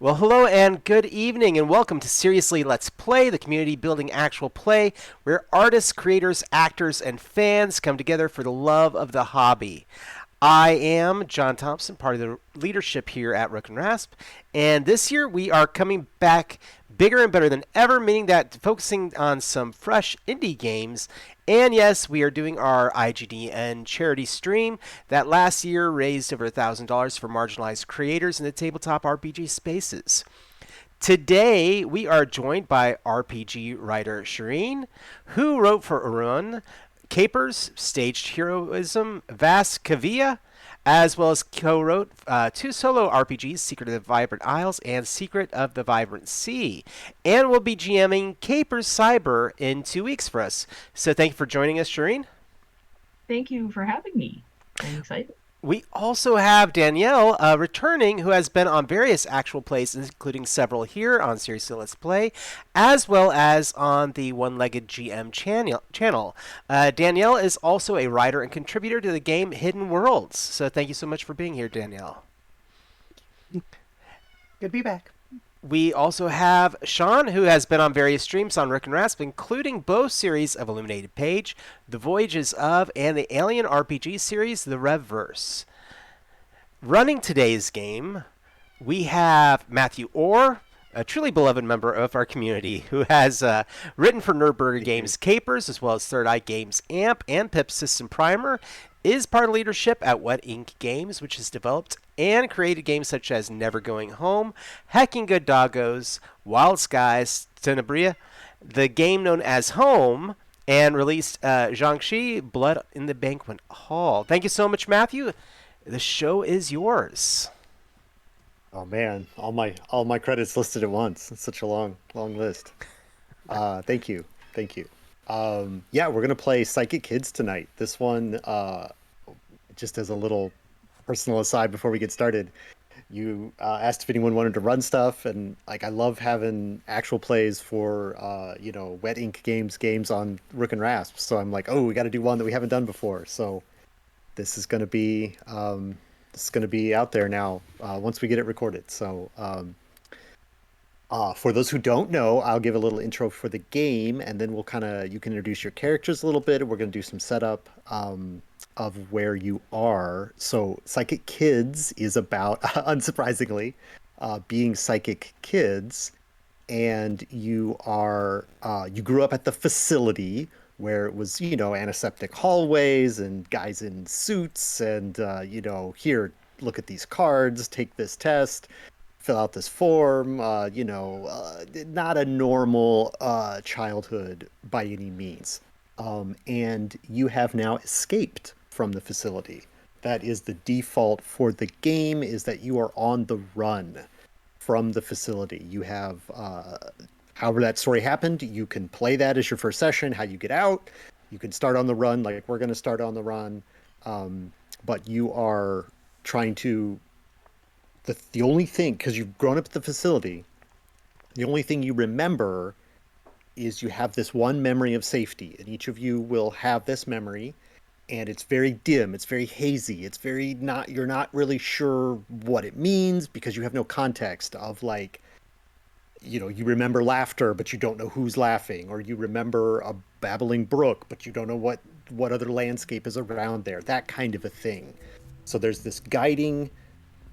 Well, hello and good evening, and welcome to Seriously Let's Play, the community building actual play where artists, creators, actors, and fans come together for the love of the hobby. I am John Thompson, part of the leadership here at Rook and Rasp, and this year we are coming back bigger and better than ever, meaning that focusing on some fresh indie games. And yes, we are doing our IGDN charity stream that last year raised over $1,000 for marginalized creators in the tabletop RPG spaces. Today, we are joined by RPG writer Shireen, who wrote for Arun, Capers, Staged Heroism, Vast Kavia, as well as co-wrote two solo RPGs, Secret of the Vibrant Isles and Secret of the Vibrant Sea, and will be GMing Capers Cyber in 2 weeks for us. So thank you for joining us, Shireen. Thank you for having me. I'm excited. We also have Danielle returning, who has been on various actual plays, including several here on Seriously Let's Play, as well as on the One-Legged GM channel. Danielle is also a writer and contributor to the game Hidden Worlds. So thank you so much for being here, Danielle. Good to be back. We also have Sean, who has been on various streams on Rick and Rasp, including both series of Illuminated Page, The Voyages of, and the Alien RPG series, The Revverse. Running today's game, we have Matthew Orr, a truly beloved member of our community, who has written for Nerdburger Games Capers, as well as Third Eye Games AMP and Pip System Primer, is part of leadership at Wet Ink Games, which has developed and created games such as Never Going Home, Hecking Good Doggos, Wild Skies, Tenebria, the game known as Home, and released Jiangxi, Blood in the Banquet Hall. Thank you so much, Matthew. The show is yours. Oh man, all my credits listed at once. It's such a long list. Thank you. Yeah, we're gonna play Psychic Kids tonight. This one, just as a little personal aside before we get started, you asked if anyone wanted to run stuff, and like I love having actual plays for Wet Ink games on Rook and Rasp. So I'm like, oh, we got to do one that we haven't done before. So this is gonna be out there now once we get it recorded. So. For those who don't know, I'll give a little intro for the game, and then you can introduce your characters a little bit. We're going to do some setup of where you are. So, Psychic Kids is about, unsurprisingly, being psychic kids, and you grew up at the facility where it was, antiseptic hallways and guys in suits, and here, look at these cards, take this test. Fill out this form, not a normal childhood by any means. And you have now escaped from the facility. That is the default for the game, is that you are on the run from the facility. You have, however that story happened, you can play that as your first session, how you get out. You can start on the run, like we're going to start on the run. But you are trying to... The only thing, because you've grown up at the facility, the only thing you remember is you have this one memory of safety, and each of you will have this memory, and it's very dim, it's very hazy, it's very not, you're not really sure what it means because you have no context of you remember laughter, but you don't know who's laughing, or you remember a babbling brook, but you don't know what other landscape is around there, that kind of a thing. So there's this guiding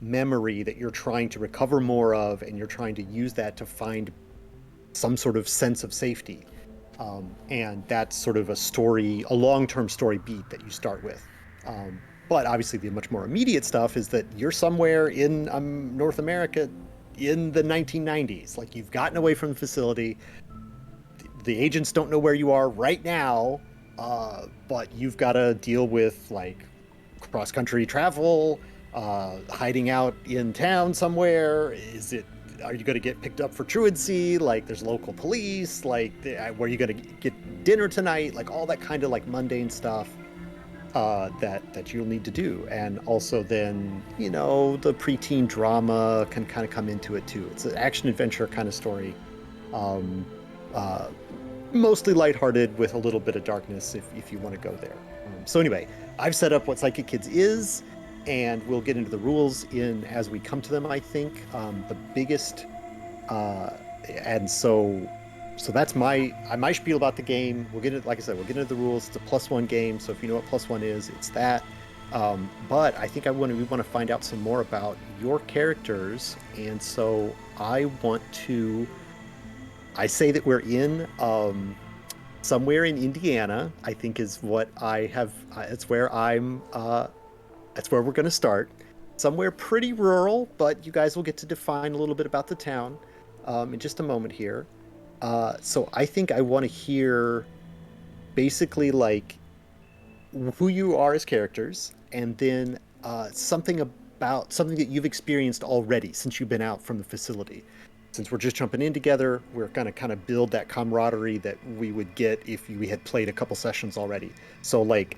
memory that you're trying to recover more of, and you're trying to use that to find some sort of sense of safety, and that's sort of a long-term story beat that you start with, but obviously the much more immediate stuff is that you're somewhere in North America in the 1990s. Like, you've gotten away from the facility, the agents don't know where you are right now, but you've got to deal with cross-country travel, hiding out in town somewhere. Are you going to get picked up for truancy? There's local police, where are you going to get dinner tonight? All that kind of mundane stuff that you'll need to do. And also then, the preteen drama can kind of come into it too. It's an action adventure kind of story. Mostly lighthearted with a little bit of darkness if you want to go there. So anyway, I've set up what Psychic Kids is. and we'll get into the rules in as we come to them. I think the biggest, uh, and so that's my spiel about the game. We'll get it. Like I said, we'll get into the rules. It's a +1 game, so if you know what +1 is, it's that. But I think we want to find out some more about your characters, and so I say that we're in somewhere in Indiana. I think is what I have. It's where I'm. That's where we're going to start. Somewhere pretty rural, but you guys will get to define a little bit about the town in just a moment here. So I think I want to hear basically like who you are as characters, and then something that you've experienced already since you've been out from the facility. Since we're just jumping in together, we're going to kind of build that camaraderie that we would get if we had played a couple sessions already. So like,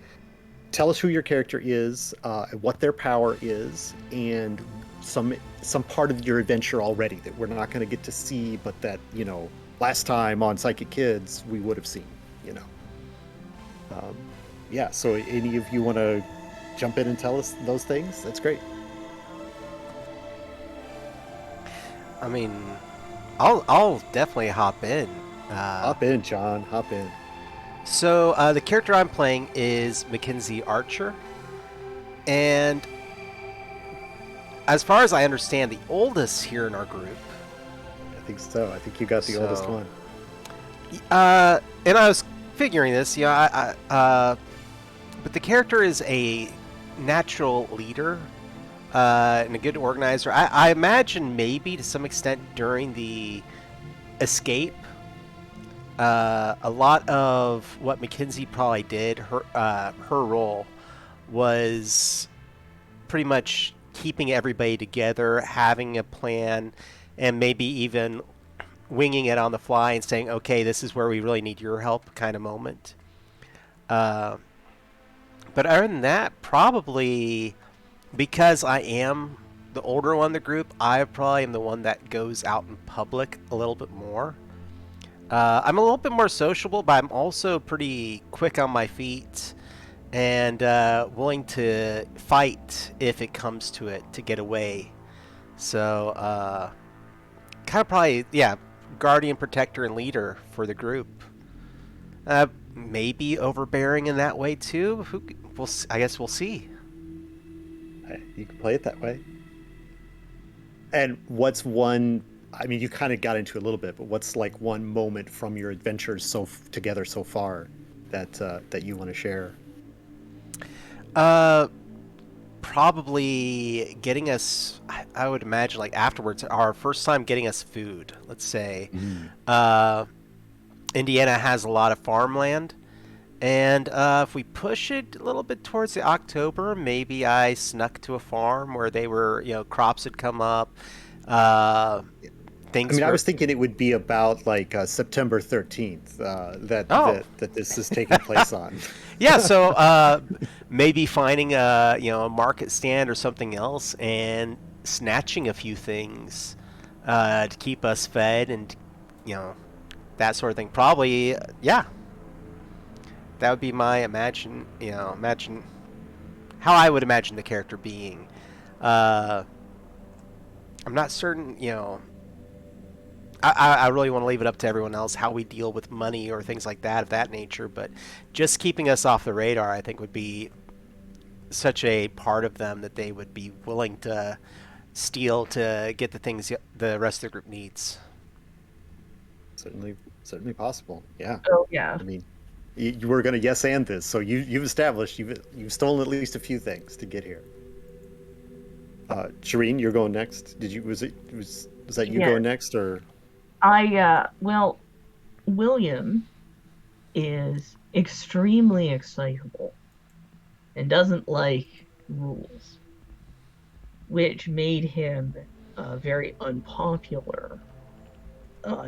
tell us who your character is, what their power is, and some part of your adventure already that we're not going to get to see, but that, last time on Psychic Kids we would have seen, yeah, so any of you want to jump in and tell us those things? That's great. I mean, I'll definitely hop in. Hop in, John. Hop in. So the character I'm playing is Mackenzie Archer, and as far as I understand, the oldest here in our group. I think so. I think you got the oldest one. And I was figuring this, but the character is a natural leader and a good organizer. I imagine maybe to some extent during the escape, a lot of what Mackenzie probably did, her role was pretty much keeping everybody together, having a plan, and maybe even winging it on the fly and saying, okay, this is where we really need your help kind of moment. But other than that, probably because I am the older one in the group, I probably am the one that goes out in public a little bit more. I'm a little bit more sociable, but I'm also pretty quick on my feet and willing to fight if it comes to it to get away. So, kind of probably, yeah, guardian, protector, and leader for the group. Maybe overbearing in that way too. I guess we'll see. You can play it that way. And what's one? I mean, you kind of got into it a little bit, but what's like one moment from your adventures together so far that you want to share? Probably getting us. I would imagine like afterwards, our first time getting us food. Let's say, Indiana has a lot of farmland, and if we push it a little bit towards the October, maybe I snuck to a farm where they were, crops had come up. I was thinking it would be about like September 13th that this is taking place on. Yeah, so maybe finding a market stand or something else and snatching a few things to keep us fed and that sort of thing. Probably, yeah. That would be my imagine how I would imagine the character being. I'm not certain, I really want to leave it up to everyone else how we deal with money or things like that of that nature, but just keeping us off the radar, I think, would be such a part of them that they would be willing to steal to get the things the rest of the group needs. Certainly possible. Yeah. Oh yeah. I mean, you were going to yes and this, so you've established you've stolen at least a few things to get here. Shireen, you're going next. Was that you going next or? Well, William is extremely excitable and doesn't like rules, which made him very unpopular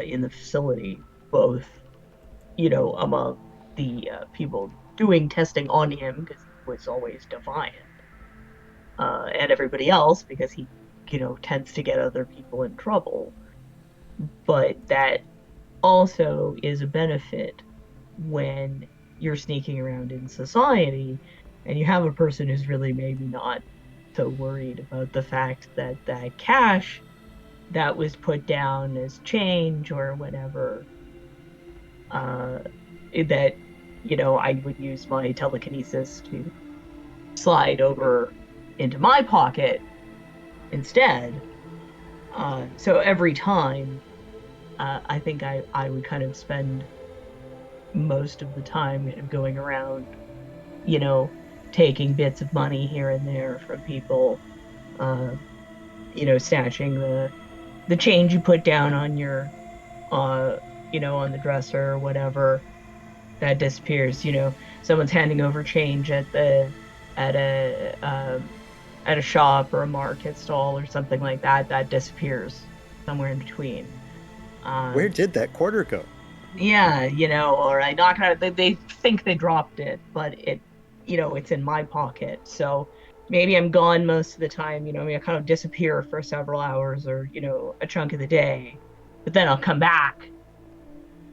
in the facility, both, among the people doing testing on him because he was always defiant, and everybody else because he, tends to get other people in trouble. But that also is a benefit when you're sneaking around in society and you have a person who's really maybe not so worried about the fact that that cash that was put down as change or whatever, uh, that, I would use my telekinesis to slide over into my pocket instead. So every time, I think I would kind of spend most of the time kind of going around, you know, taking bits of money here and there from people, uh, snatching the change you put down on your, uh, on the dresser or whatever that disappears. Someone's handing over change at a at a shop or a market stall or something like that, that disappears somewhere in between. Where Um, did that quarter go? yeah, or I knock it out. They think they dropped it, but it's in my pocket. So maybe I'm gone most of the time. I kind of disappear for several hours or, a chunk of the day, but then I'll come back,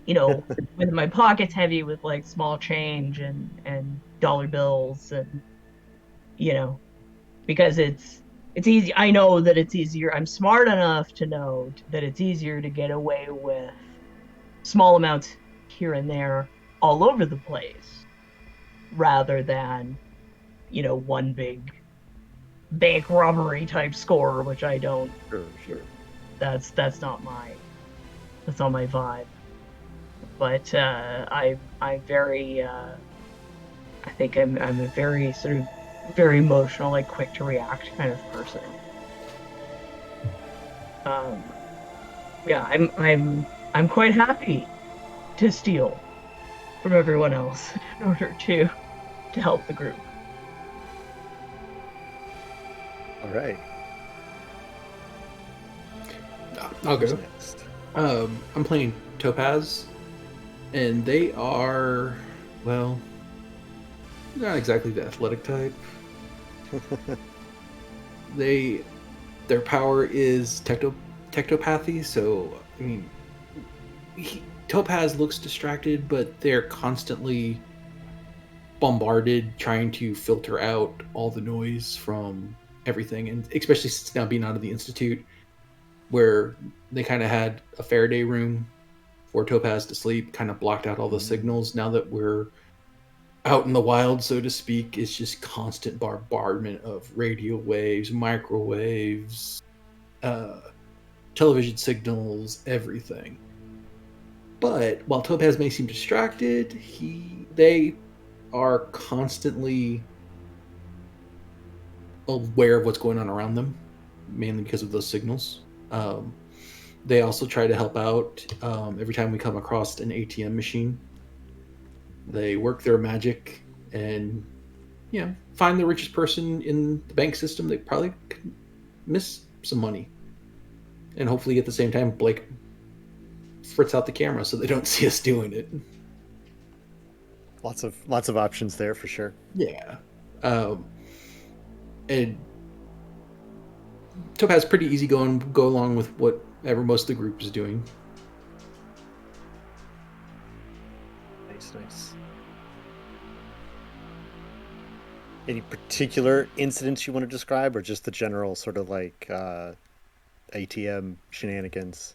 with my pockets heavy with like small change and dollar bills and, you know, because it's easy. I know that it's easier. I'm smart enough to know that it's easier to get away with small amounts here and there all over the place rather than, one big bank robbery type score, which I don't. Sure, sure. That's not my vibe. But I'm very I think I'm a very sort of very emotional, like quick to react kind of person. Um, yeah, I'm quite happy to steal from everyone else in order to help the group. All right. I'll Who's go. next? I'm playing Topaz, and they are, well, not exactly the athletic type. Their power is technopathy, so I mean, Topaz looks distracted, but they're constantly bombarded trying to filter out all the noise from everything, and especially since now being out of the institute, where they kind of had a Faraday room for Topaz to sleep, kind of blocked out all the signals. Now that we're out in the wild, so to speak, it's just constant bombardment of radio waves, microwaves, uh, television signals, everything. But while Topaz may seem distracted, they are constantly aware of what's going on around them, mainly because of those signals. They also try to help out every time we come across an ATM machine. They work their magic and find the richest person in the bank system. They probably could miss some money, and hopefully at the same time Blake fritz out the camera so they don't see us doing it. Lots of options there for sure. Yeah. And Topaz pretty easy going, go along with whatever most of the group is doing. Nice. Any particular incidents you want to describe, or just the general sort of like ATM shenanigans?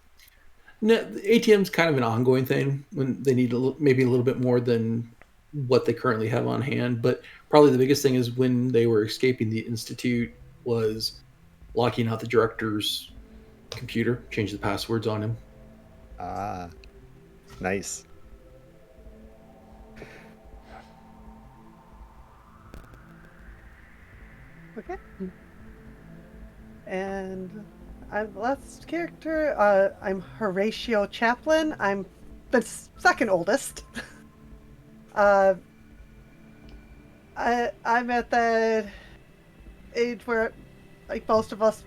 No, the ATM's kind of an ongoing thing when they need maybe a little bit more than what they currently have on hand. But probably the biggest thing is when they were escaping the institute was locking out the director's computer, change the passwords on him. Ah, nice. Okay. And I'm the last character. I'm Horatio Chaplin. I'm the second oldest. I'm at the age where, like most of us,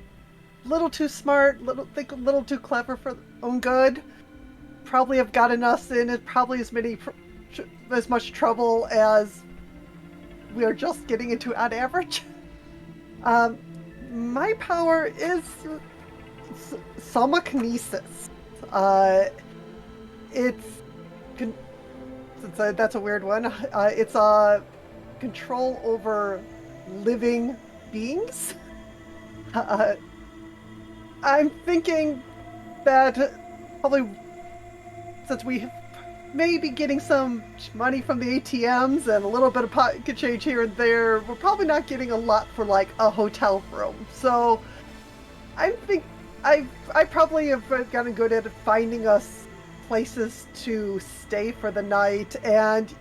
little too smart, a little too clever for own good. Probably have gotten us in probably as much trouble as we are just getting into on average. My power is Somakinesis. That's a weird one. It's control over living beings. Uh, I'm thinking that probably since we may be getting some money from the ATMs and a little bit of pocket change here and there, we're probably not getting a lot for like a hotel room. So I think I probably have gotten good at finding us places to stay for the night and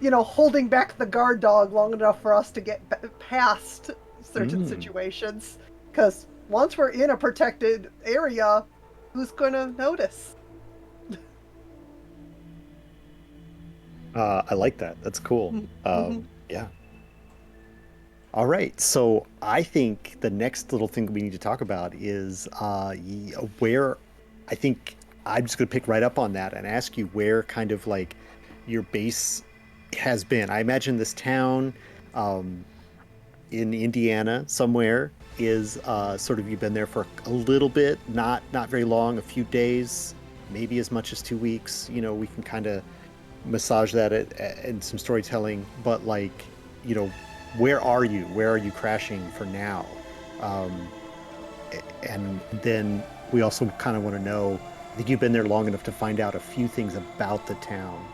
holding back the guard dog long enough for us to get past certain situations. Because once we're in a protected area, who's going to notice? I like that. That's cool. Mhm. Yeah. All right. So I think the next little thing we need to talk about is where I think I'm just going to pick right up on that and ask you where kind of like your base has been. I imagine this town in Indiana somewhere is sort of you've been there for a little bit, not very long, a few days, maybe as much as 2 weeks. We can kind of massage that in some storytelling, but like, where are you? Where are you crashing for now? And then we also kind of want to know, I think you've been there long enough to find out a few things about the town.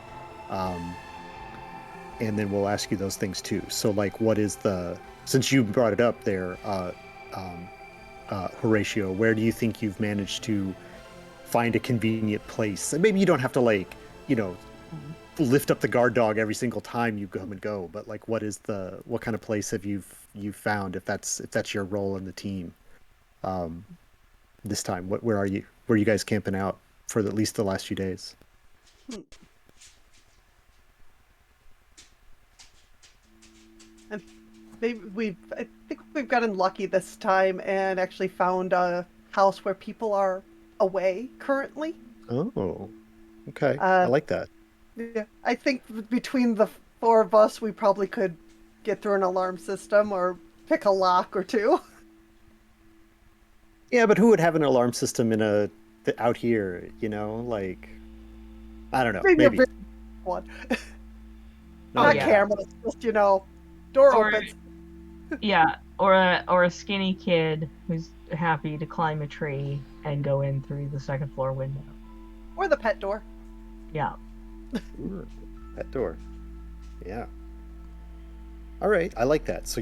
And then we'll ask you those things too. So like, since you brought it up there, Horatio, where do you think you've managed to find a convenient place? And maybe you don't have to like, lift up the guard dog every single time you come and go, but like what kind of place have you found, if that's your role in the team this time? Where are you guys camping out for at least the last few days? And I think we've gotten lucky this time and actually found a house where people are away currently. Oh, okay. I like that. Yeah, I think between the four of us, we probably could get through an alarm system or pick a lock or two. Yeah, but who would have an alarm system out here? Like, I don't know. Maybe. Maybe. A big one. No, Not yeah. cameras, just door Or- opens. Yeah, or a skinny kid who's happy to climb a tree and go in through the second floor window. Or the pet door. Yeah. Ooh, that door. Yeah. All right, I like that. So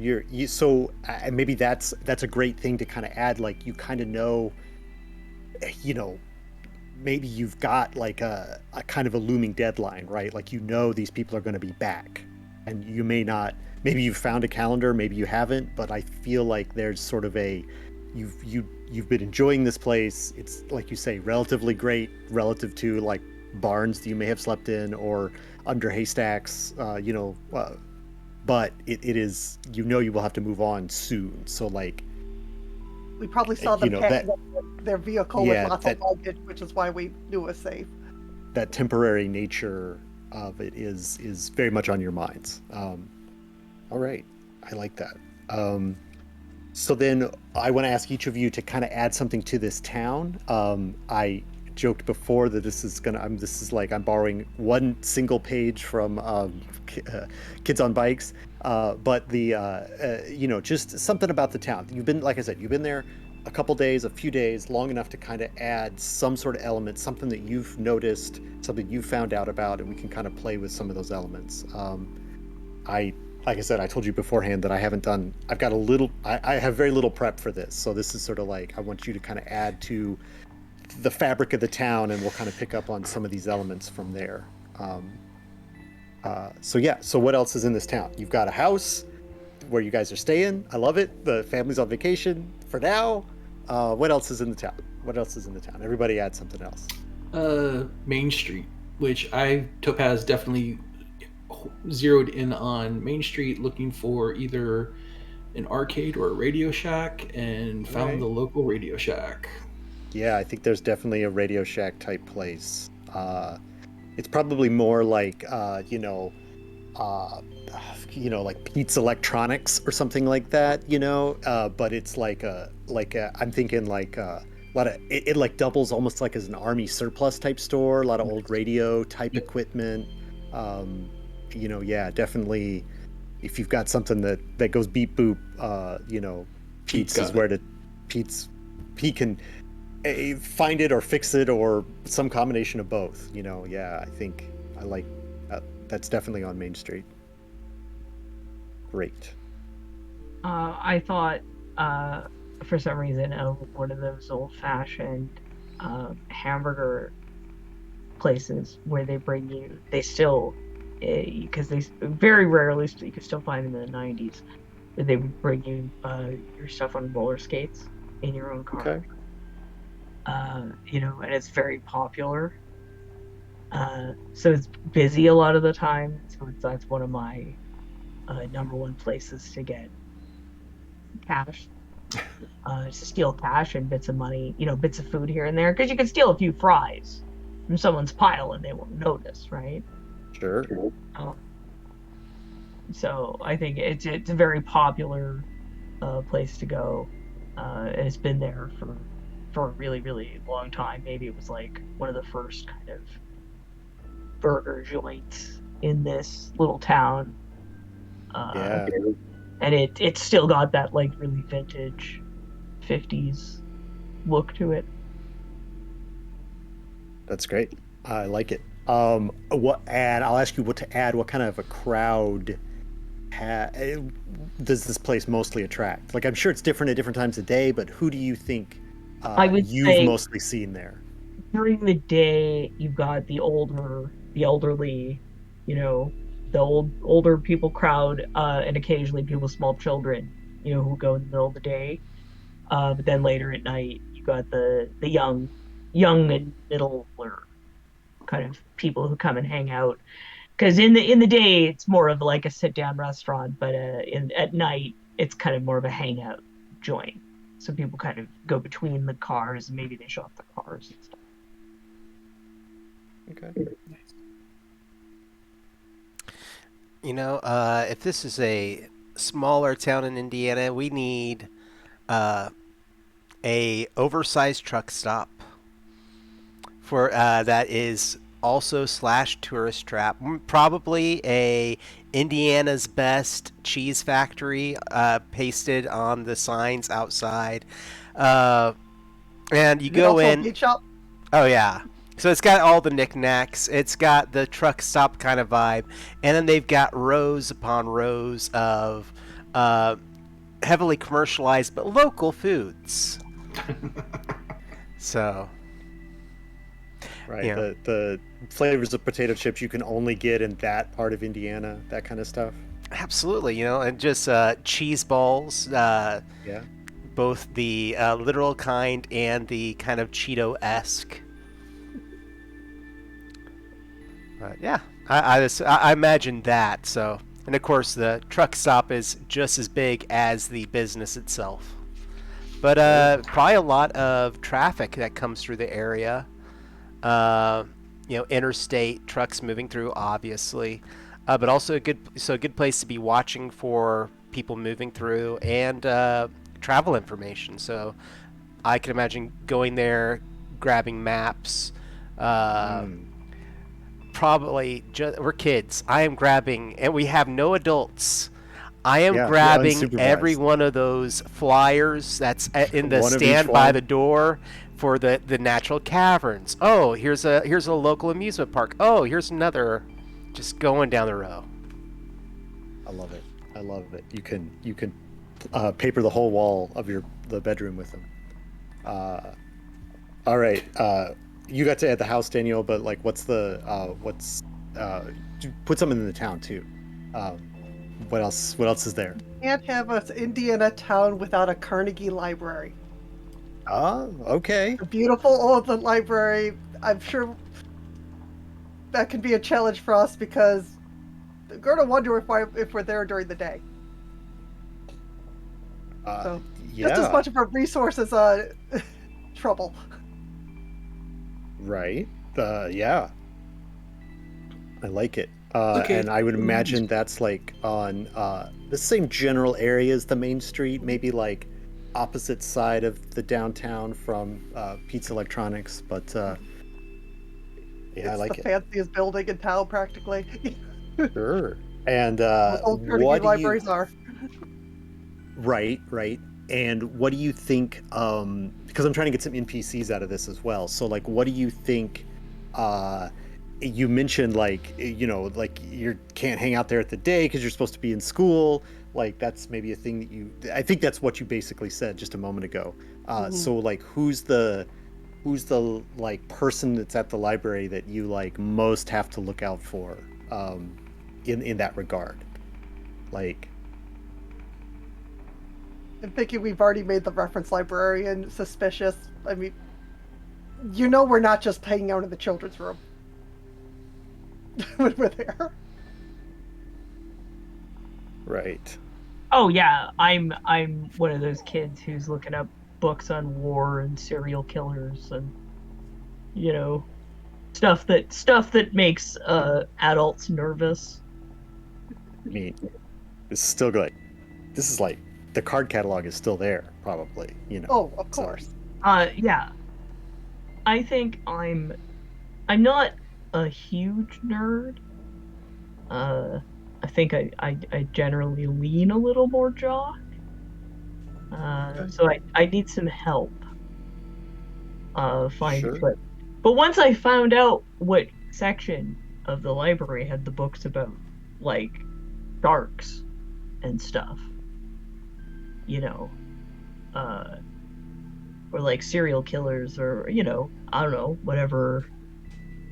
maybe that's a great thing to kind of add. Like you kind of know, maybe you've got like a kind of a looming deadline, right? Like these people are going to be back, and you may not. Maybe you've found a calendar, maybe you haven't, but I feel like there's sort of you've been enjoying this place. It's like you say, relatively great relative to like barns that you may have slept in or under haystacks, but it is, you will have to move on soon. So like, We probably saw them pack their vehicle Yeah, with lots of luggage, which is why we knew it was safe. that temporary nature of it is very much on your minds. All right, I like that. So then I want to ask each of you to kind of add something to this town. I joked before that I'm borrowing one single page from Kids on Bikes, but just something about the town. Like I said, you've been there a couple days, a few days, long enough to kind of add some sort of element, something that you've noticed, something you found out about, and we can kind of play with some of those elements. Like I said, I told you beforehand that I have very little prep for this. So this is sort of like, I want you to kind of add to the fabric of the town, and we'll kind of pick up on some of these elements from there. So what else is in this town? You've got a house where you guys are staying. I love it. The family's on vacation for now. What else is in the town? Everybody add something else. Main Street, which Topaz definitely zeroed in on Main Street, looking for either an arcade or a Radio Shack, and found the local Radio Shack. Yeah, I think there's definitely a Radio Shack type place. It's probably more like like Pete's Electronics or something like that, but it's like I'm thinking like a lot of it like doubles almost like as an army surplus type store, a lot of old radio type equipment. Definitely if you've got something that goes beep boop, Pete's is where to Pete can find it or fix it or some combination of both. Yeah, I think I like that. That's definitely on Main Street. Great. I thought, for some reason, of one of those old-fashioned hamburger places where they still, because they very rarely, you can still find them in the 90s, that they would bring you your stuff on roller skates in your own car. Okay. And it's very popular. So it's busy a lot of the time. So that's one of my number one places to get cash. To steal cash and bits of money, bits of food here and there, because you can steal a few fries from someone's pile and they won't notice, right? Sure. So I think it's a very popular place to go. And it's been there for a really, really long time. Maybe it was like one of the first kind of burger joints in this little town. Yeah. And it's still got that like really vintage 50s look to it. That's great. I like it. I'll ask you what to add. What kind of a crowd does this place mostly attract? Like, I'm sure it's different at different times of day, but who do you think you've mostly seen there? During the day, you've got the elderly, the older people crowd, and occasionally people with small children, who go in the middle of the day. But then later at night, you got the young and middler kind of people who come and hang out. Because in the day, it's more of like a sit down restaurant, but at night, it's kind of more of a hangout joint. So people kind of go between the cars, and maybe they show off their cars and stuff. Okay. Nice. If this is a smaller town in Indiana, we need a oversized truck stop for that is also / tourist trap. Probably a Indiana's best cheese factory pasted on the signs outside. And you go in. Meat shop? Oh yeah. So it's got all the knickknacks. It's got the truck stop kind of vibe, and then they've got rows upon rows of heavily commercialized but local foods. So, right, yeah. The flavors of potato chips you can only get in that part of Indiana, that kind of stuff. Absolutely, and just cheese balls. Yeah. Both the literal kind and the kind of Cheeto-esque. But yeah, I imagine that. So, and of course, the truck stop is just as big as the business itself. But probably a lot of traffic that comes through the area. Interstate trucks moving through, obviously, but also a good place to be watching for people moving through and travel information. So, I can imagine going there, grabbing maps. Probably we're kids. I am grabbing, and we have no adults. I am grabbing every one of those flyers that's in the stand by the door for the natural caverns. Oh, here's a local amusement park. Oh, here's another. Just going down the row. I love it. You can paper the whole wall of the bedroom with them. All right. You got to add the house, Daniel, but like, put something in the town too. What else is there? Can't have an Indiana town without a Carnegie Library. Oh, okay. A beautiful old library. I'm sure that can be a challenge for us because they're going to wonder if we're there during the day. So just as much of a resource as trouble. Right. Yeah. I like it. Okay. And I would imagine that's like on the same general area as the main street, maybe like opposite side of the downtown from Pizza Electronics, but I like it. It's the fanciest building in town, practically. Sure. And old Carnegie libraries are. Right. And what do you think, because I'm trying to get some NPCs out of this as well. So like, what do you think, you mentioned like, like you can't hang out there at the day because you're supposed to be in school. Like that's maybe a thing that I think that's what you basically said just a moment ago. So like, who's the like person that's at the library that you like most have to look out for, in that regard? Like, I'm thinking we've already made the reference librarian suspicious. I mean, we're not just hanging out in the children's room when we're there. right. Oh yeah, I'm one of those kids who's looking up books on war and serial killers and you know stuff that makes adults nervous. I mean, it's still good. This is like the card catalog is still there, probably. Oh, of So, course. Yeah, I think I'm not a huge nerd. I think I generally lean a little more jock. So I need some help finding. sure. But once I found out what section of the library had the books about like sharks and stuff, you know, uh, or like serial killers, or I don't know, whatever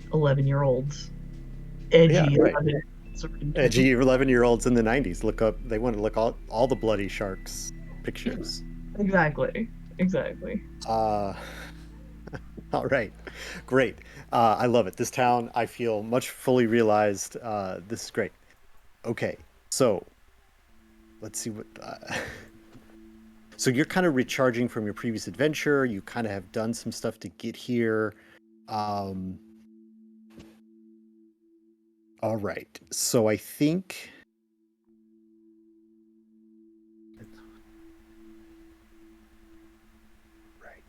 11-year-olds, Yeah, edgy right. 11 sort of Edgy 11-year-olds in the 90s look up. They want to look all the bloody sharks pictures. Exactly. Uh, all right, great. I love it. This town, I feel much fully realized. This is great. Okay, so let's see what. So you're kind of recharging from your previous adventure. You kind of have done some stuff to get here. Um, all right. So I think. Right.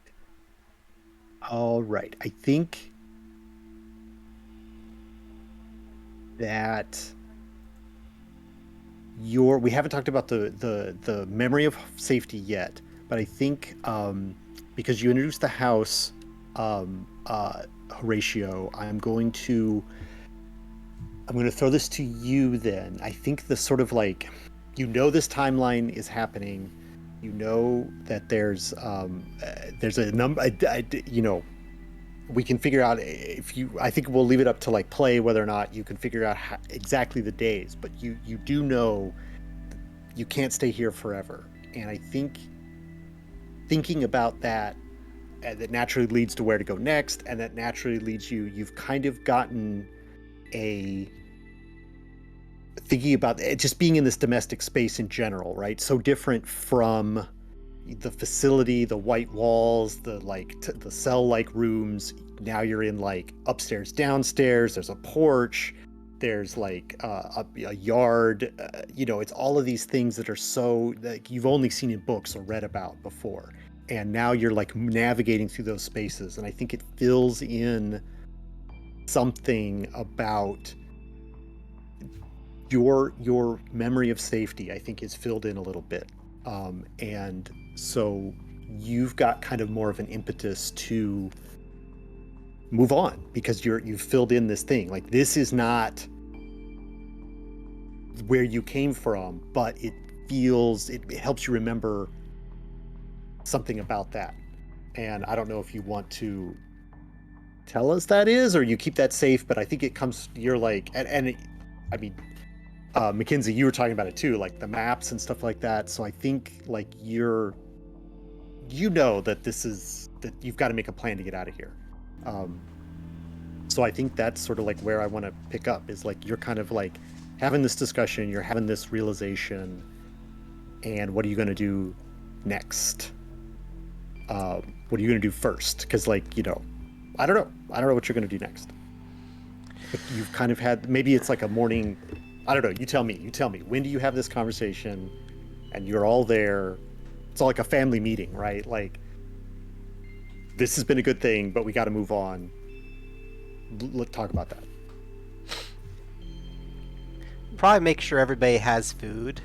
All right. I think that we haven't talked about the memory of safety yet, but I think, because you introduced the house, Horatio, I'm going to throw this to you then. I think the sort of like, this timeline is happening. That there's a number. We can figure out I think we'll leave it up to like play whether or not you can figure out exactly the days, but you do know you can't stay here forever. And I think thinking about that, that naturally leads to where to go next, and that naturally leads you've kind of gotten thinking about it just being in this domestic space in general, right? So different from the facility, the white walls, the the cell-like rooms. Now you're in like upstairs, downstairs. There's a porch. There's like a yard. It's all of these things that are so like you've only seen in books or read about before, and now you're like navigating through those spaces. And I think it fills in something about your memory of safety. I think is filled in a little bit, and so you've got kind of more of an impetus to move on because you've filled in this thing. Like, this is not where you came from, but it helps you remember something about that. And I don't know if you want to tell us that is, or you keep that safe, but I think you're like, I mean, Mackenzie, you were talking about it too, like the maps and stuff like that. So I think like that you've got to make a plan to get out of here. So I think that's sort of like where I want to pick up, is like you're kind of like having this discussion, you're having this realization, and what are you going to do next? What are you going to do first? Because I don't know what you're going to do next. But you've kind of had, maybe it's like a morning, I don't know, you tell me, when do you have this conversation and you're all there? It's all like a family meeting, right? Like, this has been a good thing, but we got to move on. Let's talk about that. Probably make sure everybody has food.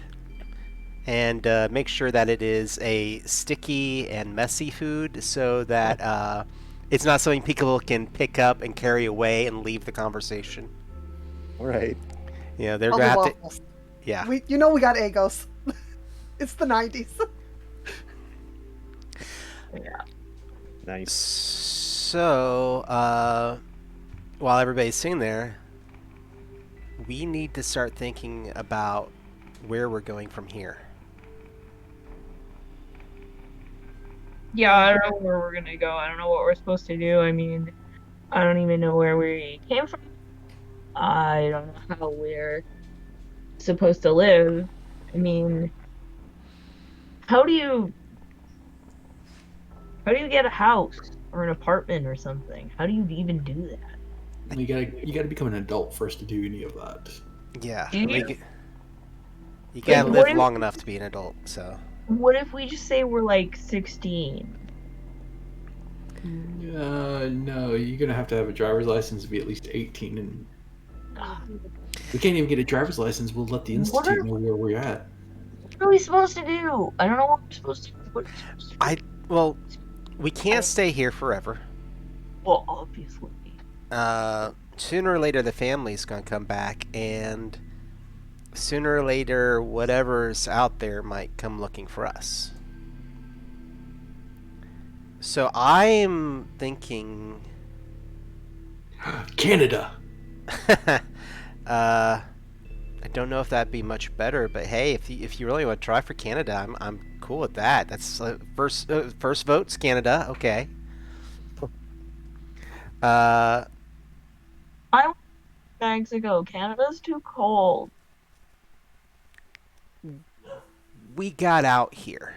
and make sure that it is a sticky and messy food so that it's not something people can pick up and carry away and leave the conversation. All right. You know, they're I'll gonna do have to. waffles. Yeah. We got Egos. It's the 90s. Yeah. Nice. So, while everybody's sitting there, we need to start thinking about where we're going from here. Yeah, I don't know where we're gonna go. I don't know what we're supposed to do. I mean, I don't even know where we came from. I don't know how we're supposed to live. I mean, how do you get a house or an apartment or something? How do you even do that? You gotta become an adult first to do any of that. Yeah. Do you? You gotta what live if- long enough to be an adult, so. What if we just say we're like 16? No, you're gonna have to have a driver's license to be at least 18, and Ugh, we can't even get a driver's license. We'll let the What institute are- know where we're at. What are we supposed to do? I don't know what we're supposed to do. What are we supposed to do? Well, we can't stay here forever. Well, obviously. Sooner or later, the family's gonna come back, and sooner or later, whatever's out there might come looking for us. So I'm thinking, Canada. I don't know if that'd be much better, but hey, if you really want to try for Canada, I'm cool with that. That's first vote's Canada. Okay. I want bags ago. Canada's too cold. We got out here.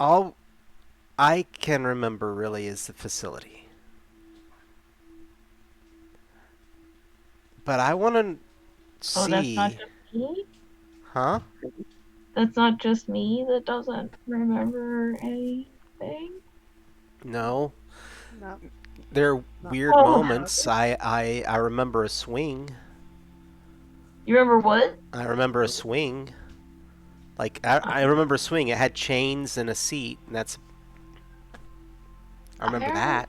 All I can remember really is the facility. But I want to Oh, that's see. not just me? Huh? That's not just me that doesn't remember anything? No. No. There are weird Oh. moments. I remember a swing. You remember what? I remember a swing. Like, I remember a swing. It had chains and a seat, and that's... I remember that.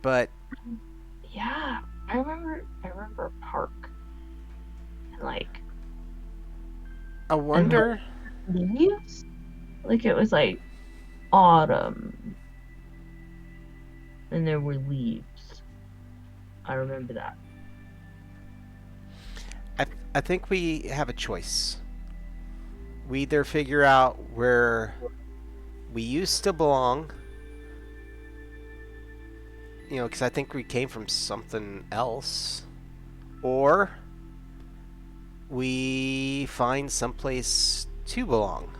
But... Yeah, I remember a park. And like I wonder... leaves? Like it was like autumn. And there were leaves. I remember that. I think we have a choice. We either figure out where we used to belong, you know, because I think we came from something else, or we find someplace to belong.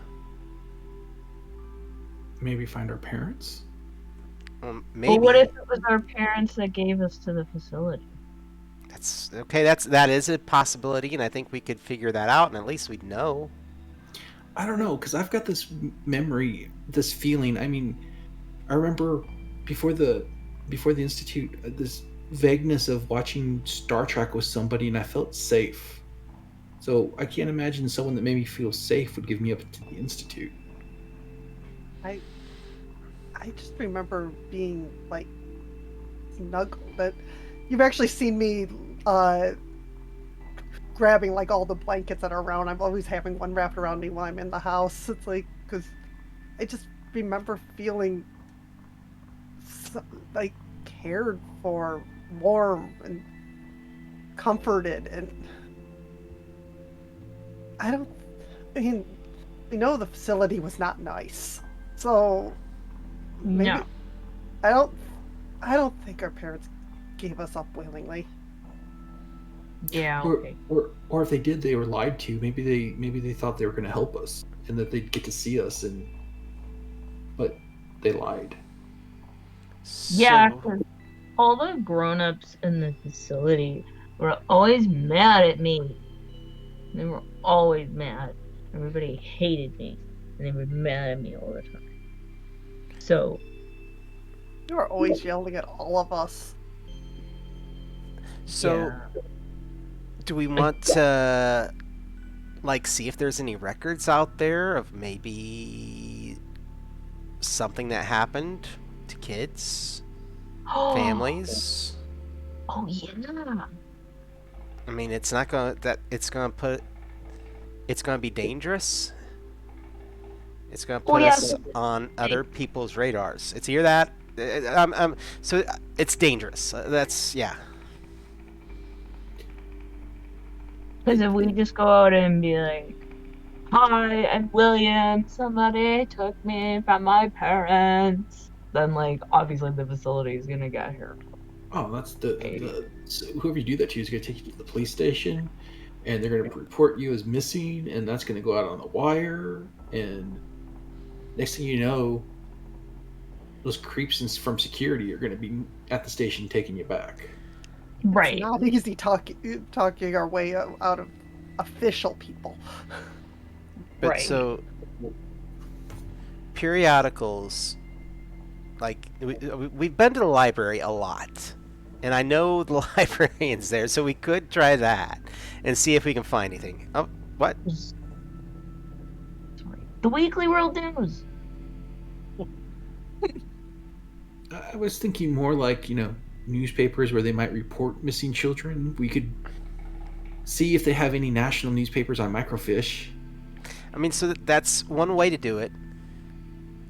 Maybe find our parents. Maybe. But what if it was our parents that gave us to the facility? That's okay. That is a possibility, and I think we could figure that out, and at least we'd know. I don't know, because I've got this memory, this feeling. I mean, I remember before the institute, this vagueness of watching Star Trek with somebody, and I felt safe. So I can't imagine someone that made me feel safe would give me up to the institute. I just remember being like snuggled. But you've actually seen me grabbing like all the blankets that are around. I'm always having one wrapped around me while I'm in the house. It's like, because I just remember feeling like cared for, warm and comforted. And I mean, we know the facility was not nice, so maybe No. I don't think our parents gave us up willingly. Yeah, Or, okay. or if they did, they were lied to. Maybe they thought they were going to help us and that they'd get to see us, but they lied. Yeah, So- 'cause all the grown-ups in the facility were always mad at me. They were always mad. Everybody hated me, and they were mad at me all the time. So, You were always yelling at all of us. So, yeah. Do we want to, like, see if there's any records out there of maybe something that happened to kids, families? Oh yeah. I mean, it's not it's gonna be dangerous. It's gonna put us on other people's radars. It's either that, so it's dangerous. That's yeah. Because if we just go out and be like, "Hi, I'm William. Somebody took me from my parents," then like obviously the facility is gonna get here. Oh, that's so whoever you do that to is going to take you to the police station, and they're going to report you as missing, and that's going to go out on the wire, and next thing you know, those creeps from security are going to be at the station taking you back. Right. It's not easy talking our way out of official people. But Right. so periodicals, like we've been to the library a lot, and I know the librarian's there, so we could try that and see if we can find anything. Oh, what? Sorry. The Weekly World News. I was thinking more like, newspapers where they might report missing children. We could see if they have any national newspapers on microfiche. I mean, so that's one way to do it.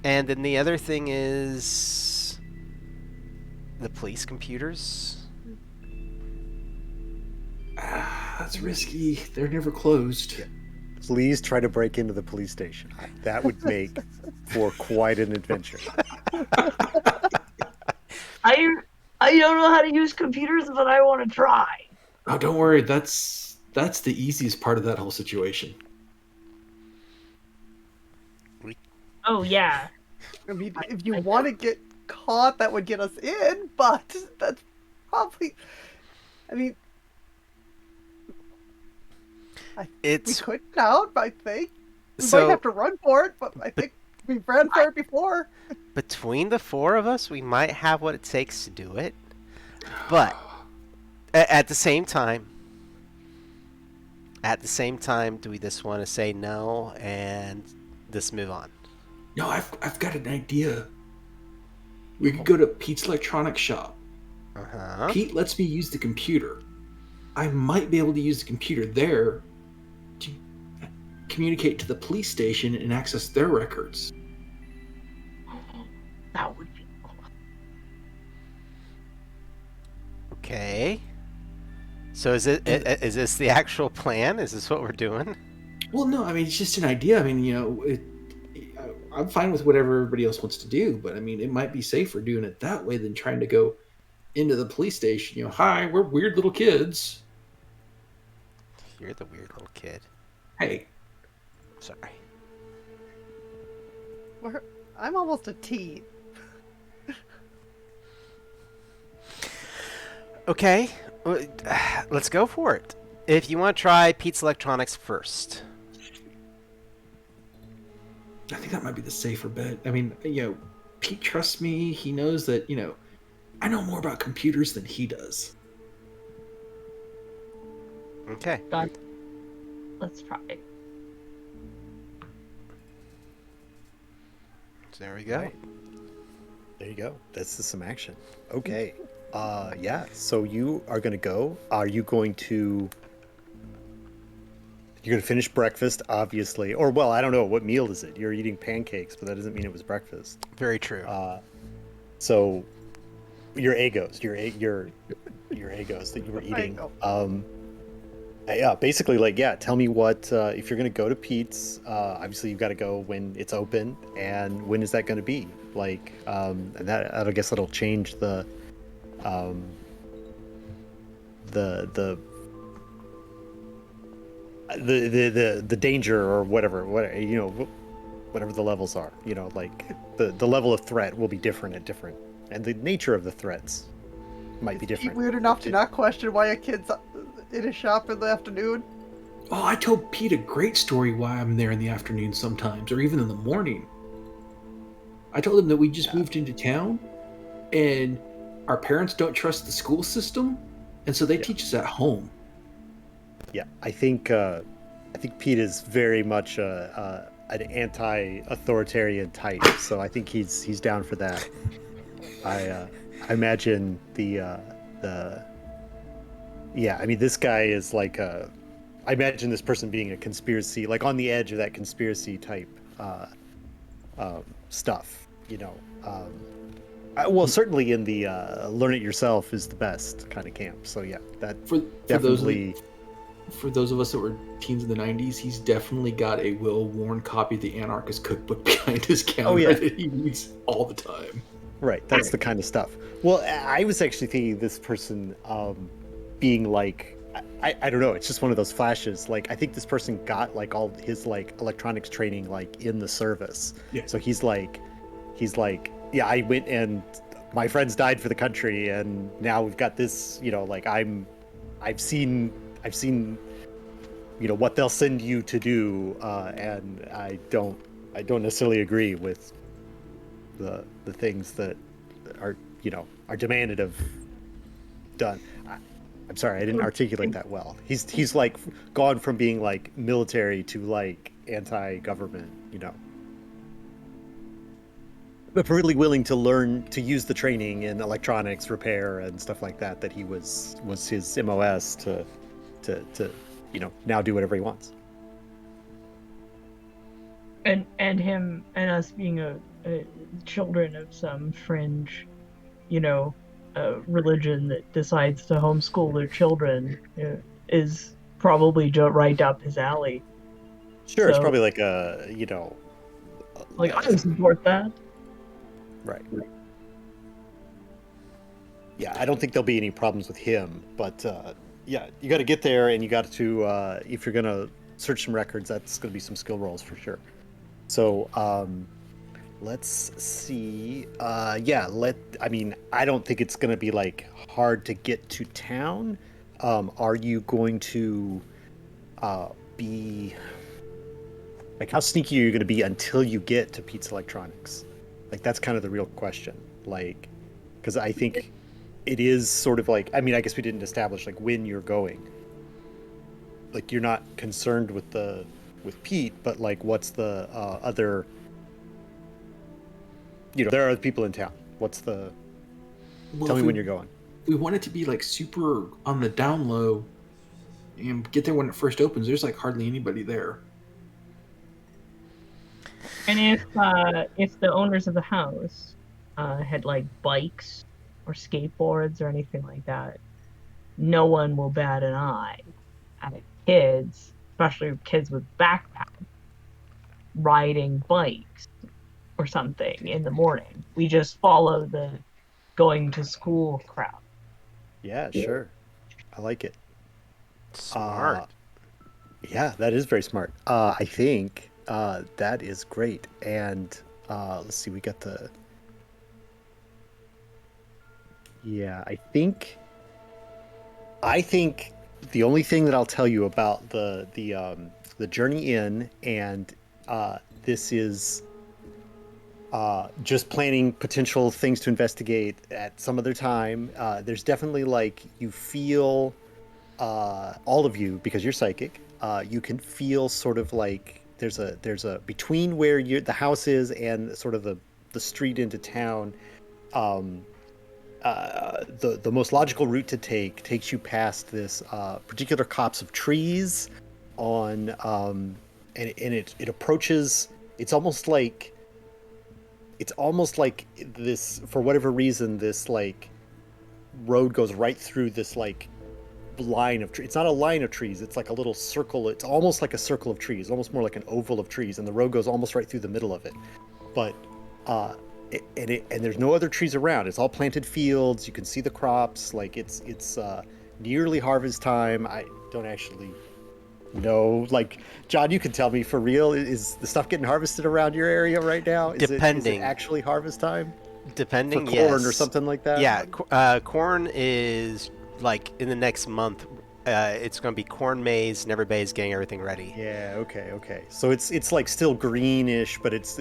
And then the other thing is the police computers. That's risky. They're never closed. Please try to break into the police station. That would make for quite an adventure. I don't know how to use computers, but I want to try. Oh, don't worry. That's the easiest part of that whole situation. Oh yeah. I mean, if you want to get caught, that would get us in, but that's probably. I mean, we could count, I think. We might have to run for it, but I think we've ran for it before. Between the four of us, we might have what it takes to do it. But at the same time, do we just want to say no and just move on? No, I've got an idea. We could go to Pete's electronics shop. Uh-huh. Pete lets me use the computer. I might be able to use the computer there to communicate to the police station and access their records. That would be cool. Okay. So is this the actual plan? Is this what we're doing? Well, no, I mean, it's just an idea. I mean, I'm fine with whatever everybody else wants to do, but I mean, it might be safer doing it that way than trying to go into the police station. Hi, we're weird little kids. You're the weird little kid. Hey. Sorry. I'm almost a teen. Okay, let's go for it. If you want to try Pete's Electronics first. I think that might be the safer bet. I mean, Pete trusts me. He knows that, I know more about computers than he does. Okay. Done. Let's try. So there we go. Right. There you go. That's some action. Okay. Yeah. So you are going to go. Are you going to... You're going to finish breakfast, obviously. Or, well, I don't know. What meal is it? You're eating pancakes, but that doesn't mean it was breakfast. Very true. So your Eggos, your Eggos that you were eating. Yeah, basically, tell me what, if you're going to go to Pete's, obviously you've got to go when it's open, and when is that going to be? And that, I guess that'll change the danger or whatever the levels are, the level of threat will be different and the nature of the threats might be different. Weird enough to not question why a kid's in a shop in the afternoon. Oh, I told Pete a great story why I'm there in the afternoon sometimes, or even in the morning. I told him that we just moved into town, and our parents don't trust the school system, and so they teach us at home. Yeah, I think Pete is very much an anti-authoritarian type, so I think he's down for that. I imagine the yeah, I mean this guy is like I imagine this person being a conspiracy, like on the edge of that conspiracy type stuff, you know. Well, certainly in the learn it yourself is the best kind of camp. So yeah, that definitely. For those of us that were teens in the 90s, he's definitely got a well-worn copy of the Anarchist Cookbook behind his counter that he reads all the time. Right, that's the kind of stuff. Well, I was actually thinking this person being like, I don't know, it's just one of those flashes. Like, I think this person got like all his like electronics training like in the service. Yeah. So he's like, yeah, I went and my friends died for the country, and now we've got this, you know, like I've seen, you know, what they'll send you to do, and I don't necessarily agree with the things that are, you know, are demanded of done. I'm sorry, I didn't articulate that well. He's like gone from being like military to like anti-government, you know, but really willing to learn to use the training in electronics repair and stuff like that he was his MOS to you know, now do whatever he wants. And him and us being a children of some fringe, you know, religion that decides to homeschool their children is probably right up his alley. Sure, so, it's probably like a, you know, like I would support that. Right. Yeah, I don't think there'll be any problems with him, but yeah, you got to get there, and you got to if you're gonna search some records, that's gonna be some skill rolls for sure. So let's see. Yeah, I mean, I don't think it's gonna be like hard to get to town. Are you going to be like, how sneaky are you going to be until you get to Pete's Electronics? Like, that's kind of the real question. Like, because I think it is sort of like, I mean, I guess we didn't establish like when you're going. Like, you're not concerned with Pete, but like, what's the other, you know, there are other people in town. What's the, tell me when you're going. We want it to be like super on the down low and get there when it first opens. There's like hardly anybody there. And if the owners of the house had like bikes or skateboards or anything like that, no one will bat an eye at kids, especially kids with backpacks, riding bikes or something in the morning. We just follow the going to school crowd. Yeah, sure. I like it. Smart. Yeah, that is very smart. I think that is great. And let's see, we got the... Yeah, I think the only thing that I'll tell you about the journey in, and this is just planning potential things to investigate at some other time. There's definitely like, you feel, all of you, because you're psychic, you can feel sort of like there's a between where the house is and sort of the street into town. The most logical route to take takes you past this particular copse of trees on and it approaches. It's almost like this, for whatever reason, this like road goes right through this like line of trees. It's not a line of trees, it's like a little circle. It's almost like a circle of trees, almost more like an oval of trees, and the road goes almost right through the middle of it. But and there's no other trees around. It's all planted fields. You can see the crops. Like it's nearly harvest time. I don't actually know. Like, John, you can tell me for real. Is the stuff getting harvested around your area right now? Is it actually harvest time? Depending, for corn yes. or something like that. Yeah, corn is like in the next month. It's going to be corn maze, and everybody's getting everything ready. Yeah. Okay. So it's like still greenish, but it's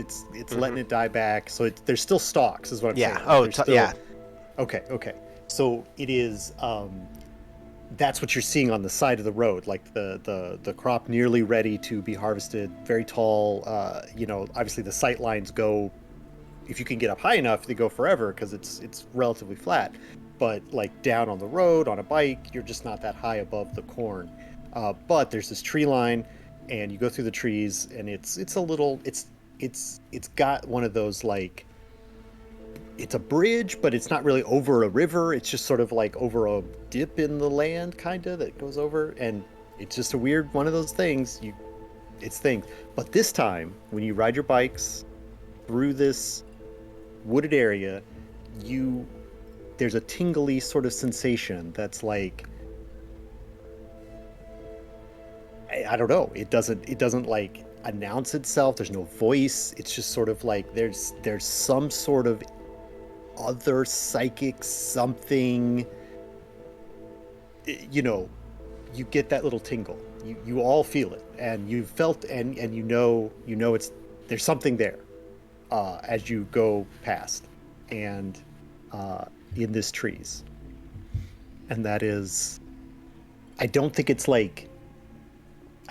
letting it die back. So there's still stalks, is what I'm saying. Yeah. Yeah. Okay. So it is. that's what you're seeing on the side of the road, like the crop nearly ready to be harvested, very tall. Obviously the sight lines go, if you can get up high enough, they go forever because it's relatively flat. But like down on the road on a bike, you're just not that high above the corn. But there's this tree line, and you go through the trees, and it's got one of those, like, it's a bridge, but it's not really over a river. It's just sort of like over a dip in the land, kind of, that goes over, and it's just a weird one of those things. It's things. But this time, when you ride your bikes through this wooded area, there's a tingly sort of sensation that's like, I don't know. It doesn't like announce itself. There's no voice. It's just sort of like there's some sort of other psychic something. You get that little tingle. You all feel it, and you felt, and you know there's something there as you go past, and in this trees, and that is, I don't think it's like.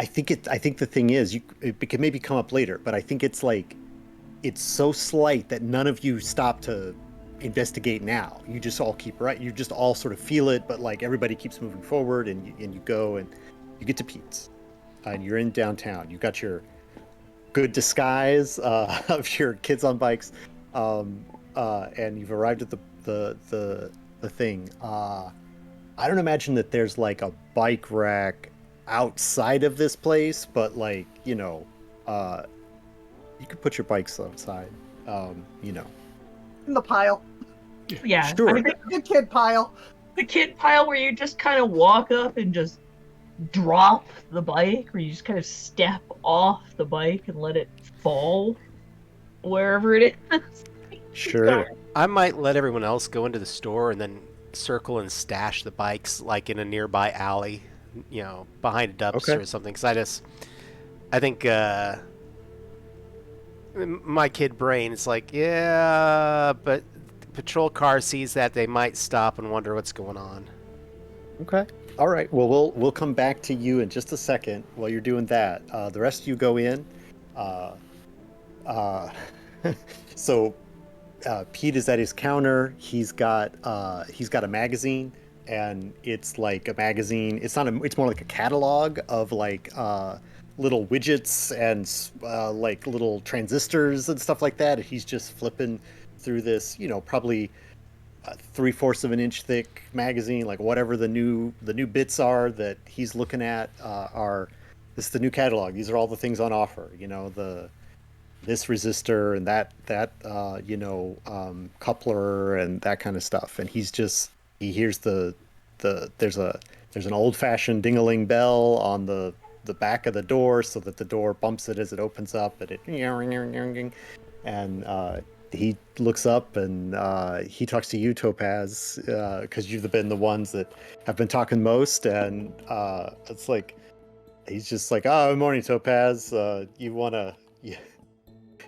I think the thing is, it can maybe come up later, but I think it's like, it's so slight that none of you stop to investigate now. You just all keep right. You just all sort of feel it, but like everybody keeps moving forward, and you go and you get to Pete's, and you're in downtown. You got your good disguise of your kids on bikes, and you've arrived at the thing. I don't imagine that there's like a bike rack outside of this place, but like, you could put your bikes outside, In the pile. Yeah. Sure. I mean, The kid pile. the kid pile where you just kind of walk up and just drop the bike, or you just kind of step off the bike and let it fall wherever it is. Sure. I might let everyone else go into the store and then circle and stash the bikes like in a nearby alley, behind a dumpster Okay. or something. Because I think my kid brain is like, yeah, but the patrol car sees that, they might stop and wonder what's going on. Okay. All right. Well, we'll come back to you in just a second while you're doing that. The rest of you go in. So Pete is at his counter. He's got a magazine, and it's like a magazine. It's more like a catalog of like little widgets and like little transistors and stuff like that. And he's just flipping through this, probably 3/4 of an inch thick magazine, like whatever the new bits are that he's looking at this is the new catalog. These are all the things on offer. This resistor and that coupler and that kind of stuff. And he hears there's an old fashioned ding-a-ling bell on the back of the door, so that the door bumps it as it opens up, and he looks up and he talks to you, Topaz, because you've been the ones that have been talking most, and it's like, he's just like, oh, morning, Topaz. You wanna? Yeah.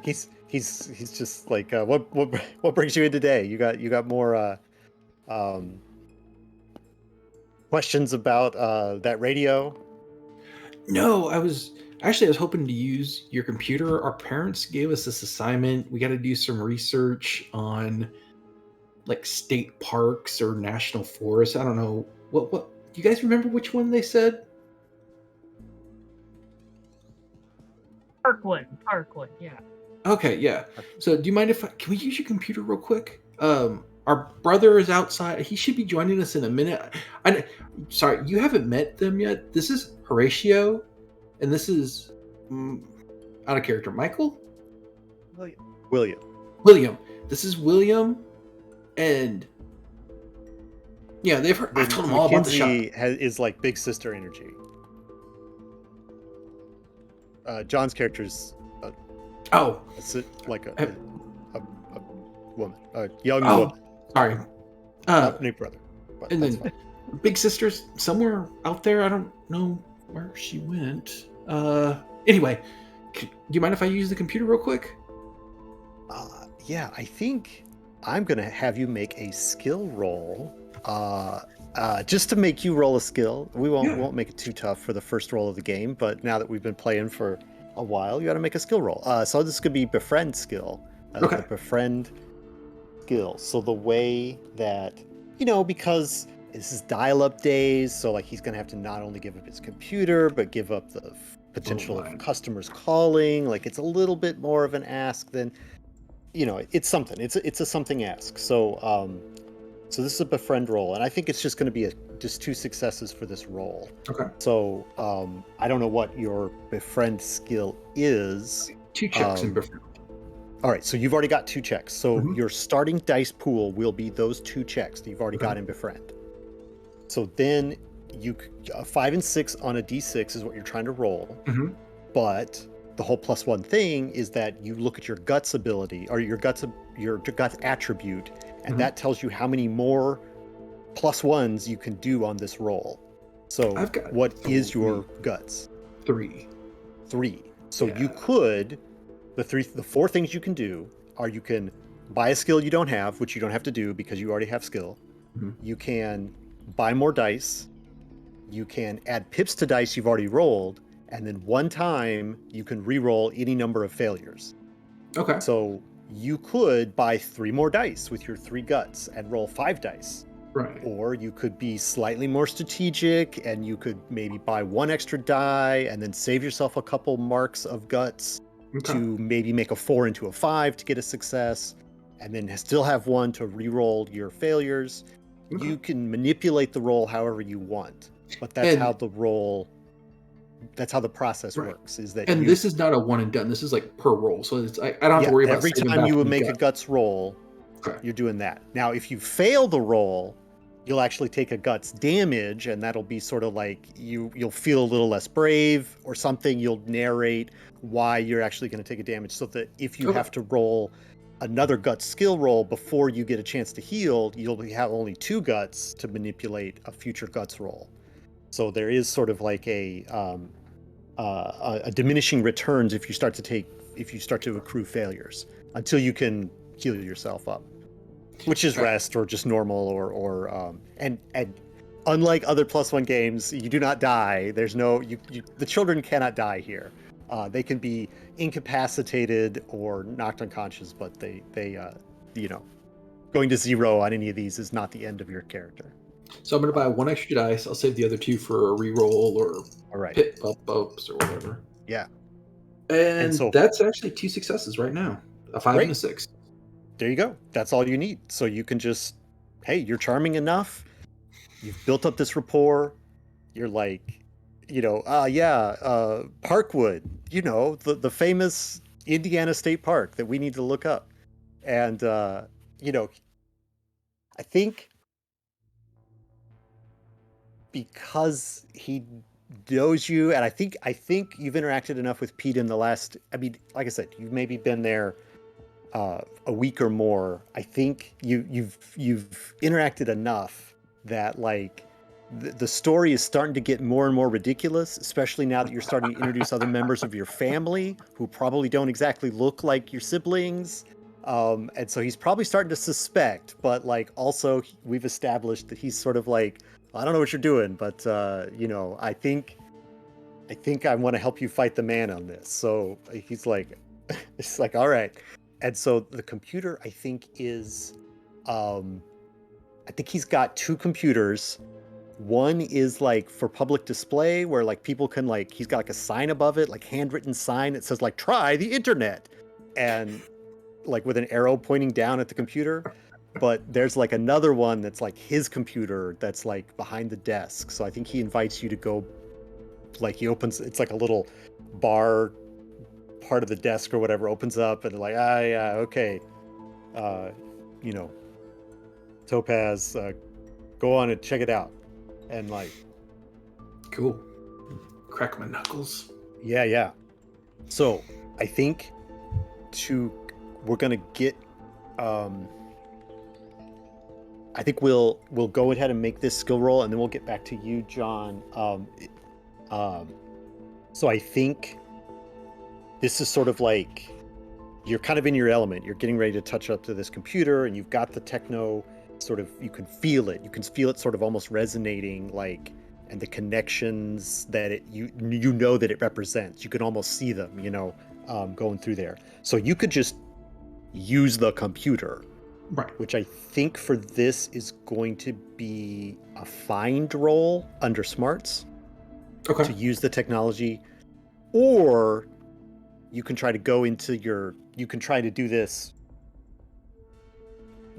He's just like, what brings you in today? You got more questions about that radio? No, I was hoping to use your computer. Our parents gave us this assignment. We got to do some research on like state parks or national forests. I don't know. What do you guys remember which one they said? Parkwood, yeah. Okay, yeah. So do you mind can we use your computer real quick? Our brother is outside. He should be joining us in a minute. Sorry, you haven't met them yet. This is Horatio, and this is out of character, Michael? William. This is William, and yeah, I've told them all about the shop. Is like big sister energy. John's character's like a woman, a young woman. Sorry. New brother. And then fine. Big sister's somewhere out there. I don't know where she went. Anyway, do you mind if I use the computer real quick? Yeah, I think I'm gonna have you make a skill roll Just to make you roll a skill. We Yeah. won't make it too tough for the first roll of the game, but now that we've been playing for a while, you got to make a skill roll. So this could be befriend skill. Okay. The befriend skill. So the way that, because this is dial-up days, so like he's gonna have to not only give up his computer, but give up the potential of customers calling. Like it's a little bit more of an ask than, it's something. It's a something ask. So so this is a befriend roll, and I think it's just going to be just 2 successes for this roll. Okay. So I don't know what your befriend skill is. 2 checks in befriend. All right, so you've already got 2 checks. So Mhm. your starting dice pool will be those 2 checks that you've already got in befriend. So then a 5 and 6 on a d6 is what you're trying to roll. Mhm. But the whole +1 thing is that you look at your guts ability or your guts attribute, and that tells you how many more +1s you can do on this roll. So I've got what is your guts? 3. 3. So Yeah. you could, the 4 things you can do are you can buy a skill you don't have, which you don't have to do because you already have skill. Mhm. You can buy more dice. You can add pips to dice you've already rolled, and then one time you can re-roll any number of failures. Okay. So you could buy 3 more dice with your 3 guts and roll 5 dice. Right. Or you could be slightly more strategic and you could maybe buy 1 extra die and then save yourself a couple marks of guts Okay. to maybe make a 4 into a 5 to get a success, and then still have 1 to re-roll your failures. Okay. You can manipulate the roll however you want, but that's how the process works. Is that this is not a one and done. This is like per roll, so it's I don't have to worry about every saving time back you would any make a guts roll, you're doing that. Now, if you fail the roll, you'll actually take a guts damage, and that'll be sort of like you'll feel a little less brave or something. You'll narrate why you're actually going to take a damage, so that if you have to roll another guts skill roll before you get a chance to heal, you'll have only 2 guts to manipulate a future guts roll. So there is sort of like a diminishing returns if you start to accrue failures until you can heal yourself up, which is rest or just normal or and unlike other +1 games, you do not die. There's no the children cannot die here. They can be incapacitated or knocked unconscious, but they going to 0 on any of these is not the end of your character. So I'm going to buy 1 extra dice. I'll save the other 2 for a reroll or pit ups or whatever. Yeah. And so that's actually 2 successes right now. A 5 and a 6. There you go. That's all you need. So you can just, hey, you're charming enough. You've built up this rapport. You're like, Parkwood, the famous Indiana State Park that we need to look up. And, I think because he knows you, and I think you've interacted enough with Pete in the last, like I said, you've maybe been there a week or more. I think you've interacted enough that like the story is starting to get more and more ridiculous, especially now that you're starting to introduce other members of your family who probably don't exactly look like your siblings. And so he's probably starting to suspect, but like also we've established that he's sort of like, I don't know what you're doing, but I think I want to help you fight the man on this. So he's like, it's like, all right. And so the computer, I think, is, I think he's got 2 computers. One is like for public display where like people can like, he's got like a sign above it, like handwritten sign that says like, try the internet. And like with an arrow pointing down at the computer. But there's like another one that's like his computer that's like behind the desk. So I think he invites you to go, like he opens, it's like a little bar part of the desk or whatever opens up and they're like, yeah, okay. Topaz, go on and check it out. And like, cool. Crack my knuckles. Yeah. So I think we're gonna get, I think we'll go ahead and make this skill roll and then we'll get back to you, John. So I think this is sort of like, you're kind of in your element. You're getting ready to touch up to this computer and you've got the techno sort of, you can feel it. You can feel it sort of almost resonating, like, and the connections that you know that it represents. You can almost see them, going through there. So you could just use the computer, Right. which I think for this is going to be a find roll under smarts to Okay. use the technology, or you can try to go into you can try to do this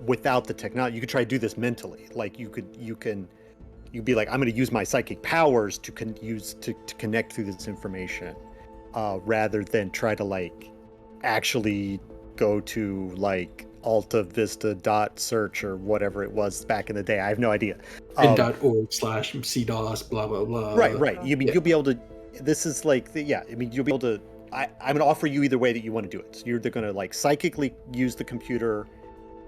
without the technology. You could try to do this mentally. Like you'd be like, I'm going to use my psychic powers to connect through this information, rather than try to like actually go to like Alta Vista .search or whatever it was back in the day. I have no idea. And .org/CDOS blah blah blah. Right. You mean Yeah. you'll be able to. This is like you'll be able to. I'm going to offer you either way that you want to do it. So you're either going to like psychically use the computer,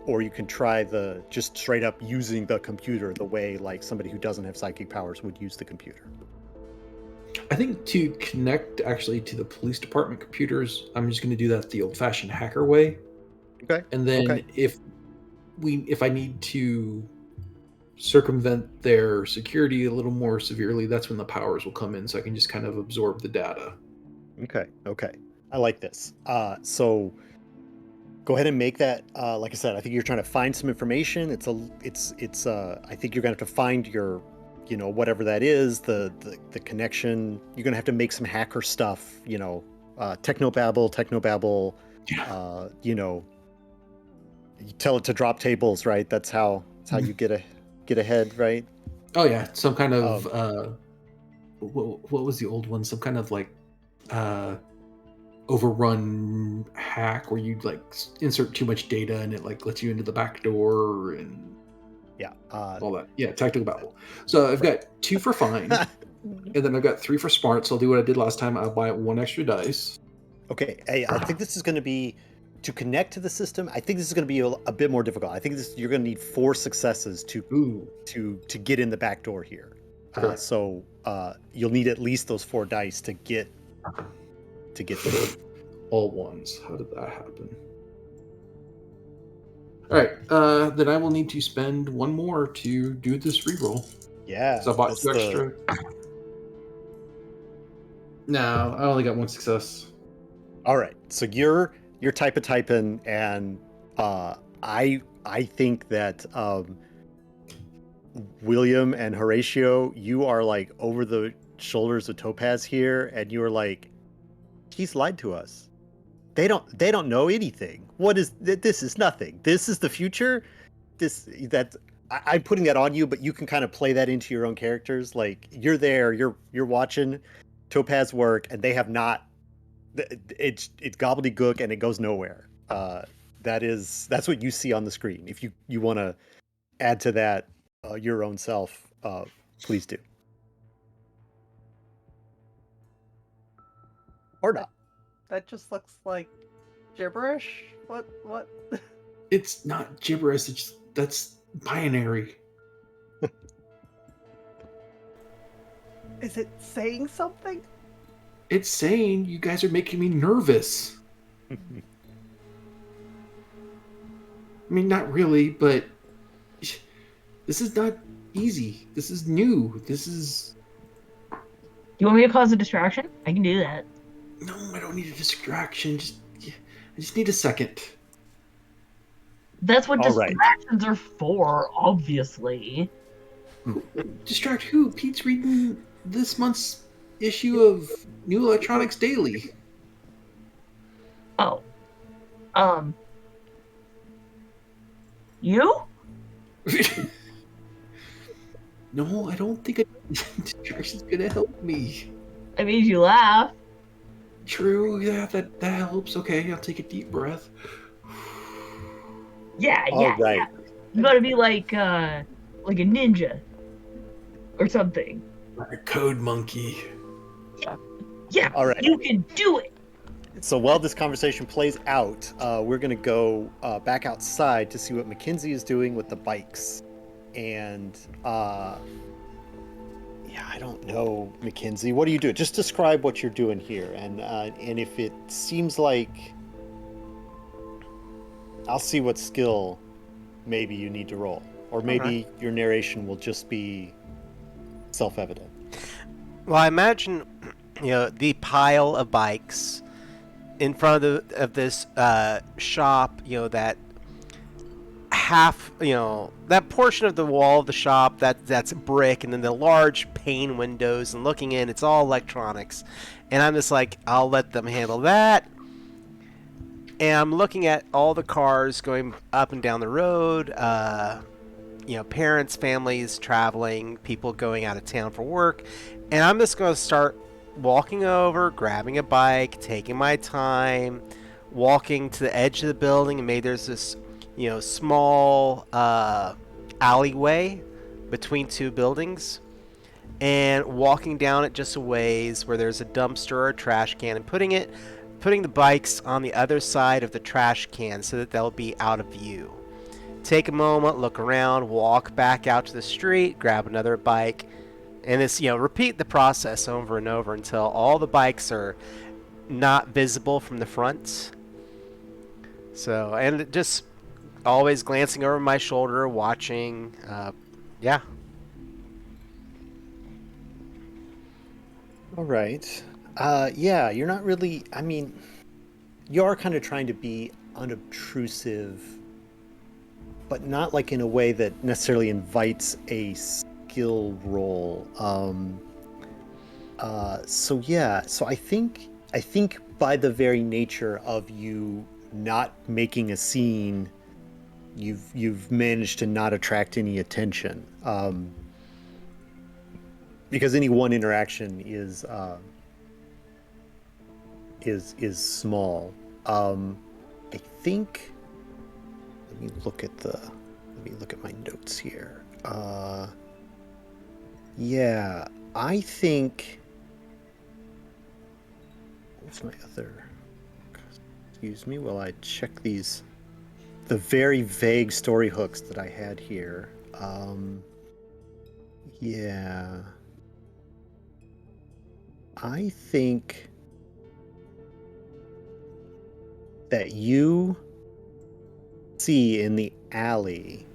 or you can try just straight up using the computer the way like somebody who doesn't have psychic powers would use the computer. I think to connect actually to the police department computers, I'm just going to do that the old-fashioned hacker way. Okay. And then Okay. if I need to circumvent their security a little more severely, that's when the powers will come in, so I can just kind of absorb the data. Okay. I like this. So go ahead and make that. Like I said, I think you're trying to find some information. I think you're gonna have to find your, whatever that is, the connection. You're gonna have to make some hacker stuff. Technobabble. Yeah. You tell it to drop tables, right? That's how you get ahead, right? Oh yeah, some kind of what was the old one? Some kind of like overrun hack where you like insert too much data and it like lets you into the back door and all that. Yeah, tactical babble. So I've got 2 for find, and then I've got 3 for smart. So I'll do what I did last time. I'll buy 1 extra dice. Okay, hey, I think this is going to be, to connect to the system, I think this is going to be a bit more difficult. I think you're going to need 4 successes to get in the back door here. Okay. So you'll need at least those 4 dice to get through. All ones. How did that happen? All right, then I will need to spend 1 more to do this reroll. Yeah. So I bought that's 2 extra. No, I only got 1 success. All right. So you're typing, and I think that William and Horatio, you are like over the shoulders of Topaz here, and you are like, he's lied to us. They don't know anything. What is this? Is nothing. This is the future. I'm putting that on you, but you can kind of play that into your own characters. Like you're there, you're watching Topaz work, and they have not. It's gobbledygook, and it goes nowhere. That's what you see on the screen. If you want to add to that your own self, please do. Or not. That just looks like gibberish. What? It's not gibberish. That's binary. Is it saying something? It's saying you guys are making me nervous. I mean, not really, but this is not easy. This is new. This is... You want me to cause a distraction? I can do that. No, I don't need a distraction. I just need a second. That's what All right. distractions are for, obviously. Distract who? Pete's reading this month's issue of New Electronics Daily. Oh. You? No, I don't think a distraction's gonna help me. I made you laugh. True, yeah, that helps. Okay, I'll take a deep breath. Yeah, All right. yeah. You gotta be like a ninja. Or something. Like a code monkey. Yeah, All right. you can do it. So while this conversation plays out, we're going to go back outside to see what Mackenzie is doing with the bikes. And I don't know, Mackenzie. What do you do? Just describe what you're doing here. And if it seems like, I'll see what skill maybe you need to roll. or maybe your narration will just be self-evident. Well, I imagine, the pile of bikes in front of this shop, that half, that portion of the wall of the shop that's brick, and then the large pane windows, and looking in, it's all electronics. And I'm just like, I'll let them handle that. And I'm looking at all the cars going up and down the road, parents, families traveling, people going out of town for work. And I'm just going to start walking over, grabbing a bike, taking my time, walking to the edge of the building. And maybe there's this, small alleyway between two buildings. And walking down it just a ways where there's a dumpster or a trash can, and putting the bikes on the other side of the trash can so that they'll be out of view. Take a moment, look around, walk back out to the street, grab another bike, and this, repeat the process over and over until all the bikes are not visible from the front. So, and just always glancing over my shoulder, watching, yeah. All right. Yeah, you're not really, I mean, you are kind of trying to be unobtrusive, but not like in a way that necessarily invites a skill roll. So I think by the very nature of you not making a scene, you've managed to not attract any attention. Because any one interaction is small. I think. Let me look at my notes here. Yeah, I think. What's my other? Excuse me while I check the very vague story hooks that I had here. Yeah. I think that you see in the alley,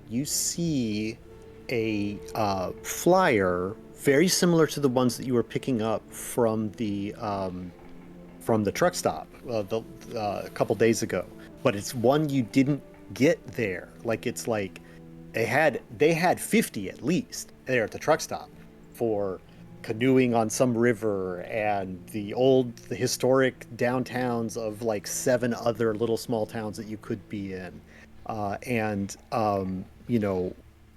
you see a flyer very similar to the ones that you were picking up from the truck stop a couple days ago, but it's one you didn't get there. Like it's like they had 50 at least there at the truck stop for canoeing on some river and the historic downtowns of like 7 other little small towns that you could be in.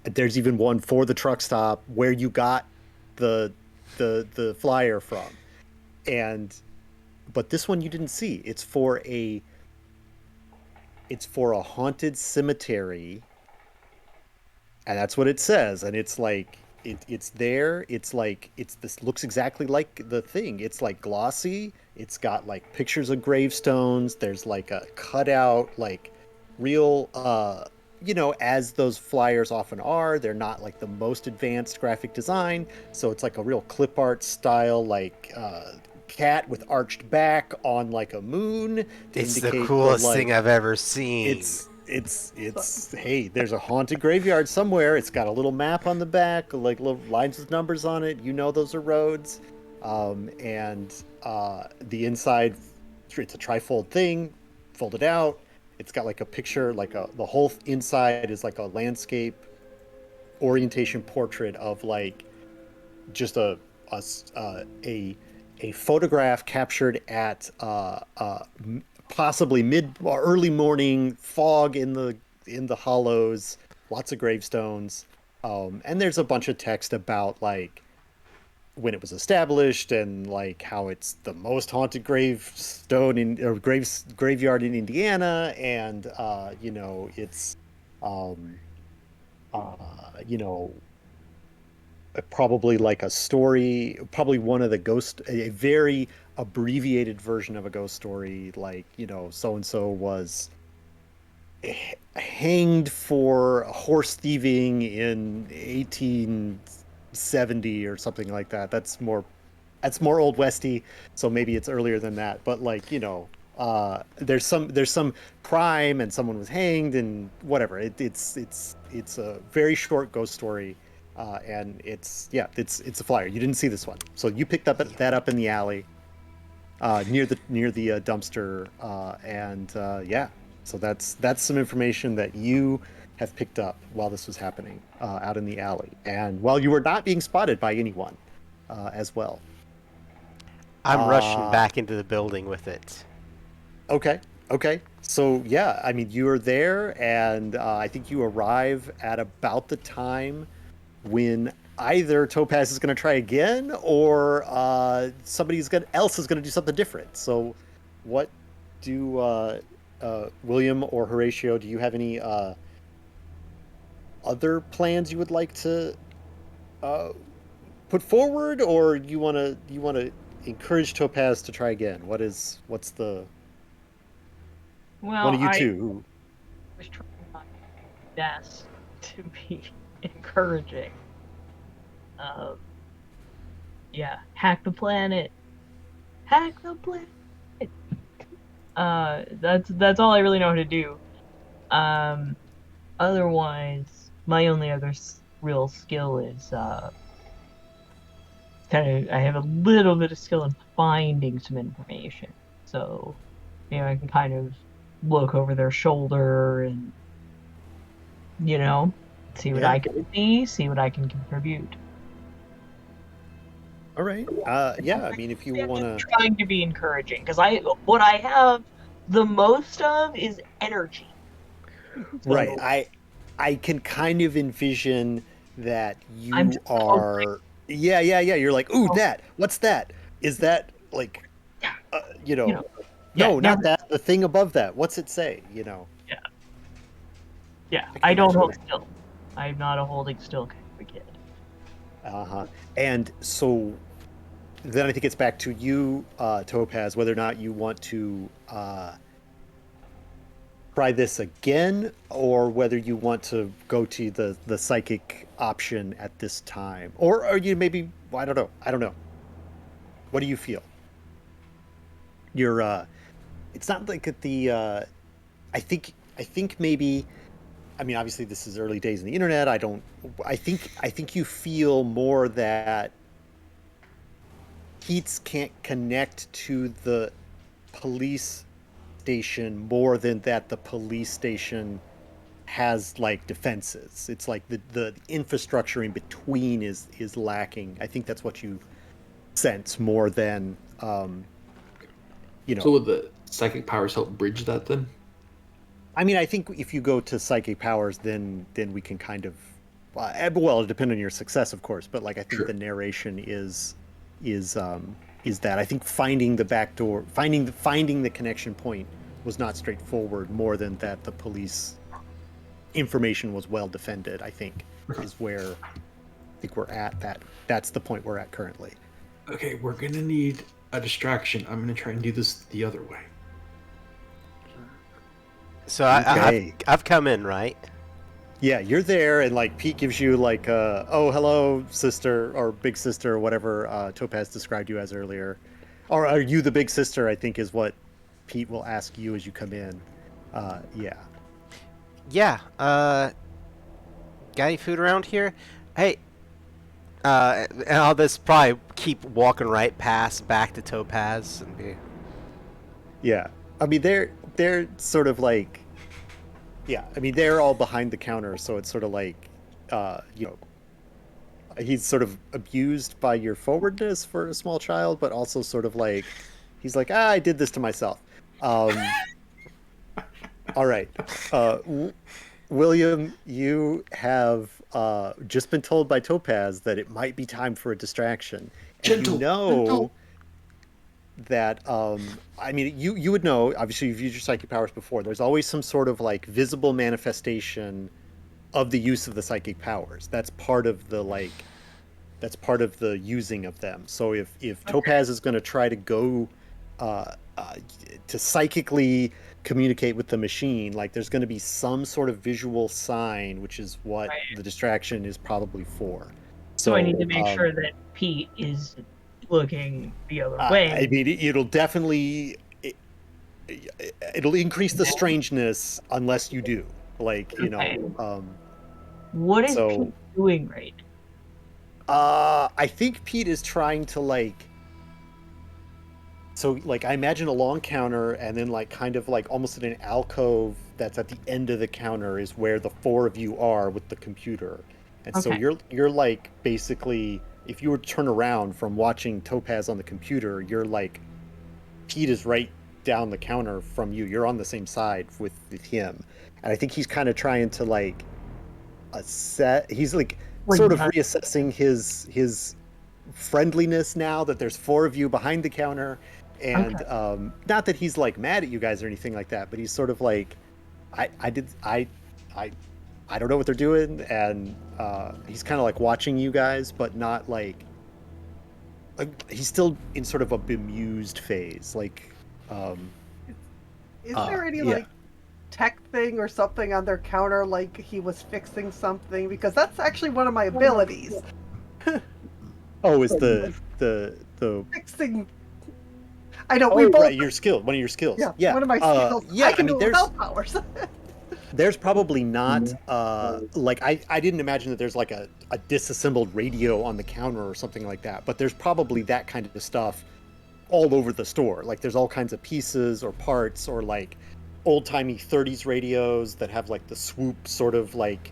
There's even one for the truck stop where you got the flyer from. But this one you didn't see. It's for a haunted cemetery. And that's what it says. And it's like, it's there. It's like, this looks exactly like the thing. It's like glossy. It's got like pictures of gravestones. There's like a cutout, like real, as those flyers often are. They're not like the most advanced graphic design. So it's like a real clip art style, like cat with arched back on like a moon. It's the coolest thing I've ever seen. It's hey, there's a haunted graveyard somewhere. It's got a little map on the back, like little lines with numbers on it. Those are roads. The inside, it's a trifold thing, folded out. It's got like a picture, like the whole inside is like a landscape orientation portrait of like just a photograph captured at possibly mid or early morning, fog in the hollows, lots of gravestones, and there's a bunch of text about like when it was established and like how it's the most haunted graveyard in Indiana, and it's probably like a story, probably one of the a very abbreviated version of a ghost story, like so and so was hanged for horse thieving in 1870 or something like that. That's more old westy, so maybe it's earlier than that, but like there's some crime and someone was hanged and whatever. It's a very short ghost story, and it's a flyer. You didn't see this one, so you picked that up in the alley, near the dumpster, and yeah. So that's some information that you have picked up while this was happening, out in the alley, and while you were not being spotted by anyone, as well. I'm rushing back into the building with it. Okay. So yeah, I mean, you are there, and I think you arrive at about the time when either Topaz is going to try again, or else is going to do something different. So, what do William or Horatio? Do you have any other plans you would like to put forward, or you want to encourage Topaz to try again? What's the Well, one of you I two? was trying my best to be encouraging. Yeah, hack the planet. Hack the planet. That's all I really know how to do. Otherwise, my only other real skill is I have a little bit of skill in finding some information. So, I can kind of look over their shoulder and, see what Yeah. I can see what I can contribute. All right. Yeah. I mean, if you I'm want just to. trying to be encouraging, because what I have the most of is energy. Right. So, I can kind of envision that I'm you just are. Yeah. You're like, ooh, Oh. that. What's that? Is that like, Yeah. you know? Yeah, No, not never- that. The thing above that. What's it say? Yeah, can I don't imagine hold that. still. I'm not a holding still kind of a kid. Uh-huh. And so then I think it's back to you, Topaz, whether or not you want to try this again, or whether you want to go to the psychic option at this time, or are you maybe, well, I don't know. What do you feel? You're it's not like at the I think maybe, I mean, obviously this is early days in the internet. I think you feel more that Keats can't connect to the police station more than that the police station has like defenses. It's like the infrastructure in between is lacking. I think that's what you sense more than So would the psychic powers help bridge that then? I mean, I think if you go to psychic powers, then we can kind of, well, it depends on your success, of course, but like I think Sure. the narration is that I think finding the back door, finding the connection point was not straightforward. More than that, the police information was well defended. I think is where I think we're at. That's the point we're at currently. Okay, we're gonna need a distraction. I'm gonna try and do this the other way. So Okay. I've come in, right? Yeah, you're there, and like Pete gives you like, oh, hello, sister or big sister or whatever Topaz described you as earlier, or are you the big sister? I think is what Pete will ask you as you come in. Yeah. Yeah. Got any food around here? Hey. And I'll just probably keep walking right past back to Topaz and be. Yeah. I mean, they're sort of like, yeah. I mean, they're all behind the counter, so it's sort of like, he's sort of abused by your forwardness for a small child, but also sort of like, he's like, I did this to myself. All right. William, you have just been told by Topaz that it might be time for a distraction. And Gentle. That I mean, you would know, obviously you've used your psychic powers before. There's always some sort of like visible manifestation of the use of the psychic powers. That's part of the using of them. So if Topaz is going to try to go to psychically communicate with the machine, like there's going to be some sort of visual sign, which is what the distraction is probably for. So I need to make sure that Pete is looking the other way. I mean, it'll definitely it'll increase the strangeness unless you do. Like, you Okay. know, What is so Pete doing right? I think Pete is trying to like, so like I imagine a long counter, and then like kind of like almost in an alcove that's at the end of the counter is where the four of you are with the computer. And so Okay. you're like basically, if you were to turn around from watching Topaz on the computer, you're like, Pete is right down the counter from you. You're on the same side with him. And I think he's kind of trying to like he's like sort of reassessing his friendliness now that there's four of you behind the counter. And Okay. not that he's like mad at you guys or anything like that, but he's sort of like, I did I I don't know what they're doing, and he's kind of like watching you guys, but not like he's still in sort of a bemused phase. Like, Is there any yeah. like tech thing or something on their counter, like he was fixing something? Because that's actually one of my abilities. Oh, is the Fixing. I know oh we both. right, your skill, one of your skills. Yeah, Yeah. one of my skills. Yeah. I can mean, do it without powers. there's probably not like I didn't imagine that there's like a disassembled radio on the counter or something like that, but there's probably that kind of stuff all over the store. Like there's all kinds of pieces or parts, or like old-timey 30s radios that have like the swoop sort of like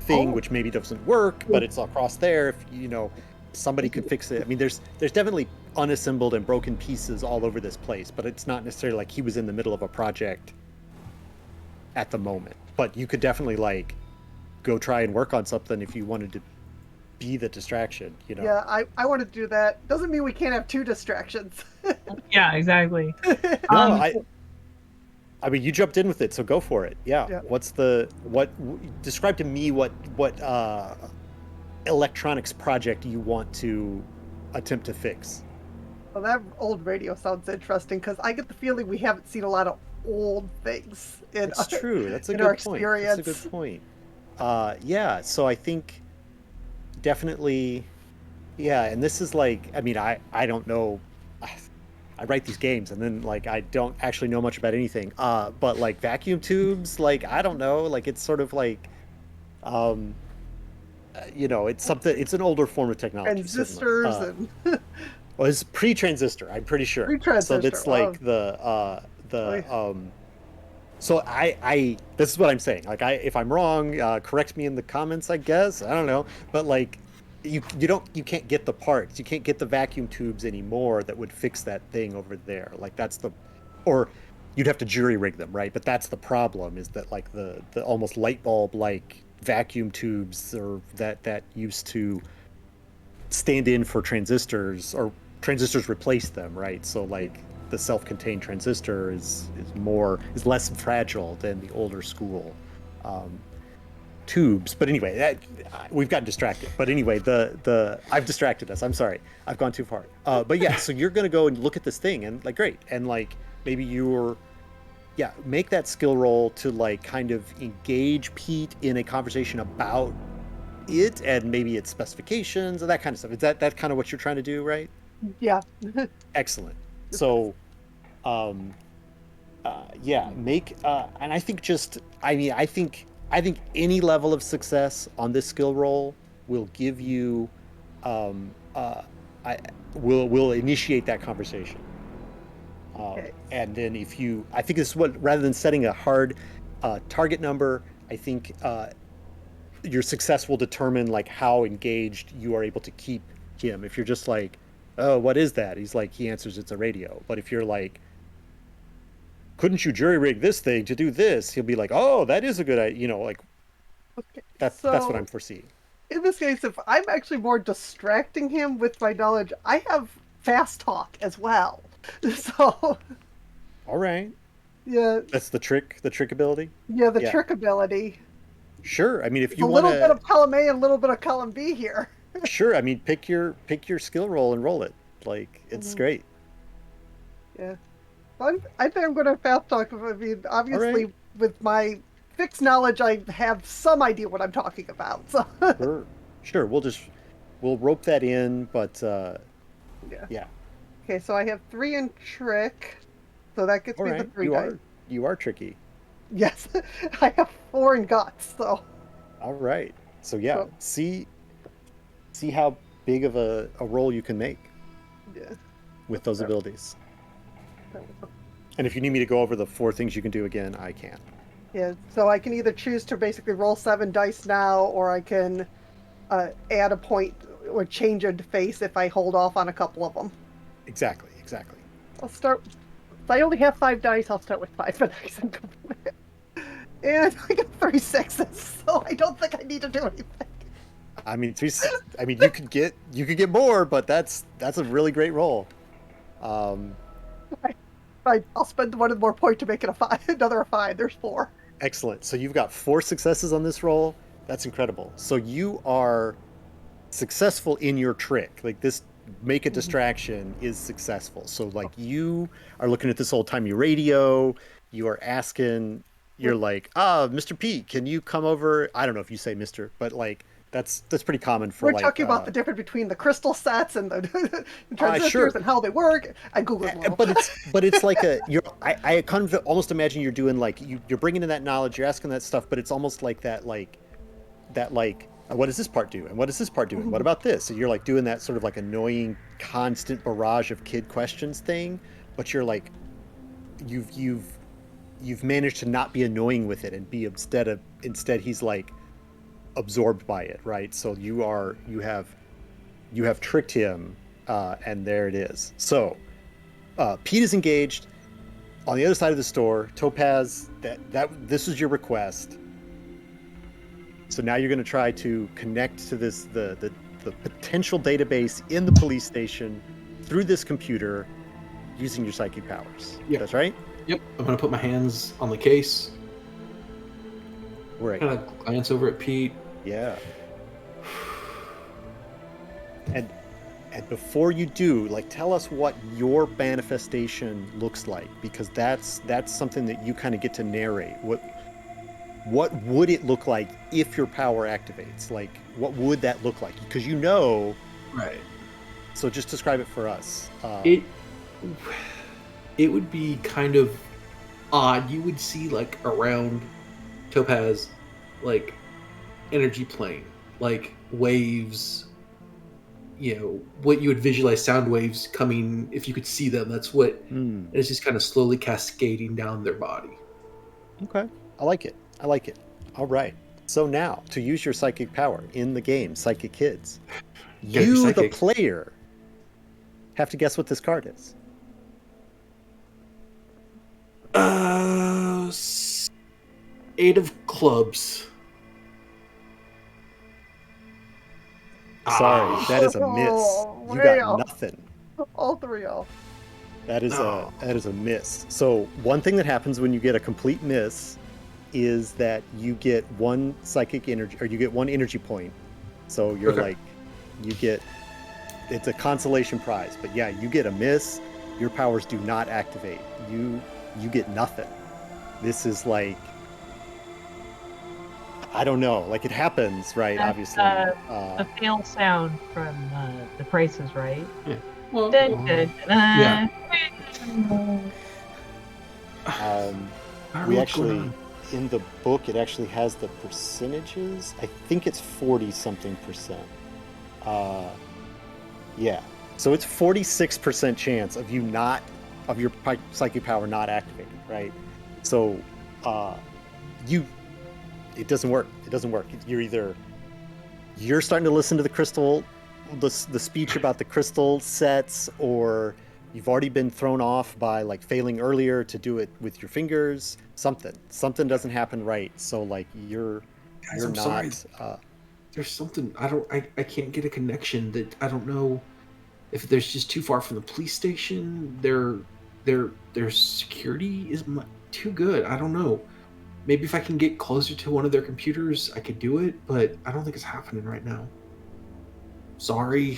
thing, which maybe doesn't work, but it's across there. If you know, somebody could fix it. I mean, there's definitely unassembled and broken pieces all over this place, but it's not necessarily like he was in the middle of a project at the moment. But you could definitely like go try and work on something if you wanted to be the distraction, you know. Yeah, I want to do that. Doesn't mean we can't have two distractions. Yeah, exactly. No, I mean, you jumped in with it, so go for it. Yeah. Yeah. Describe to me what electronics project you want to attempt to fix. Well, that old radio sounds interesting because I get the feeling we haven't seen a lot of old things in That's true. That's a in our good point. experience. That's a good point. Yeah, so I think definitely, yeah, and this is like, I mean, I don't know. I write these games and then like I don't actually know much about anything. But like vacuum tubes, like I don't know, like it's sort of like you know, it's something, it's an older form of technology. Transistors and Well, it's pre-transistor, I'm pretty sure. Pre-transistor, So that's wow. like so I this is what I'm saying. Like if I'm wrong, correct me in the comments, I guess. I don't know. But like you can't get the parts. You can't get the vacuum tubes anymore that would fix that thing over there. Like or you'd have to jury rig them, right? But that's the problem, is that like the almost light bulb like vacuum tubes, or that used to stand in for transistors, or transistors replace them, right? So like the self-contained transistor is less fragile than the older school tubes. But anyway, we've gotten distracted. But anyway, I've distracted us. I'm sorry, I've gone too far. But yeah, so you're gonna go and look at this thing, and like great, and like maybe make that skill roll to like kind of engage Pete in a conversation about it, and maybe its specifications and that kind of stuff. Is that kind of what you're trying to do, right? yeah. Excellent. So make and I think I think any level of success on this skill roll will give you will initiate that conversation. Okay. And then I think this is what, rather than setting a hard target number, I think your success will determine like how engaged you are able to keep him. If you're just like, oh, what is that? He answers, it's a radio. But if you're like, couldn't you jury rig this thing to do this? He'll be like, oh, that is a good idea. You know, like Okay. that's what I'm foreseeing. In this case, if I'm actually more distracting him with my knowledge, I have fast talk as well. So All right. yeah, That's the trick ability. yeah, the Yeah. trick ability. Sure. I mean, if A you want little bit to, of column A and a little bit of column B here. sure. I mean, pick your skill roll and roll it. Like it's great. Yeah. I think I'm going to fast talk. I mean, obviously, right. with my fixed knowledge, I have some idea what I'm talking about. So Sure. We'll rope that in, but yeah. yeah. Okay, so I have 3 in trick. So that gets All me the right, 3 dice. you are tricky. Yes, I have 4 in guts, so. All right. So yeah, So, see how big of a roll you can make yes. with those That- abilities. that was a- And if you need me to go over the 4 things you can do again, I can. Yeah, so I can either choose to basically roll 7 dice now, or I can add a point or change a face if I hold off on a couple of them. Exactly. I'll start. If I only have 5 dice, I'll start with 5 dice and go from there. And I got 3 sixes, so I don't think I need to do anything. I mean, you could get more, but that's a really great roll. I'll spend one more point to make it a 5. Another 5. There's 4. Excellent. So you've got 4 successes on this roll. That's incredible. So you are successful in your trick. Like this make a distraction is successful. So like you are looking at this old-timey radio, you are asking, you're like, Mr. P, can you come over? I don't know if you say Mr., but like that's pretty common for We're like talking about the difference between the crystal sets and the transistors sure. and how they work. I googled them. But it's like I kind of almost imagine you're doing like you're bringing in that knowledge, you're asking that stuff, but it's almost like that what does this part do and what does this part do and what about this? And you're like doing that sort of like annoying constant barrage of kid questions thing, but you're like you've managed to not be annoying with it and be instead he's like absorbed by it, right? So you have tricked him, and there it is. So Pete is engaged on the other side of the store. Topaz, this was your request. So now you're going to try to connect to the potential database in the police station through this computer using your psychic powers. Yep. That's right? Yep. I'm going to put my hands on the case. Right. Kind of glance over at Pete. Yeah. And before you do, like, tell us what your manifestation looks like, because that's something that you kind of get to narrate. What would it look like if your power activates? Like, what would that look like? Because you know. Right. So just describe it for us. It would be kind of odd. You would see like around Topaz, like energy plane, like waves. You know what you would visualize sound waves coming if you could see them. That's what. And it's just kind of slowly cascading down their body. Okay, I like it. All right. So now, to use your psychic power in the game, Psychic Kids, you, the player, have to guess what this card is. 8 of clubs. Sorry, that is a miss. You got nothing. All 3 off. That is a miss. So one thing that happens when you get a complete miss is that you get 1 psychic energy, or you get 1 energy point. So you're like, it's a consolation prize. But yeah, you get a miss. Your powers do not activate. You get nothing. This is like, I don't know. Like, it happens, right? That's, obviously. The fail sound from The Prices, right? Yeah. Well, Dun, dun, dun, We actually, in the book, it actually has the percentages. I think it's 40-something%. Yeah. So it's 46% chance of your psychic power not activating, right? So, it doesn't work. You're starting to listen to the speech about the crystal sets, or you've already been thrown off by like failing earlier to do it with your fingers. Something doesn't happen right. So like you're I'm not. Sorry. There's something I can't get a connection. That I don't know if there's just too far from the police station. Their security is too good. I don't know. Maybe if I can get closer to one of their computers, I could do it, but I don't think it's happening right now. Sorry.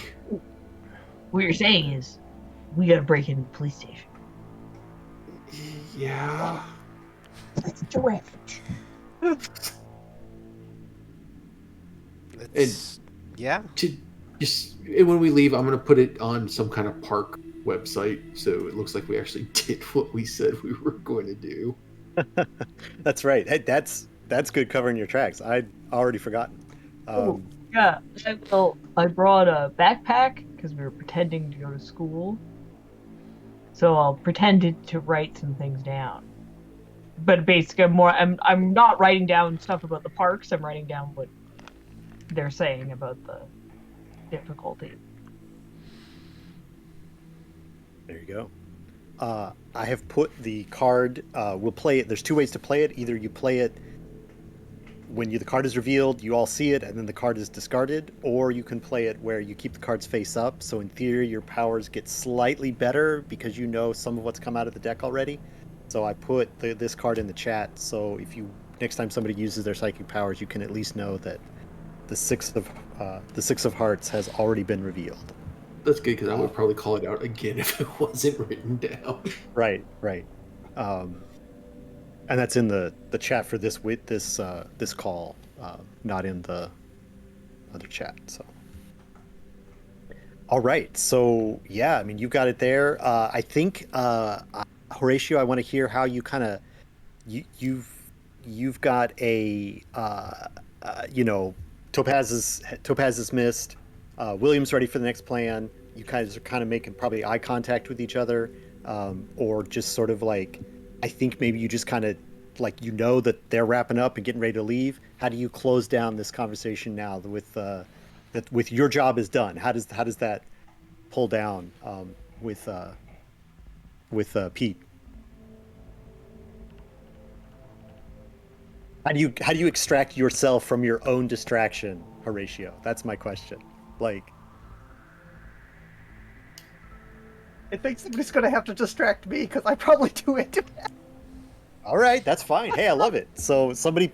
What you're saying is, we gotta break into the police station. Yeah. That's terrific. Yeah. To Just when we leave, I'm gonna put it on some kind of park website, so it looks like we actually did what we said we were going to do. That's right. Hey, that's good covering your tracks. I'd already forgotten. Oh, yeah. I brought a backpack because we were pretending to go to school. So I'll pretend to write some things down. But basically, I'm not writing down stuff about the parks. I'm writing down what they're saying about the difficulty. There you go. I have put the card. We'll play it. There's two ways to play it. Either you play it when the card is revealed, you all see it, and then the card is discarded, or you can play it where you keep the cards face up. So in theory, your powers get slightly better because you know some of what's come out of the deck already. So I put this card in the chat. So if next time somebody uses their psychic powers, you can at least know that the six of hearts has already been revealed. That's good because I would probably call it out again if it wasn't written down. Right. And that's in the chat for this call, not in the other chat. So, all right. So yeah, I mean, you've got it there. I think Horatio, I want to hear how you kind of you've got a Topaz is missed. William's ready for the next plan. You guys are kind of making probably eye contact with each other, or just sort of like, I think maybe you just kind of like, that they're wrapping up and getting ready to leave. How do you close down this conversation now with your job is done? How does that pull down with Pete? How do you extract yourself from your own distraction, Horatio? That's my question. Like, I think somebody's going to have to distract me because I probably do it. all right, that's fine. Hey, I love it. So somebody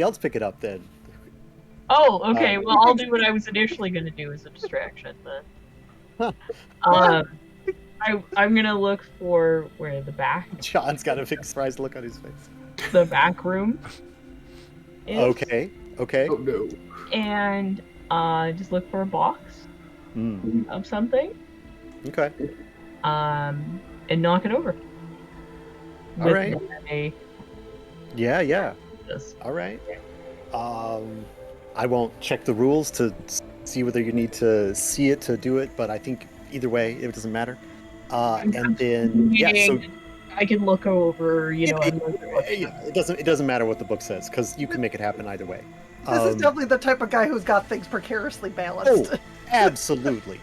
else pick it up then. Oh, okay. Well, I'll do what I was initially going to do as a distraction then. I'm going to look for where the back. John's got a big surprised look on his face. The back room is. Okay. Oh no. And just look for a box of something. Okay. And knock it over. All right. Yeah. This. All right. I won't check the rules to see whether you need to see it to do it, but I think either way, it doesn't matter. And then so I can look over, it doesn't matter what the book says because you can make it happen either way. This is definitely the type of guy who's got things precariously balanced. Oh, absolutely.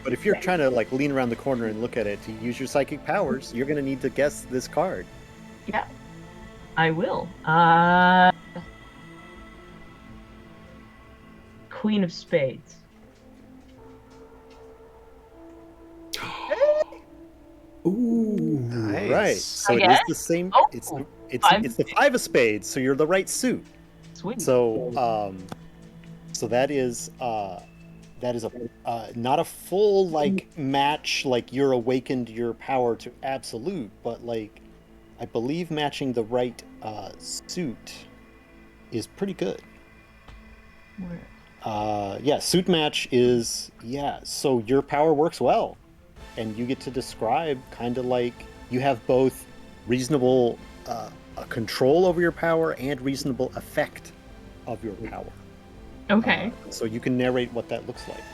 But if you're trying to like lean around the corner and look at it to use your psychic powers, you're going to need to guess this card. Yeah, I will. Queen of Spades. Ooh, nice. Right. So I it guess? is the same. Oh, It's the 5 of spades. So you're the right suit. Sweet. So so that is not a full like match, like you're awakened your power to absolute, but like I believe matching the right suit is pretty good. Where? Suit match is so your power works well, and you get to describe kind of like you have both reasonable control over your power and reasonable effect of your power. Okay. So you can narrate what that looks like.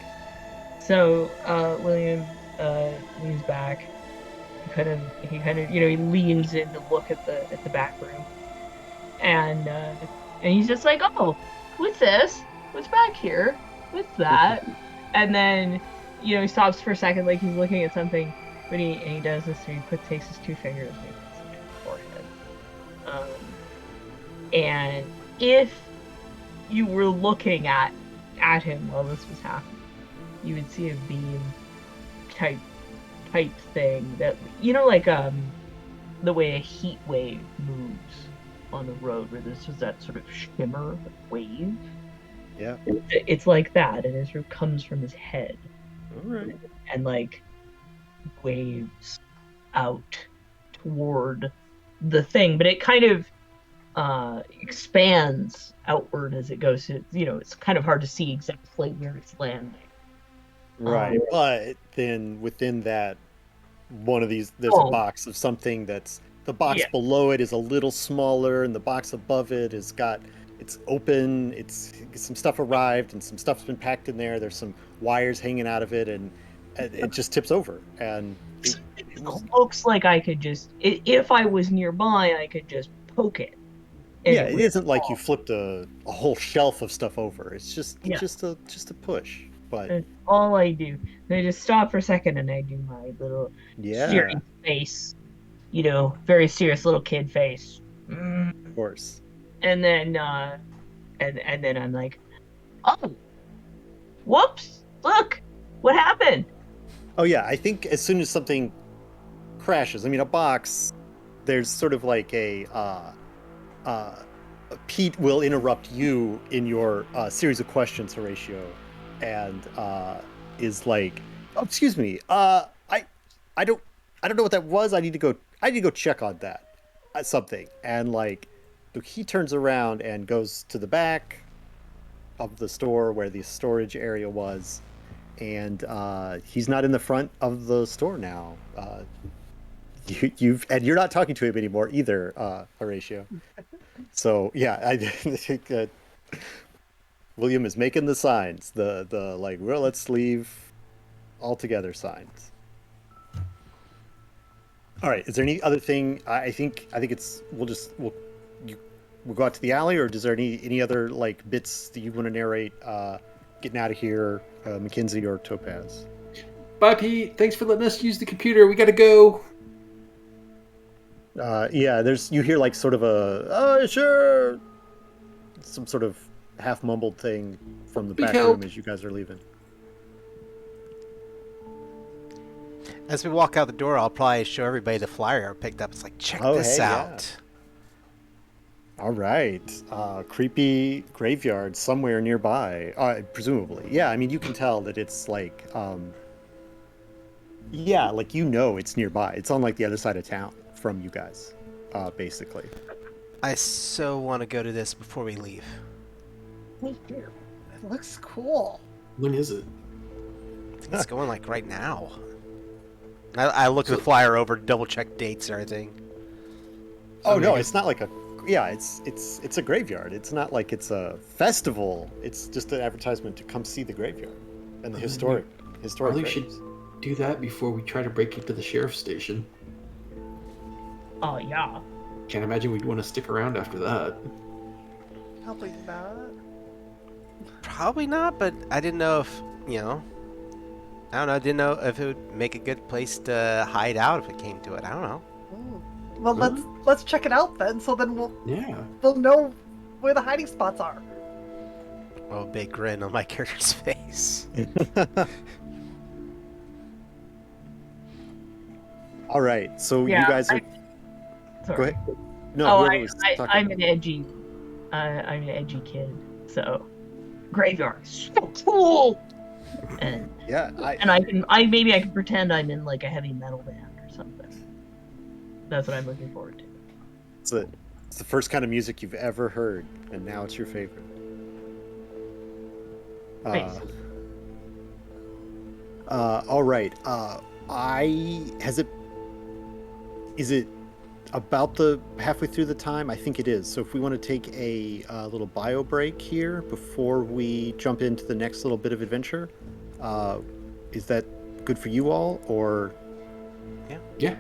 So William leans back. He kind of he leans in to look at the back room, and he's just like, oh, what's this? What's back here? What's that? And then he stops for a second, like he's looking at something, but he does this. And he takes his 2 fingers and he puts them in his forehead. And if you were looking at him while this was happening, you would see a beam type thing that like the way a heat wave moves on the road, where this was that sort of shimmer wave. Yeah. It's like that, and it sort of comes from his head. All right. And like waves out toward the thing, but it kind of expands outward as it goes. It's kind of hard to see exactly where it's landing. Right, but then within that, one of these, there's a Oh, box of something that's the box yeah. below it is a little smaller, and the box above it is it's open. It's some stuff arrived, and some stuff's been packed in there. There's some wires hanging out of it, and it just tips over. And it was, Looks like I could if I was nearby, I could just poke it, and yeah, it it would isn't like you fall. flipped a whole shelf of stuff over. It's just Yeah, just a push. But that's all I do. And I just stop for a second and I do my little yeah, serious face, very serious little kid face. Mm. of course. And then and then I'm like, oh, whoops! Look, what happened? Oh yeah, I think as soon as something crashes, I mean a box, there's sort of like uh, Pete will interrupt you in your series of questions, Horatio, and is like, "Oh, excuse me, I don't, I don't know what that was. I need to go check on that, something." And like, so he turns around and goes to the back of the store where the storage area was, and he's not in the front of the store now. And you're not talking to him anymore either, Horatio. So yeah, I think that William is making the signs, the like, well, let's leave altogether signs. All right, is there any other thing? I think it's you, we'll go out to the alley, or is there any other like bits that you want to narrate? Getting out of here, Mackenzie or Topaz. Bye, Pete. Thanks for letting us use the computer. We gotta go. Yeah, you hear like sort of a oh sure, some sort of half mumbled thing from the Big back room help. as you guys are leaving. As we walk out the door, I'll probably show everybody the flyer I picked up. It's like, check Oh, this hey, yeah. out. All right. Creepy graveyard somewhere nearby, presumably. Yeah, I mean, you can tell that it's like, yeah, like it's nearby. It's on like the other side of town from you guys, basically. I so want to go to this before we leave. It looks cool. When is it? I think it's going like right now. I look at the flyer over, double check dates and everything. Oh no, Okay. it's not like a. Yeah, it's a graveyard. It's not like it's a festival. It's just an advertisement to come see the graveyard and the historic Probably should graves. do that before we try to break into the sheriff's station. Oh yeah. Can't imagine we'd want to stick around after that. Probably not. Probably not, but I didn't know if, I don't know. I didn't know if it would make a good place to hide out if it came to it. I don't know. Ooh. Well, let's check it out then. So then Yeah. we'll know where the hiding spots are. Oh, big grin on my character's face. All right, so Yeah, you guys are. Sorry. Go ahead. No, Oh, whoever was talking. I'm an edgy, I'm an edgy kid. So, graveyard, so cool. And Yeah, maybe I can pretend I'm in like a heavy metal band or something. That's what I'm looking forward to. it's the first kind of music you've ever heard, and now it's your favorite. Thanks. All right. Is it about the halfway through the time? I think it is. So if we want to take a little bio break here before we jump into the next little bit of adventure, is that good for you all, or? Yeah.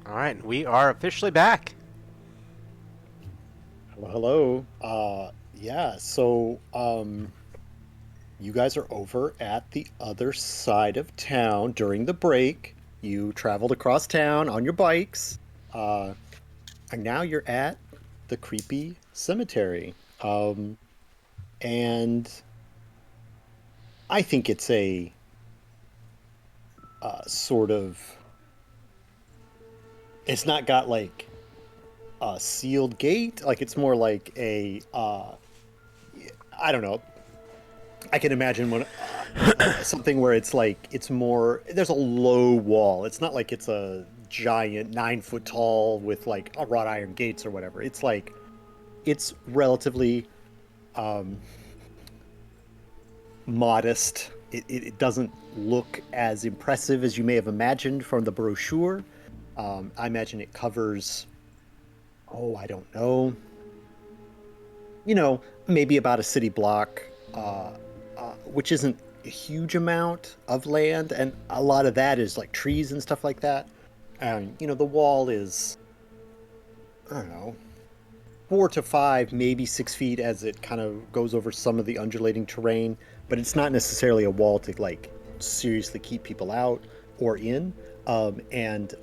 All right, we are officially back. Hello. Yeah. So, you guys are over at the other side of town during the break. You traveled across town on your bikes, uh, and now you're at the creepy cemetery. And I think it's a sort of. It's not got like a sealed gate. Like it's more like a. I don't know. I can imagine when something where it's like it's more. There's a low wall. It's not like it's a giant 9 foot tall with like a wrought iron gates or whatever. It's like it's relatively modest. It doesn't look as impressive as you may have imagined from the brochure. I imagine it covers. Oh, I don't know. Maybe about a city block, which isn't a huge amount of land, and a lot of that is like trees and stuff like that. And the wall is, I don't know, 4 to 5, maybe 6 feet as it kind of goes over some of the undulating terrain, but it's not necessarily a wall to like seriously keep people out or in. And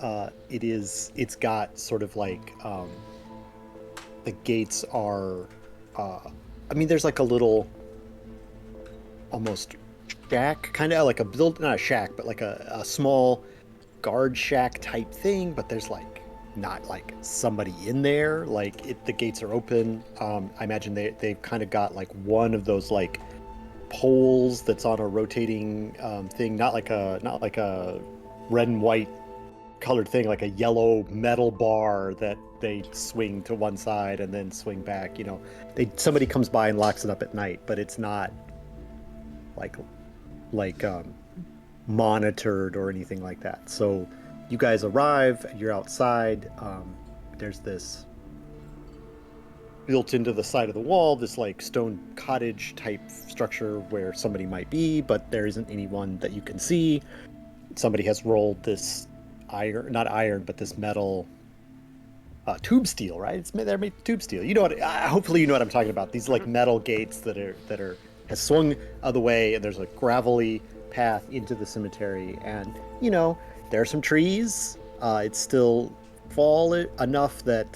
it's got sort of like the gates are. There's like a little, almost shack, kind of like not a shack, but like a small guard shack type thing. But there's like not like somebody in there. Like the gates are open. I imagine they've kind of got like one of those like poles that's on a rotating thing, not like a red and white colored thing, like a yellow metal bar that they swing to one side and then swing back. Somebody comes by and locks it up at night, but it's not like monitored or anything like that. So you guys arrive, you're outside. There's this built into the side of the wall, this like stone cottage type structure where somebody might be, but there isn't anyone that you can see. Somebody has rolled this not iron, but this metal tube steel, right? They're made tube steel. Hopefully you know what I'm talking about. These like metal gates that has swung out of the way, and there's a gravelly path into the cemetery. And there are some trees. It's still fall enough that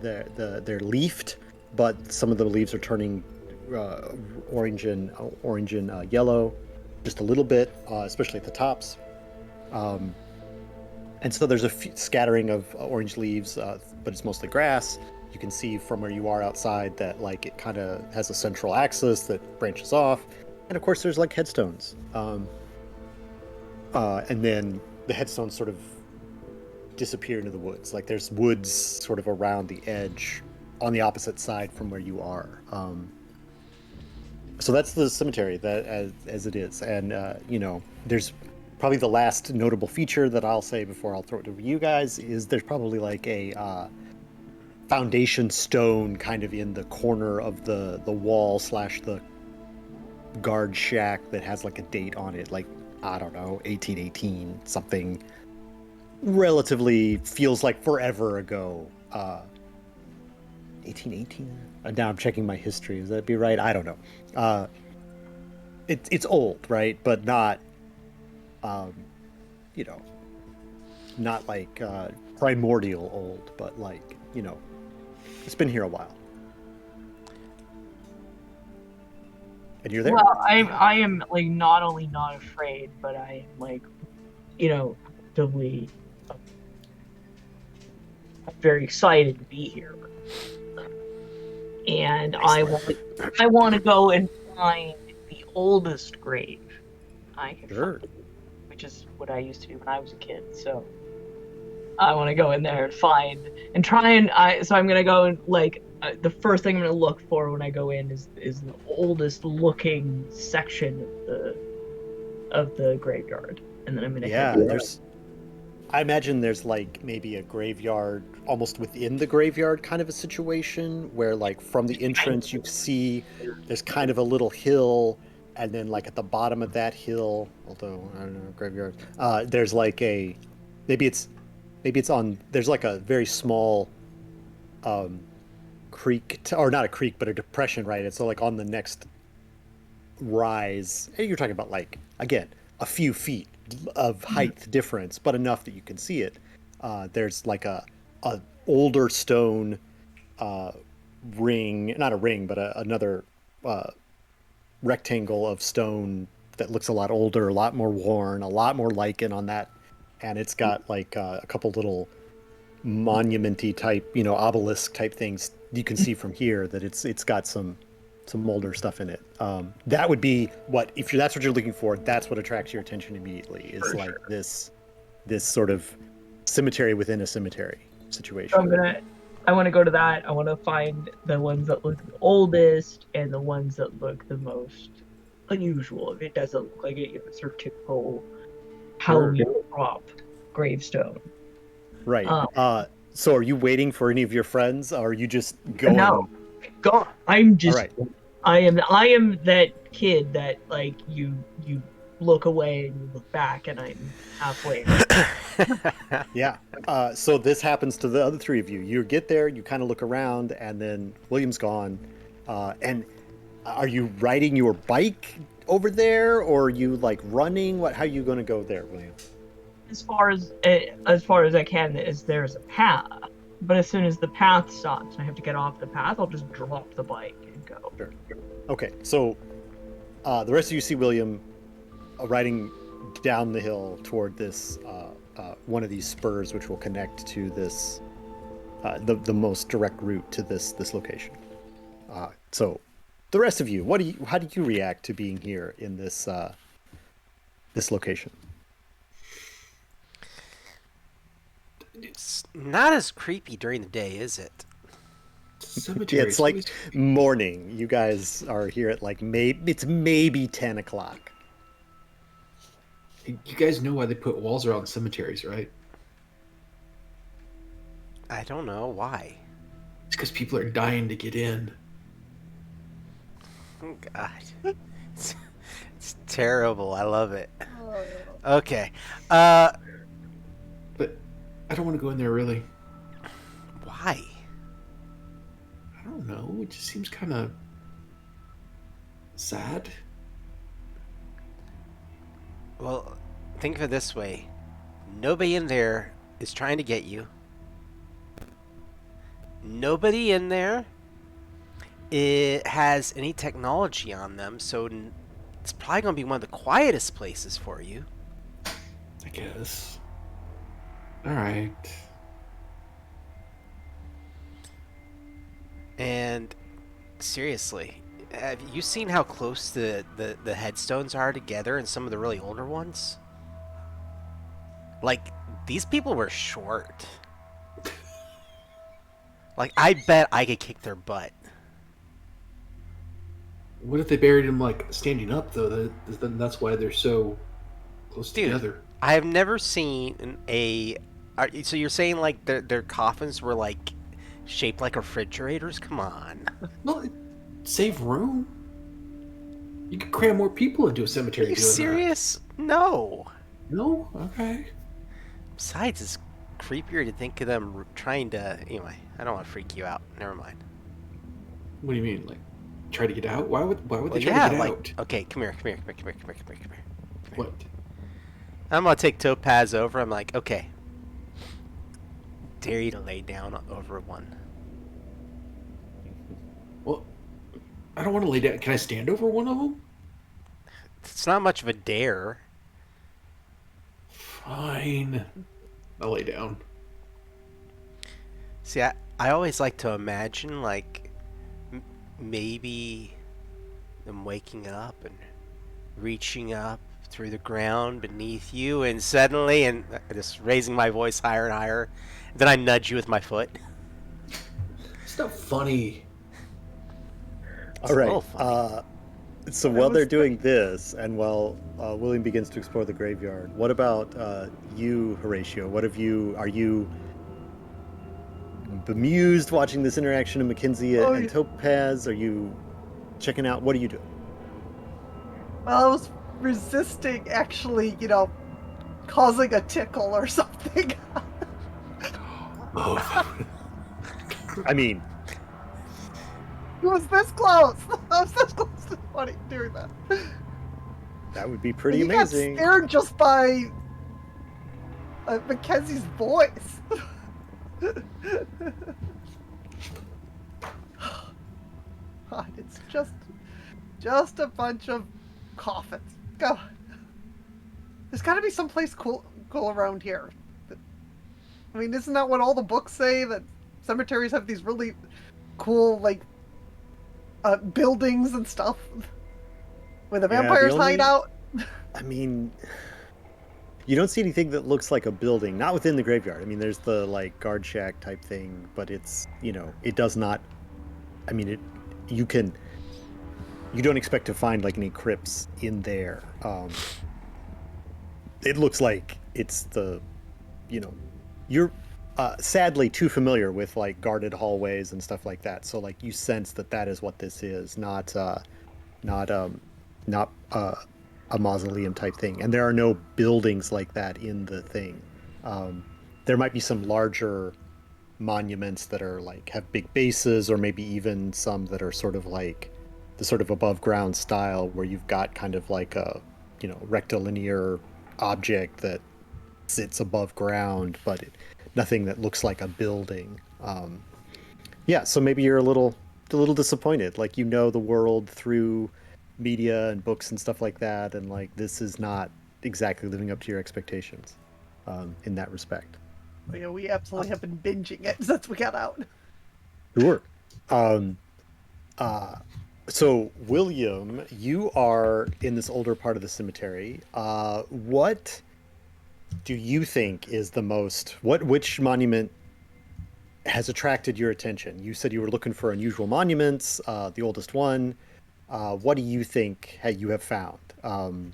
they're leafed, but some of the leaves are turning orange and yellow, just a little bit, especially at the tops. And so there's a scattering of orange leaves, but it's mostly grass. You can see from where you are outside that like it kind of has a central axis that branches off. And of course there's like headstones. And then the headstones sort of disappear into the woods. Like there's woods sort of around the edge on the opposite side from where you are. So that's the cemetery that as it is. And, there's probably the last notable feature that I'll say before I'll throw it over to you guys is there's probably like a foundation stone kind of in the corner of the wall / the guard shack that has like a date on it, like, I don't know, 1818, something relatively feels like forever ago. 1818? Now I'm checking my history. Does that be right? I don't know. It's old, right? But not not like primordial old, but like, it's been here a while. And you're there? Well, I am like not only not afraid, but I am like, actively I'm very excited to be here. And I want to go and find the oldest grave I can find, which is what I used to do when I was a kid. So I want to go in there and so I'm gonna go and like the first thing I'm gonna look for when I go in is the oldest looking section of the graveyard, and then I'm gonna I imagine there's like maybe a graveyard almost within the graveyard kind of a situation where like from the entrance you see there's kind of a little hill, and then like at the bottom of that hill, although I don't know, graveyard, there's like maybe it's maybe it's on. There's like a very small creek, or not a creek, but a depression, right? It's like on the next rise. You're talking about like again a few feet of height difference, but enough that you can see it. There's like a older stone ring, not a ring, but another rectangle of stone that looks a lot older, a lot more worn, a lot more lichen on that, and it's got like a couple little monument-y type, obelisk type things you can see from here, that it's got some older stuff in it. That would be what, if that's what you're looking for, that's what attracts your attention immediately, is For like sure. this sort of cemetery within a cemetery situation. I want to go to that. I want to find the ones that look the oldest and the ones that look the most unusual. If it doesn't look like sort of typical Halloween prop gravestone. Right. Um, So are you waiting for any of your friends, or are you just going? No, go. I'm just. All right. I am that kid that like you look away and you look back, and I'm halfway. Yeah. So this happens to the other three of you. You get there, you kind of look around, and then William's gone. And are you riding your bike over there, or are you like running? How are you going to go there, William? As far as I can, is there's a path. But as soon as the path stops, and I have to get off the path, I'll just drop the bike and go. Sure. Okay. So the rest of you see William riding down the hill toward this one of these spurs, which will connect to this the most direct route to this location. So the rest of you, how do you react to being here in this location? It's not as creepy during the day, is it? Cemetery. It's like morning. You guys are here at like maybe 10 o'clock. You guys know why they put walls around cemeteries, right? I don't know why. It's because people are dying to get in. Oh, God. It's terrible. I love it. Okay. But I don't want to go in there, really. Why? I don't know. It just seems kind of sad. Well, think of it this way. Nobody in there is trying to get you. Nobody in there has any technology on them, so it's probably going to be one of the quietest places for you. I guess. All right. And seriously, have you seen how close the headstones are together in some of the really older ones? Like, these people were short. Like, I bet I could kick their butt. What if they buried him like standing up though? Then that's why they're so close together. I have never seen so you're saying like their coffins were like shaped like refrigerators? Come on. Well, save room. You could cram more people into a cemetery. Are you doing serious? No. That. No? Okay. Besides, it's creepier to think of them trying to... Anyway, I don't want to freak you out. Never mind. What do you mean? Like, try to get out? Why would Well, they try yeah, to get like... out? Okay, come here. What? I'm going to take Topaz over. I'm like, okay. Dare you to lay down over one. Well, I don't want to lay down. Can I stand over one of them? It's not much of a dare. Fine. I'll lay down. See, I always like to imagine, like, maybe them waking up and reaching up through the ground beneath you, and suddenly, and just raising my voice higher and higher, then I nudge you with my foot. It's not funny. It's All a little right. funny. So while they're doing this, and while William begins to explore the graveyard, what about you, Horatio? Are you bemused watching this interaction of Mackenzie and Topaz? Are you checking out? What are you doing? Well, I was resisting actually, causing a tickle or something. both. I mean, It was this close. I was this close to doing that. that would be pretty He amazing. got scared just by Mackenzie's voice. God, it's just a bunch of coffins. Go. There's got to be someplace cool around here. I mean, isn't that what all the books say? That cemeteries have these really cool, like, buildings and stuff where the Yeah, the vampires only- hide out. I mean, you don't see anything that looks like a building, not within the graveyard. I mean, there's the like guard shack type thing, but it's, it does not. I mean, you don't expect to find like any crypts in there. It looks like it's you're sadly too familiar with like guarded hallways and stuff like that. So like you sense that is what this is, not a mausoleum type thing. And there are no buildings like that in the thing. There might be some larger monuments that are like have big bases, or maybe even some that are sort of like the sort of above ground style where you've got kind of like a rectilinear object that sits above ground, but nothing that looks like a building. So maybe you're a little disappointed, like the world through media and books and stuff like that, and like this is not exactly living up to your expectations in that respect. Well, yeah, we absolutely have been binging it since we got out. Sure. So William, you are in this older part of the cemetery. What do you think is which monument has attracted your attention? You said you were looking for unusual monuments, the oldest one. What do you think you have found? And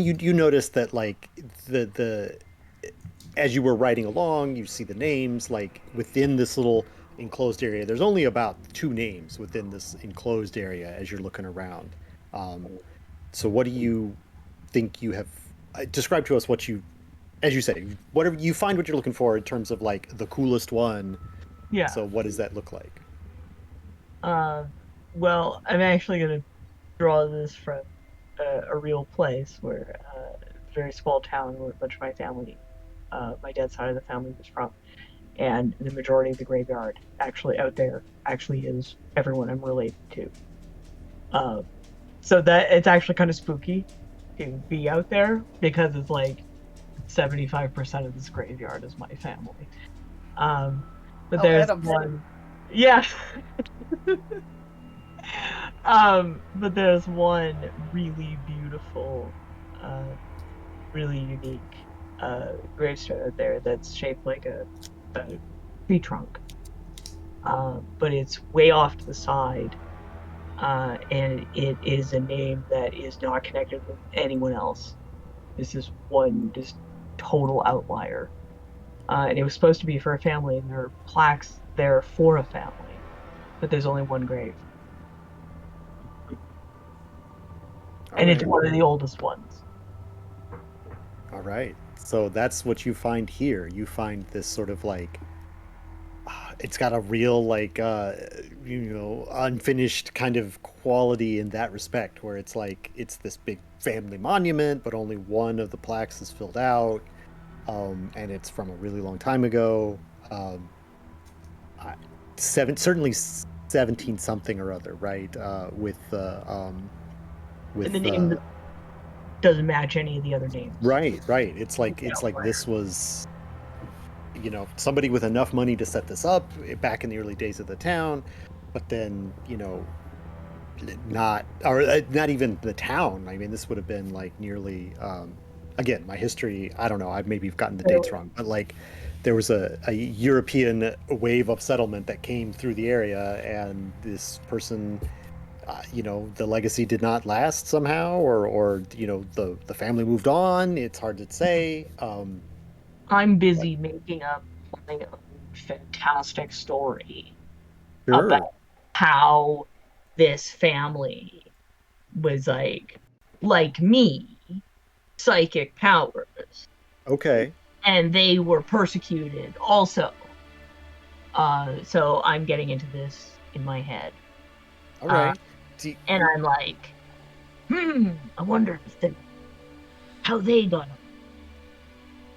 you noticed that like the as you were riding along, you see the names like within this little enclosed area. There's only about 2 names within this enclosed area as you're looking around. So what do you think you have? Describe to us what you, as you say, whatever you find what you're looking for in terms of like the coolest one. Yeah. So what does that look like? Well, I'm actually going to draw this from a real place where a very small town where a bunch of my family, my dad's side of the family was from. And the majority of the graveyard actually out there actually is everyone I'm related to. So that it's actually kind of spooky to be out there because it's like 75% of this graveyard is my family. But there's Adam's one, yeah. But there's one really beautiful, really unique gravestone out there that's shaped like a tree trunk, but it's way off to the side, and it is a name that is not connected with anyone else. This is one just total outlier, and it was supposed to be for a family, and there are plaques there for a family, but there's only one grave, and it's one of the oldest ones. All right. So that's what you find here. You find this sort of like, it's got a real like, unfinished kind of quality in that respect, where it's like, it's this big family monument, but only one of the plaques is filled out. And it's from a really long time ago. Certainly 17 something or other, right? With And the name doesn't match any of the other names. Right. It's like this was, somebody with enough money to set this up back in the early days of the town, but then not even the town. I mean, this would have been like nearly. Again, my history, I don't know. I've maybe gotten the dates wrong, but like there was a European wave of settlement that came through the area, and this person. The legacy did not last somehow, or the family moved on. It's hard to say. I'm busy making up my own fantastic story Sure. about how this family was like me, psychic powers, Okay. and they were persecuted also So I'm getting into this in my head. All right. Do you- And I'm like, I wonder if how they got on.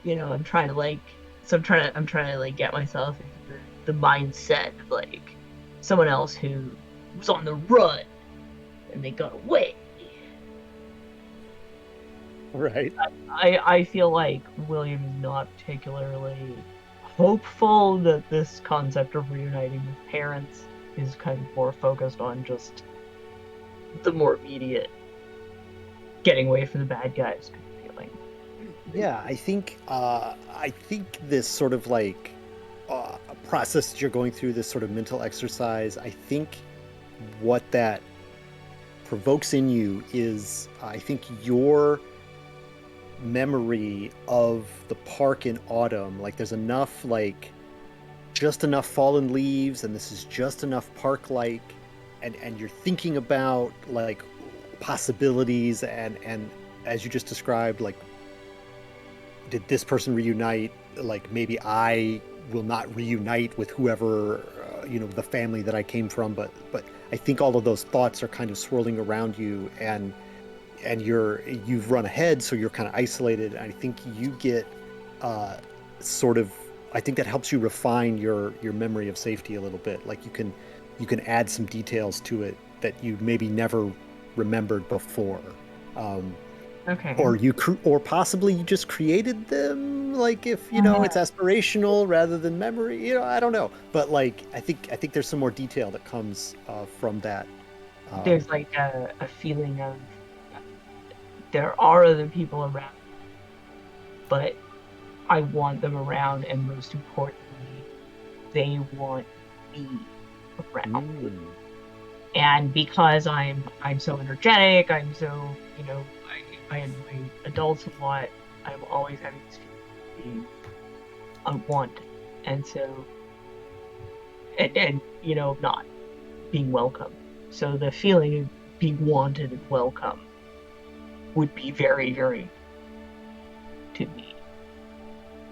I'm trying to like get myself into the mindset of like someone else who was on the run and they got away. right. I feel like William is not particularly hopeful that this concept of reuniting with parents is kind of more focused on just the more immediate getting away from the bad guys kind of feeling. Yeah, I think this sort of like process that you're going through, this sort of mental exercise, I think what that provokes in you is, I think your memory of the park in autumn, like there's enough, like just enough fallen leaves, and this is just enough park-like, and you're thinking about like possibilities, and as you just described, like, did this person reunite? Like, maybe I will not reunite with whoever, the family that I came from, but I think all of those thoughts are kind of swirling around you, and you've run ahead, so you're kind of isolated. And I think you get sort of, I think that helps you refine your memory of safety a little bit. Like, you can add some details to it that you maybe never remembered before. Okay. Or possibly you just created them, like, if it's aspirational rather than memory, I don't know, but like I think there's some more detail that comes from that. There's like a feeling of there are other people around, but I want them around, and most importantly, they want me around. And because I'm so energetic, I'm so I annoy adults a lot. I'm always having this feeling of being unwanted, and so and not being welcome. So the feeling of being wanted and welcome would be very, very to me.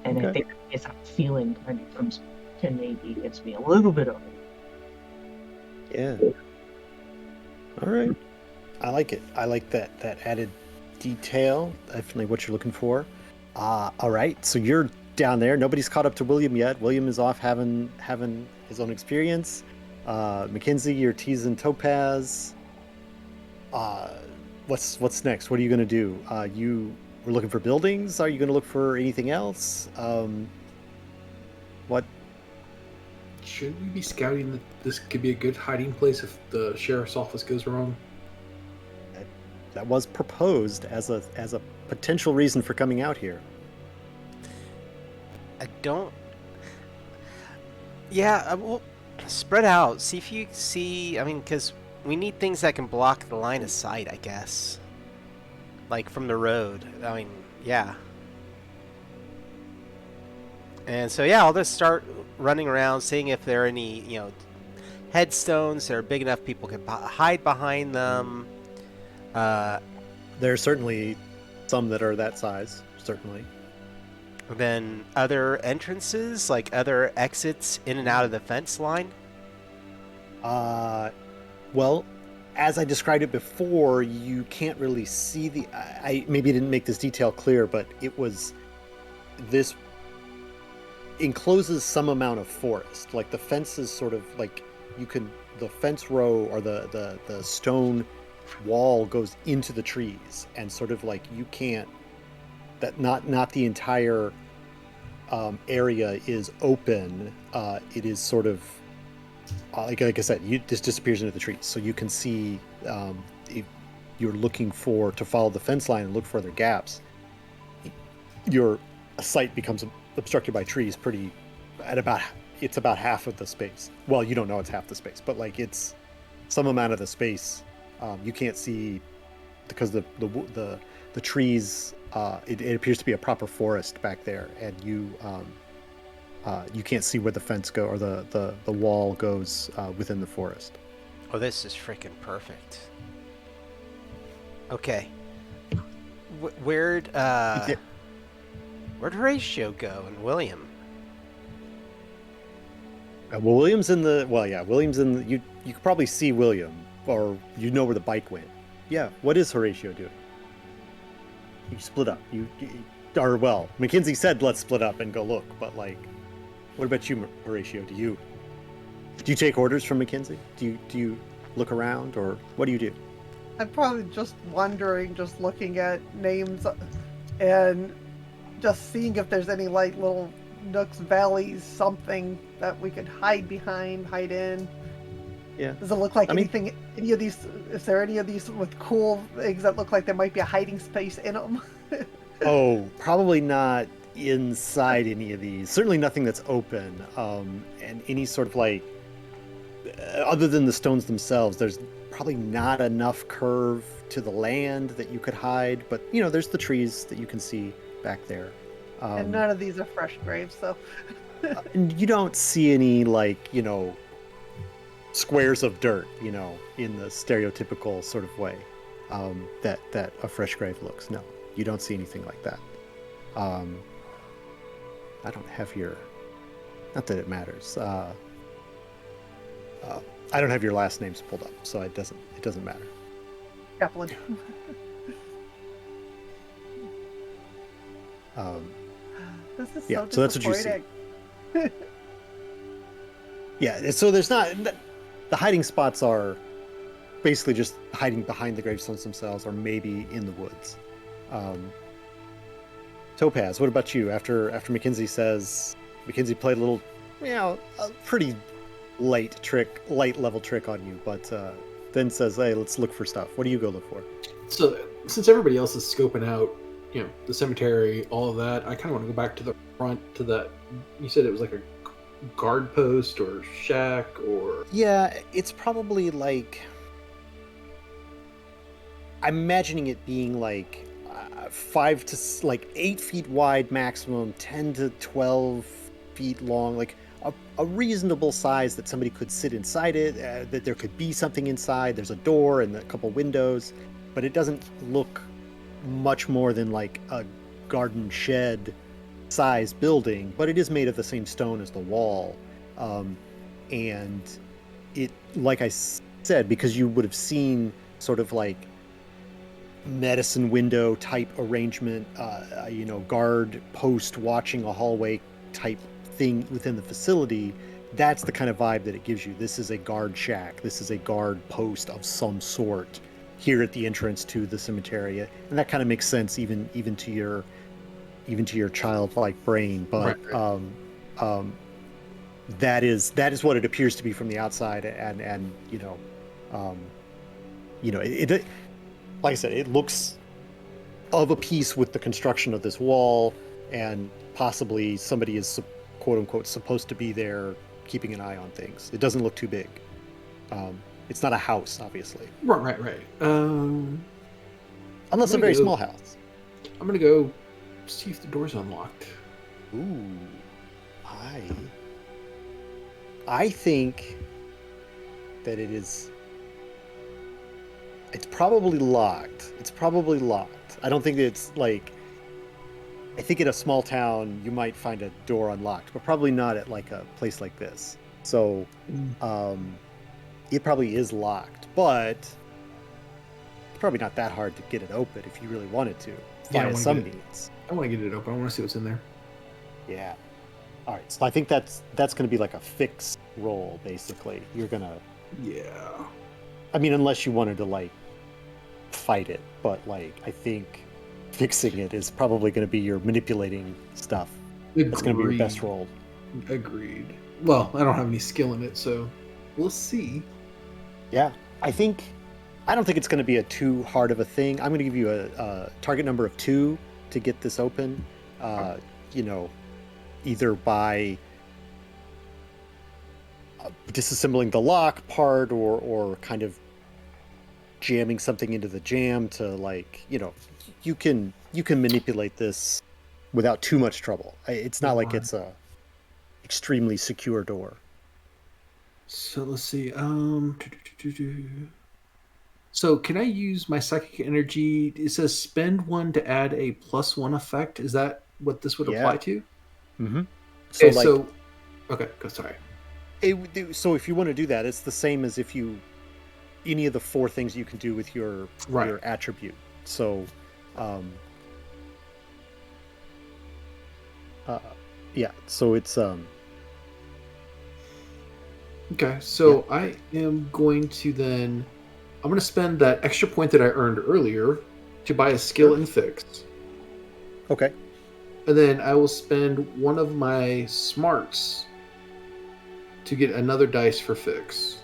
And Okay. I think it's that feeling kind of comes to maybe gives me a little bit of it. Yeah. All right. I like it. I like that added detail. Definitely what you're looking for. All right. So you're down there. Nobody's caught up to William yet. William is off having his own experience. Mackenzie, you're teasing Topaz. What's next? What are you gonna do? You were looking for buildings. Are you gonna look for anything else? What? Should we be scouting that this could be a good hiding place if the sheriff's office goes wrong? That was proposed as a potential reason for coming out here. I don't. Yeah, well, spread out. See if you see. I mean, because we need things that can block the line of sight, I guess. Like from the road. I mean, yeah. And so, yeah, I'll just start running around, seeing if there are any, headstones that are big enough people can hide behind them. There are certainly some that are that size, certainly. Then other entrances, like other exits in and out of the fence line. Well, as I described it before, you can't really see I maybe didn't make this detail clear, but this encloses some amount of forest. Like the fence is sort of like the fence row or the stone wall goes into the trees, and sort of like you can't, that not the entire area is open. It is sort of like I said, this disappears into the trees, so you can see if you're looking to follow the fence line and look for other gaps. Your sight becomes obstructed by trees it's about half of the space. Well, you don't know it's half the space, but like it's some amount of the space you can't see because the trees. It appears to be a proper forest back there, and you can't see where the fence or the wall goes within the forest. Oh, this is freaking perfect. Okay. Where'd Horatio go and William? Well, William's in the. Well, yeah, William's in. You could probably see William, or you know where the bike went. Yeah. What is Horatio doing? You split up. Or well, Mackenzie said let's split up and go look. But like, what about you, Horatio? Do you take orders from Mackenzie? Do you look around, or what do you do? I'm probably just wondering, just looking at names, and just seeing if there's any like little nooks, valleys, something that we could hide behind, hide in. Yeah. Does it look like I mean- anything? Any of these? Is there any of these with cool things that look like there might be a hiding space in them? Oh, probably not inside any of these. Certainly nothing that's open. And any sort of like, other than the stones themselves, there's probably not enough curve to the land that you could hide. But you know, there's the trees that you can see back there. And none of these are fresh graves, so. And you don't see any like, you know, squares of dirt, you know, in the stereotypical sort of way that a fresh grave looks. No, you don't see anything like that. I don't have your, not that it matters. I don't have your last names pulled up, so it doesn't matter. Chaplain. This is Yeah, so so that's what you see. disappointing. Yeah, so there's not, the hiding spots are basically just hiding behind the gravestones themselves, or maybe in the woods. Topaz, what about you? After Mackenzie played a little, you know, a pretty light level trick on you, but then says, hey, let's look for stuff. What do you go look for? So since everybody else is scoping out, you know, the cemetery, all of that, I kind of want to go back to the front to that. You said it was like a guard post or shack or. Yeah, it's probably like, I'm imagining it being like 5 to 8 feet wide maximum, 10 to 12 feet long, like a reasonable size that somebody could sit inside it, that there could be something inside. There's a door and a couple windows, but it doesn't look much more than like a garden shed size building, but it is made of the same stone as the wall. And it, like I said, because you would have seen sort of like medicine window type arrangement, you know, guard post watching a hallway type thing within the facility, that's the kind of vibe that it gives you. This is a guard shack. This is a guard post of some sort here at the entrance to the cemetery, and that kind of makes sense even to your childlike brain. But Right. that is what it appears to be from the outside, and you know, it like I said, it looks of a piece with the construction of this wall, and possibly somebody is quote unquote supposed to be there keeping an eye on things. It doesn't look too big. It's not a house, obviously. Right. Unless a very small house. I'm gonna go see if the door's unlocked. Ooh. I think that it's probably locked. I don't think that it's like, I think in a small town you might find a door unlocked, but probably not at like a place like this. So it probably is locked, but it's probably not that hard to get it open if you really wanted to. Yeah, Via some means. I want to get it open. I want to see what's in there. Yeah. All right. So I think that's going to be like a fix roll, basically. You're going to. Yeah. I mean, unless you wanted to like fight it, but like I think fixing it is probably going to be your manipulating stuff. It's going to be your best roll. Agreed. Well, I don't have any skill in it, so we'll see. Yeah. I don't think it's going to be too hard of a thing. I'm going to give you a target number of 2 to get this open. You know, either by disassembling the lock part or kind of jamming something into the jam to, like, you know, you can manipulate this without too much trouble. It's not like it's a extremely secure door. So let's see. So can I use my psychic energy? It says spend 1 to add a +1 effect. Is that what this would apply to? Mm-hmm. Okay, okay, go, sorry. So if you want to do that, it's the same as if you any of the 4 things you can do with your attribute. So, yeah. So it's Okay, so I am going to then. I'm going to spend that extra point that I earned earlier to buy a skill in fix. okay. And then I will spend one of my smarts to get another dice for fix.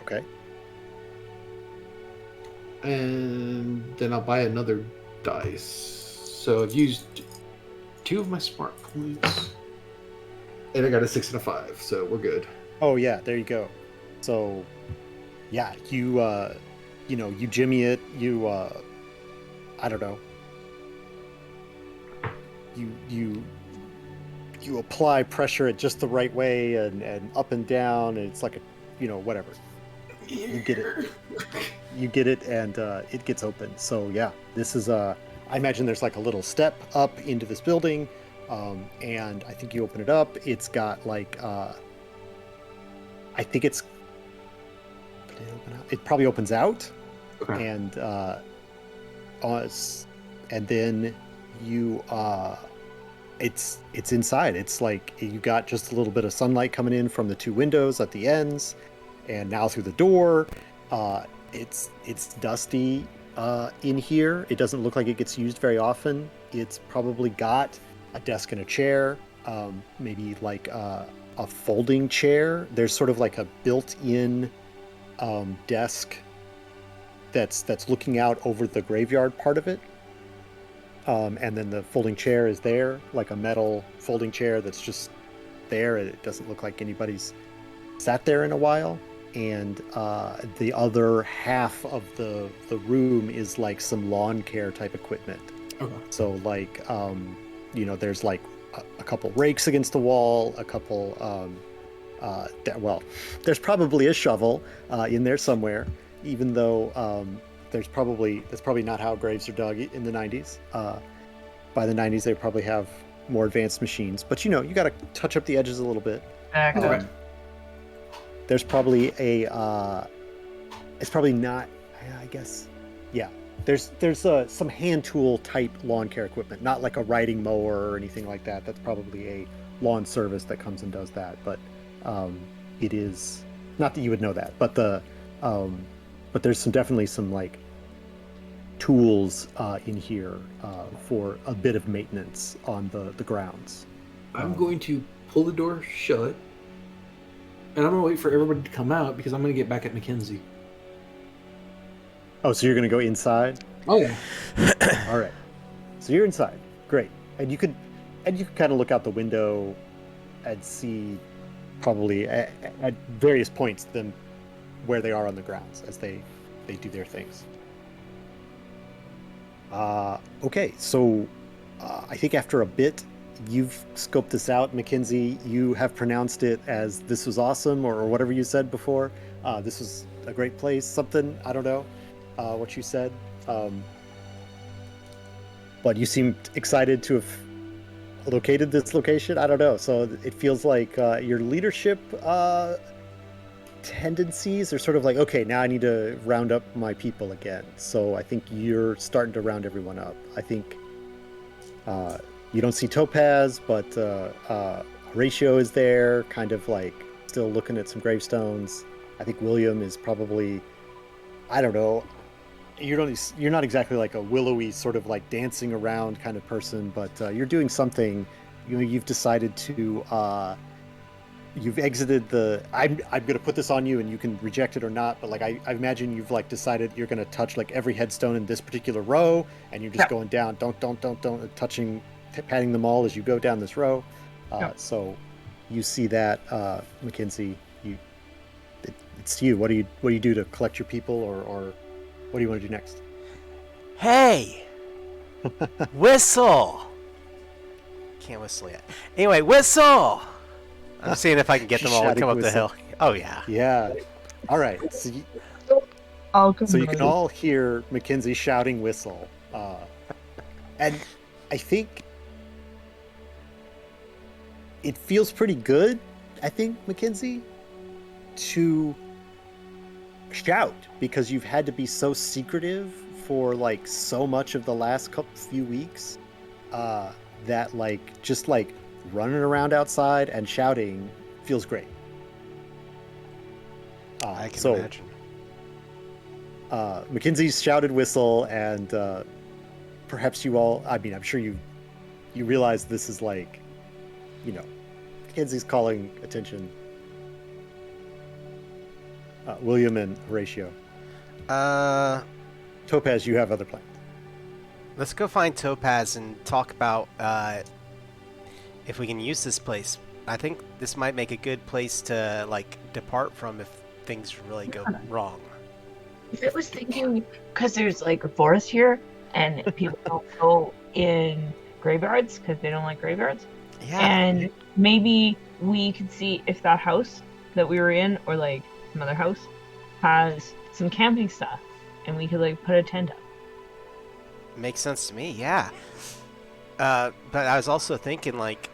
Okay. And then I'll buy another dice. So I've used 2 of my smart points. And I got a 6 and a 5, so we're good. Oh yeah, there you go. So, yeah, you you jimmy it. You I don't know. You apply pressure at just the right way and up and down, and it's like whatever. You get it. You get it, and it gets open. So yeah, this is I imagine there's like a little step up into this building, and I think you open it up. It's got like I think it's. Did it open out? It probably opens out, Okay. and then you it's inside. It's like you got just a little bit of sunlight coming in from the 2 windows at the ends, and now through the door. It's dusty in here. It doesn't look like it gets used very often. It's probably got a desk and a chair, maybe like a folding chair. There's sort of like a built-in desk that's looking out over the graveyard part of it. And then the folding chair is there, like a metal folding chair that's just there. It doesn't look like anybody's sat there in a while. And the other half of the room is like some lawn care type equipment. Okay. So like, there's like a couple rakes against the wall, a couple, there's probably a shovel in there somewhere, even though that's probably not how graves are dug in the 90s. By the 90s, they probably have more advanced machines, but you got to touch up the edges a little bit. Exactly. There's probably it's probably not, I guess, yeah. There's some hand tool type lawn care equipment, not like a riding mower or anything like that. That's probably a lawn service that comes and does that. But it is not that you would know that, but but there's definitely some like tools in here for a bit of maintenance on the grounds. I'm going to pull the door shut. And I'm going to wait for everybody to come out because I'm going to get back at Mackenzie. Oh, so you're going to go inside? Oh, yeah. All right. So you're inside. Great. And you could kind of look out the window and see probably at various points them where they are on the grounds as they do their things. Okay. So I think after a bit, you've scoped this out, Mackenzie. You have pronounced it as "this was awesome" or whatever you said before. This was a great place. Something, I don't know what you said. But you seemed excited to have located this location. I don't know. So it feels like your leadership tendencies are sort of like, okay, now I need to round up my people again. So I think you're starting to round everyone up. I think you don't see Topaz, but Horatio is there, kind of like still looking at some gravestones. I think William is probably, I don't know, you're not exactly like a willowy sort of like dancing around kind of person, but you're doing something. You've decided to you've exited the I'm gonna put this on you and you can reject it or not, but like I imagine you've like decided you're gonna touch like every headstone in this particular row, and you're just going down, don't touching, patting them all as you go down this row. So you see that, Mackenzie, it's you. What do you do to collect your people, or what do you want to do next? Hey! Whistle! Can't whistle yet. Anyway, whistle! I'm seeing if I can get them all to come up the hill. Oh, yeah. Yeah. All right. So you can all hear Mackenzie shouting whistle. And I think it feels pretty good think, Mackenzie, to shout, because you've had to be so secretive for like so much of the last few weeks, that like just like running around outside and shouting feels great. I can imagine. Mackenzie's shouted whistle, and perhaps you all, I mean, I'm sure you realize this is like, Mackenzie's calling attention. William and Horatio. Topaz, you have other plans. Let's go find Topaz and talk about if we can use this place. I think this might make a good place to like depart from if things really go wrong. If it was thinking, because there's like a forest here, and people don't go in graveyards because they don't like graveyards. Yeah. And maybe we could see if that house that we were in, or like some other house, has some camping stuff, and we could like put a tent up. Makes sense to me, yeah. But I was also thinking, like,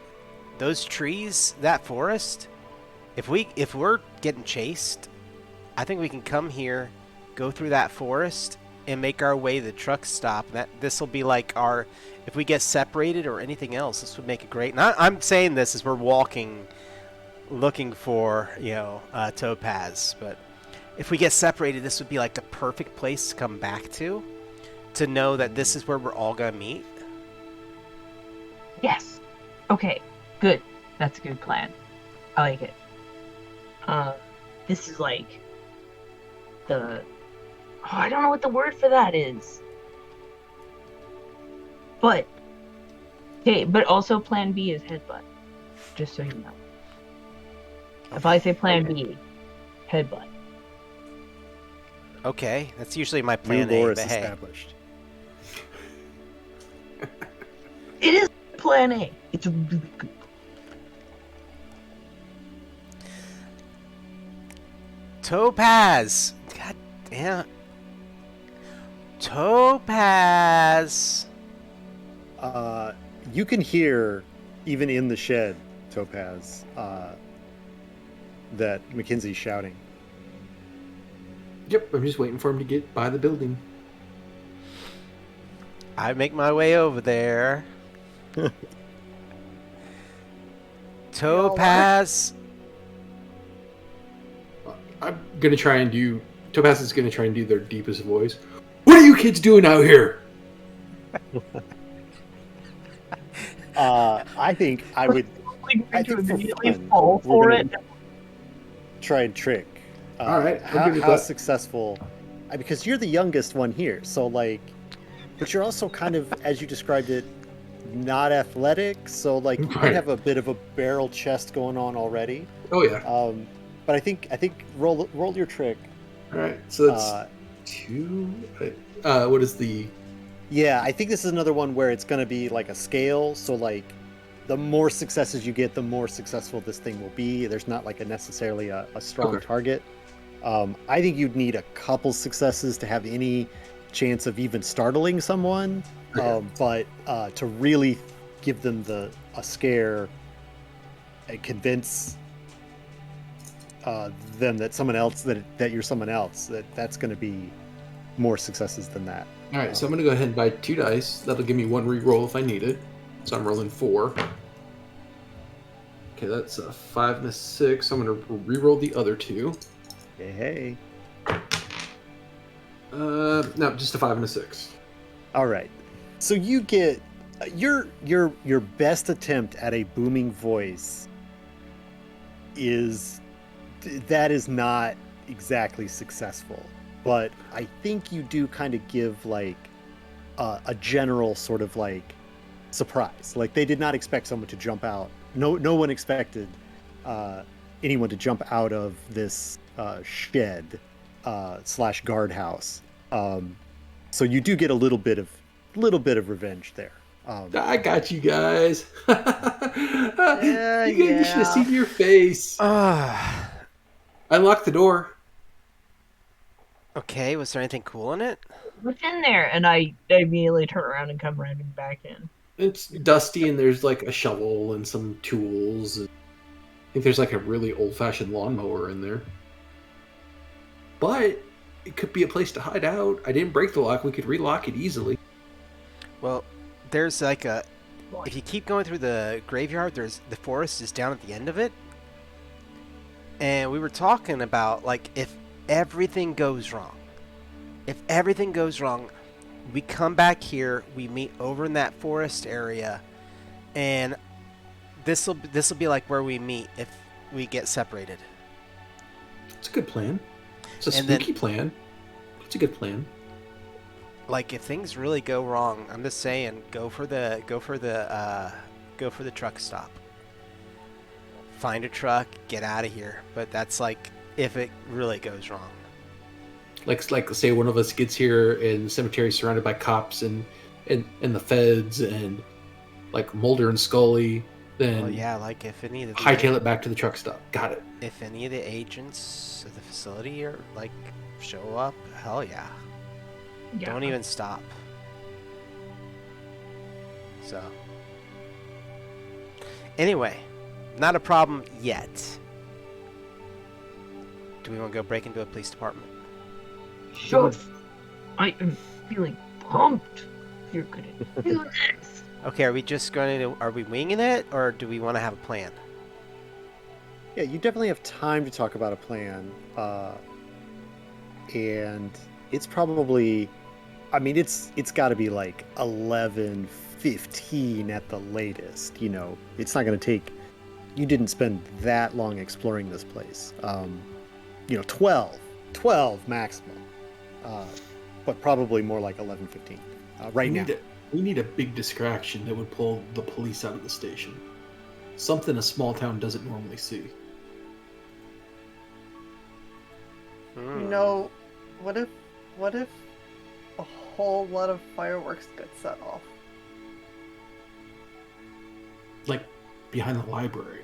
those trees, that forest, if we're getting chased, I think we can come here, go through that forest, and make our way to the truck stop. This will be like our, if we get separated or anything else, this would make it great. And I'm saying this as we're walking, looking for, Topaz. But if we get separated, this would be like the perfect place to come back to know that this is where we're all gonna meet. Yes. Okay. Good. That's a good plan. I like it. This is like I don't know what the word for that is. But okay, but also plan B is headbutt. Just so you know. If I say plan B, headbutt. Okay, that's usually my plan New lore A, is but hey. established. It is plan A. It's really good. Topaz! God damn. Topaz! You can hear, even in the shed, Topaz, that Mackenzie's shouting. Yep, I'm just waiting for him to get by the building. I make my way over there. Topaz! Topaz is gonna try and do their deepest voice. What are you kids doing out here? I think I would Like, to think for immediately fun, fall we're for gonna it. try and trick. All right, I'll how, give you how that. successful? Because you're the youngest one here, so like, but you're also kind of, as you described it, not athletic. So like, you might Right. have a bit of a barrel chest going on already. Oh yeah. But I think roll your trick. All right, so that's 2. What is the? Yeah, I think this is another one where it's going to be like a scale. So like, the more successes you get, the more successful this thing will be. There's not like necessarily a strong Okay. target. I think you'd need a couple successes to have any chance of even startling someone. Okay. But to really give them a scare and convince them that someone else, that you're someone else, that's going to be more successes than that. All right, so I'm gonna go ahead and buy 2 dice. That'll give me 1 re-roll if I need it. So I'm rolling 4. Okay, that's a 5 and a 6. I'm gonna re-roll the other 2. Hey. No, just a 5 and a 6. All right. So you get your best attempt at a booming voice is not exactly successful, but I think you do kind of give like a general sort of like surprise. Like they did not expect someone to jump out. No one expected anyone to jump out of this shed / guardhouse. So you do get a little bit of revenge there. I got you guys. Yeah, You should have yeah. seen your face. Ah. I locked the door. Okay, was there anything cool in it? What's in there? And I immediately turn around and come running back in. It's dusty and there's like a shovel and some tools. think there's like a really old-fashioned lawnmower in there. But it could be a place to hide out. I didn't break the lock. We could relock it easily. Well, there's like a... If you keep going through the graveyard, there's the forest is down at the end of it. And we were talking about, like, if everything goes wrong. If everything goes wrong, we come back here, we meet over in that forest area, and this'll be like where we meet if we get separated. It's a good plan. It's a And then- spooky plan. It's a good plan. Like, if things really go wrong, I'm just saying, go for the truck stop. Find a truck, get out of here. But that's like if it really goes wrong. Like say one of us gets here and the cemetery is surrounded by cops and the feds and like Mulder and Scully, then Well, yeah, like if any of the hightail it back to the truck stop. Got it. if any of the agents of the facility are like show up, hell yeah. Yeah. Don't even stop. So anyway, not a problem yet. Do we want to go break into a police department? Sure. I am feeling pumped. You're gonna do this. Okay, are we winging it, or do we want to have a plan? Yeah, you definitely have time to talk about a plan. And it's probably, I mean, it's got to be like 11:15 at the latest. You know, it's not going to take, you didn't spend that long exploring this place. 12 maximum. But probably more like 11:15 right now. We need a big distraction that would pull the police out of the station. Something a small town doesn't normally see. You know, what if a whole lot of fireworks get set off? Like behind the library.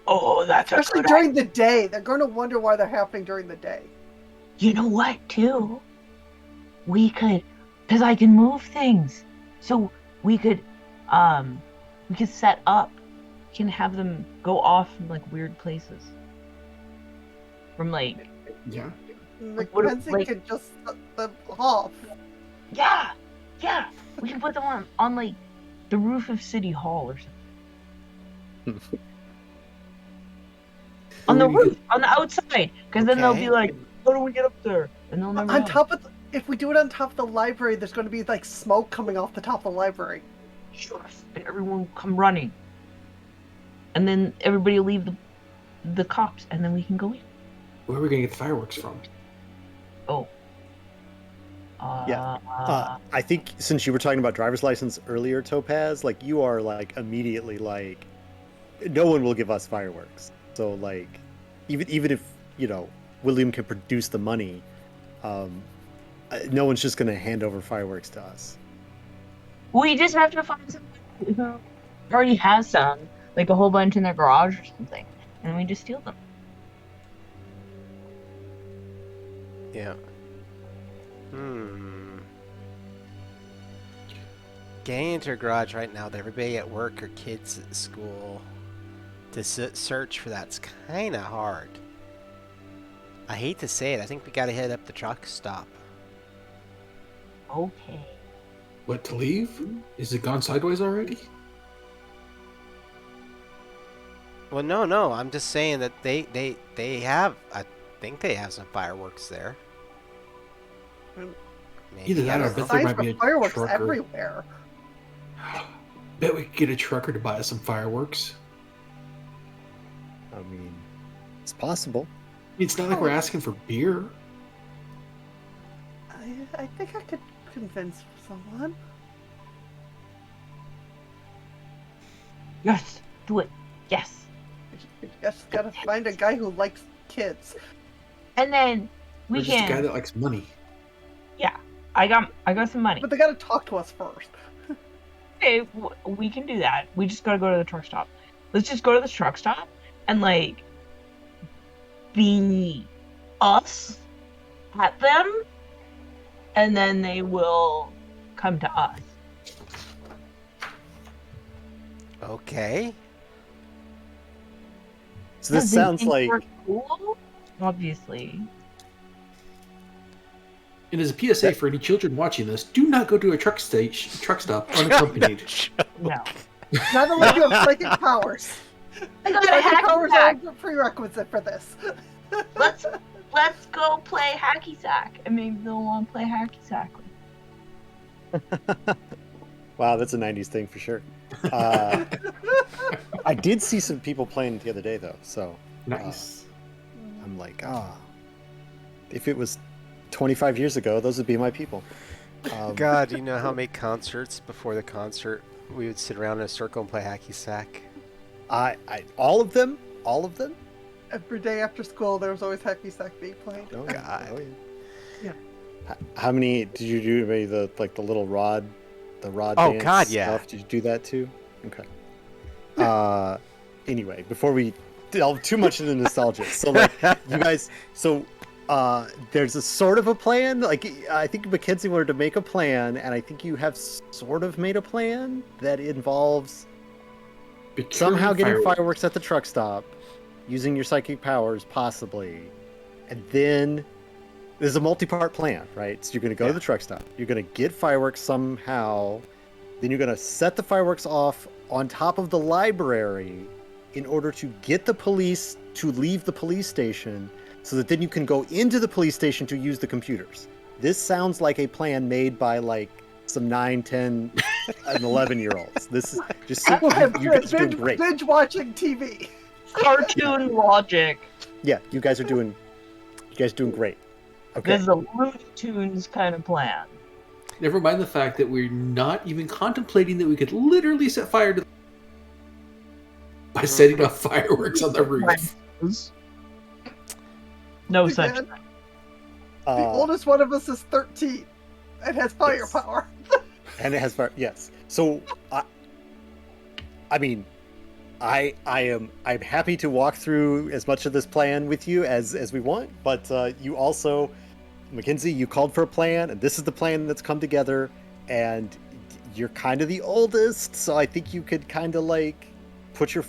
Oh, that's a Especially good during the day. They're going to wonder why they're happening during the day. You know what, too? We could, because I can move things. So we could set up, we can have them go off in like weird places. From like, Yeah. Mackenzie like- could just set them off. yeah, we can put them on like the roof of City Hall or something. On the roof, on the outside, because then they'll be Okay. like, how do we get up there? And they'll never On know. top of, if we do it on top of the library, there's going to be like smoke coming off the top of the library. Sure. And everyone will come running. And then everybody will leave the cops, and then we can go in. Where are we going to get the fireworks from? Oh. Yeah. I think since you were talking about driver's license earlier, Topaz, like you are like immediately like, no one will give us fireworks. So like, even if William can produce the money, no one's just gonna hand over fireworks to us. We just have to find someone who already has some, like a whole bunch in their garage or something, and we just steal them. Yeah. Getting into a garage right now with everybody at work or kids at school to search for that's kind of hard. I hate to say it. I think we got to hit up the truck stop. Okay. What, to leave? Is it gone sideways already? Well, no. I'm just saying that they have. I think they have some fireworks there. Maybe, Either that I or I don't know. bet there Signs might for be a fireworks trucker. everywhere. Bet we could get a trucker to buy us some fireworks. I mean, it's possible. It's not like we're asking for beer. I think I could convince someone. Yes, do it. Yes. You just gotta find a guy who likes kids. And then we We're just a guy can. that likes money. I got some money. But they gotta talk to us first. Okay, we can do that. We just gotta go to the truck stop. Let's just go to the truck stop and like be us at them, and then they will come to us. Okay. So this Does it sounds think like we're cool? Obviously. And as a PSA for any children watching this, do not go to a truck stop unaccompanied. No. Not unless you have psychic powers. I got a Psychic hacky powers sack. are a prerequisite for this. Let's go play hacky sack, and maybe they'll want to play hacky sack. wow, that's a '90s thing for sure. I did see some people playing the other day though, so Nice. I'm like, if it was 25 years ago, those would be my people. God, you know how many concerts before the concert we would sit around in a circle and play hacky sack? I all of them. Every day after school, there was always hacky sack being played. Oh, God. oh, Yeah. How many did you do? Maybe the little rod, Oh, dance God, yeah. stuff? Did you do that too? Okay. Anyway, before we delve too much into nostalgia, so like you guys, there's a sort of a plan. Like I think Mackenzie wanted to make a plan, and I think you have sort of made a plan that involves somehow getting fireworks at the truck stop, using your psychic powers, possibly, and then there's a multi-part plan, right? So you're going to go to the truck stop, you're going to get fireworks somehow, then you're going to set the fireworks off on top of the library in order to get the police to leave the police station, so that then you can go into the police station to use the computers. This sounds like a plan made by like some 9, 10, and 11-year-olds. This is just you guys are doing great. Binge watching TV. Cartoon logic. Yeah, you guys are doing great. Okay. This is a Looney Tunes kind of plan. Never mind the fact that we're not even contemplating that we could literally set fire to by setting off fireworks on the roof. No Again, such thing. The oldest one of us is 13 and has firepower. And it has fire. Yes. So, I'm happy to walk through as much of this plan with you as we want. But you also, Mackenzie, you called for a plan, and this is the plan that's come together. And you're kind of the oldest, so I think you could kind of like put your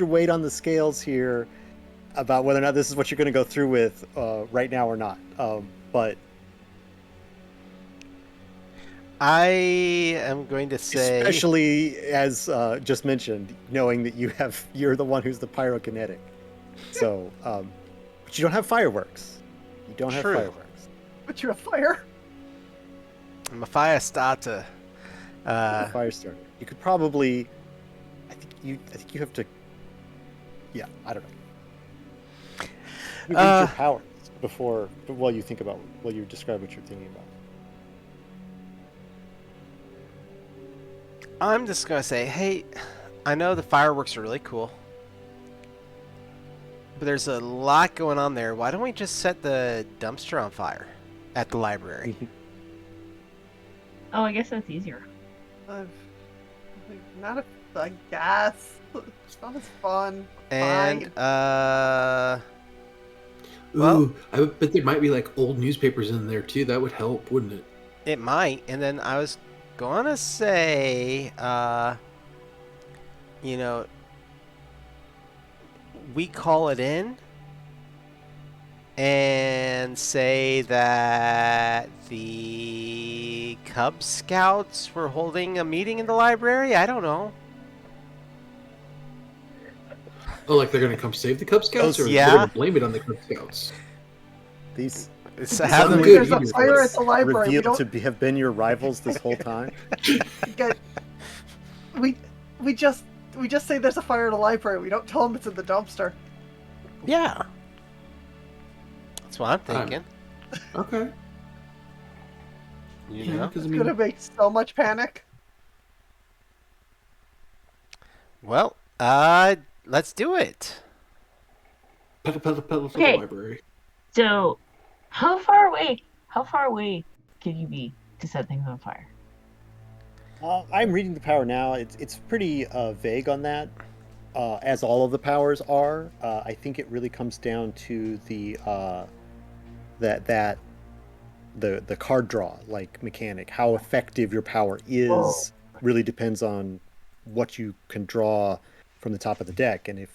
weight on the scales here about whether or not this is what you're going to go through with right now or not. But I am going to say, especially as just mentioned, knowing that you're the one who's the pyrokinetic. So, but you don't have fireworks. You don't have True. fireworks. But you're a fire. I'm a fire starter. A fire starter. You could probably. I think you have to. Yeah, I don't know. You read your powers while you describe what you're thinking about. I'm just going to say, hey, I know the fireworks are really cool, but there's a lot going on there. Why don't we just set the dumpster on fire at the library? Oh, I guess that's easier. Not I guess. It's not as fun. And, Fine. Ooh, I bet there might be like old newspapers in there too. That would help, wouldn't it? It might. And then I was going to say, we call it in and say that the Cub Scouts were holding a meeting in the library. I don't know. Oh, like they're gonna come save the Cub Scouts, or Yeah. they're gonna blame it on the Cub Scouts? These Haven't we- There's a fire at the library. We revealed don't. to have been your rivals this whole time. We just say there's a fire at the library. We don't tell them it's in the dumpster. Yeah. That's what I'm thinking. Okay. You Yeah, know? 'cause I It's mean, gonna make so much panic. Well, let's do it. pedal to the Okay. library. So, how far away can you be to set things on fire? I'm reading the power now. It's pretty vague on that, as all of the powers are. I think it really comes down to the the card draw like mechanic. How effective your power is really depends on what you can draw from the top of the deck. And if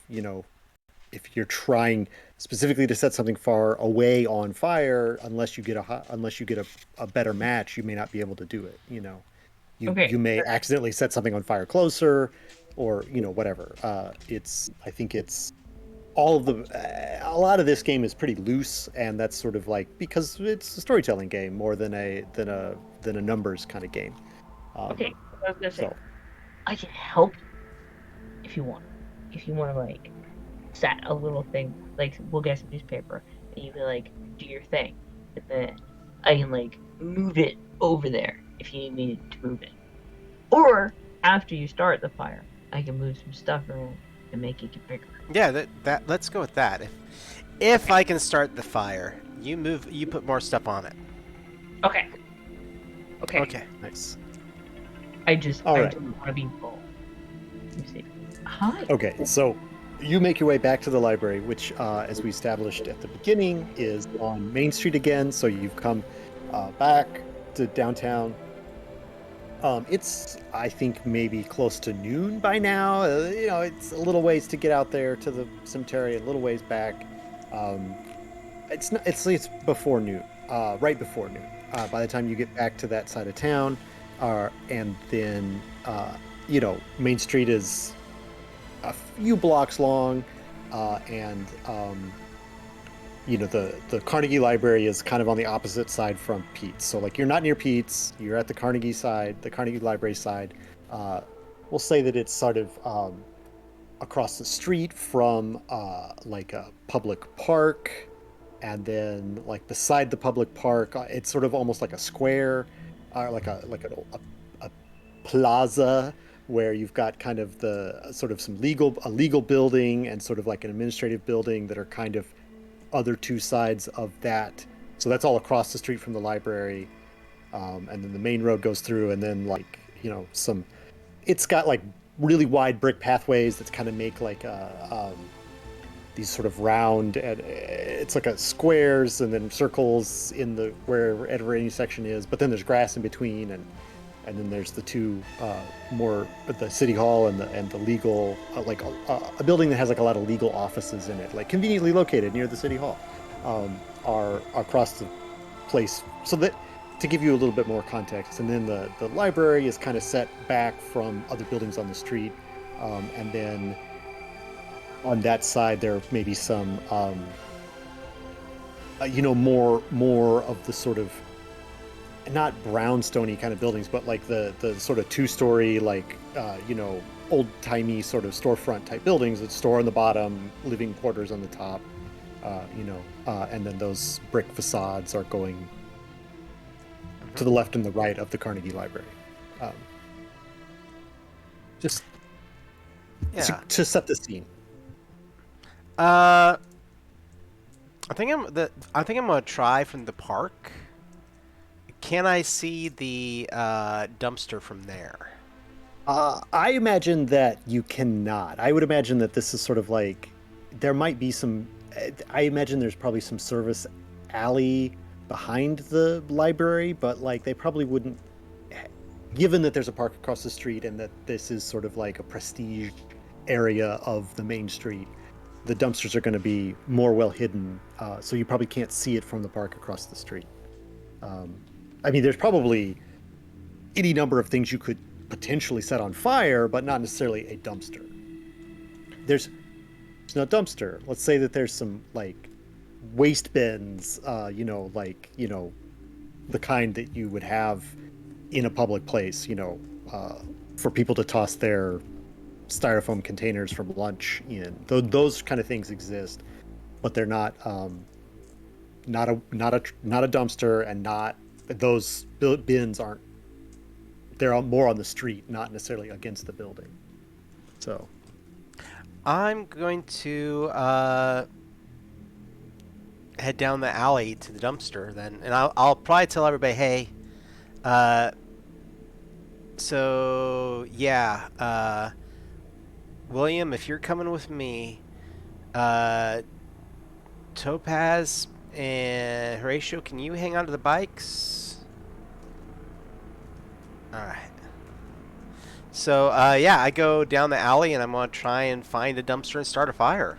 if you're trying specifically to set something far away on fire, unless you get a better match, you may not be able to do it. You know, Okay. you may accidentally set something on fire closer, or whatever. I think it's all of a lot of this game is pretty loose, and that's sort of like because it's a storytelling game more than a numbers kind of game. Okay. I was gonna say So I can help you if you want. If you want to like set a little thing, like we'll get some newspaper, and you can like do your thing, and then I can like move it over there if you need me to move it. Or after you start the fire, I can move some stuff around and make it get bigger. Yeah, that let's go with that. If I can start the fire, you put more stuff on it. Okay. Okay. Okay. nice. I All right. don't want to be full. Let me see. Hi. Okay, so you make your way back to the library, which, as we established at the beginning, is on Main Street again. So you've come back to downtown. It's, I think, maybe close to noon by now. It's a little ways to get out there to the cemetery, a little ways back. It's not, it's before noon, right before noon. By the time you get back to that side of town, and then Main Street is a few blocks long, and the Carnegie Library is kind of on the opposite side from Pete's. So like you're not near Pete's, you're at the Carnegie side, the Carnegie Library side. We'll say that it's sort of across the street from like a public park, and then like beside the public park, it's sort of almost like a square, like a plaza, where you've got kind of the sort of a legal building and sort of like an administrative building that are kind of other two sides of that. So that's all across the street from the library. And then the main road goes through, and then like, it's got like really wide brick pathways that kind of make like these sort of round, and it's like a squares and then circles in wherever any section is, but then there's grass in between, and then there's the two more, the city hall and the legal, like a building that has like a lot of legal offices in it, like conveniently located near the city hall, are across the place. So that, to give you a little bit more context, and then the library is kind of set back from other buildings on the street, and then on that side there may be some more of the sort of not brownstone-y kind of buildings, but like the sort of two-story, like old-timey sort of storefront type buildings, with store on the bottom, living quarters on the top, and then those brick facades are going to the left and the right of the Carnegie Library. Just to set the scene. I think I'm gonna try from the park. Can I see the dumpster from there? I imagine that you cannot. I would imagine that this is sort of like, there might be some, I imagine there's probably some service alley behind the library, but like they probably wouldn't, given that there's a park across the street and that this is sort of like a prestige area of the main street, the dumpsters are going to be more well hidden, so you probably can't see it from the park across the street. I mean, there's probably any number of things you could potentially set on fire, but not necessarily a dumpster. There's no dumpster. Let's say that there's some like waste bins, the kind that you would have in a public place, for people to toss their styrofoam containers from lunch in. Those kind of things exist, but they're not a dumpster, and not those bins aren't. They're more on the street, not necessarily against the building. So I'm going to head down the alley to the dumpster then, and I'll probably tell everybody, hey, William, if you're coming with me, Topaz and Horatio, can you hang on to the bikes? Alright. So, I go down the alley, and I'm going to try and find a dumpster and start a fire.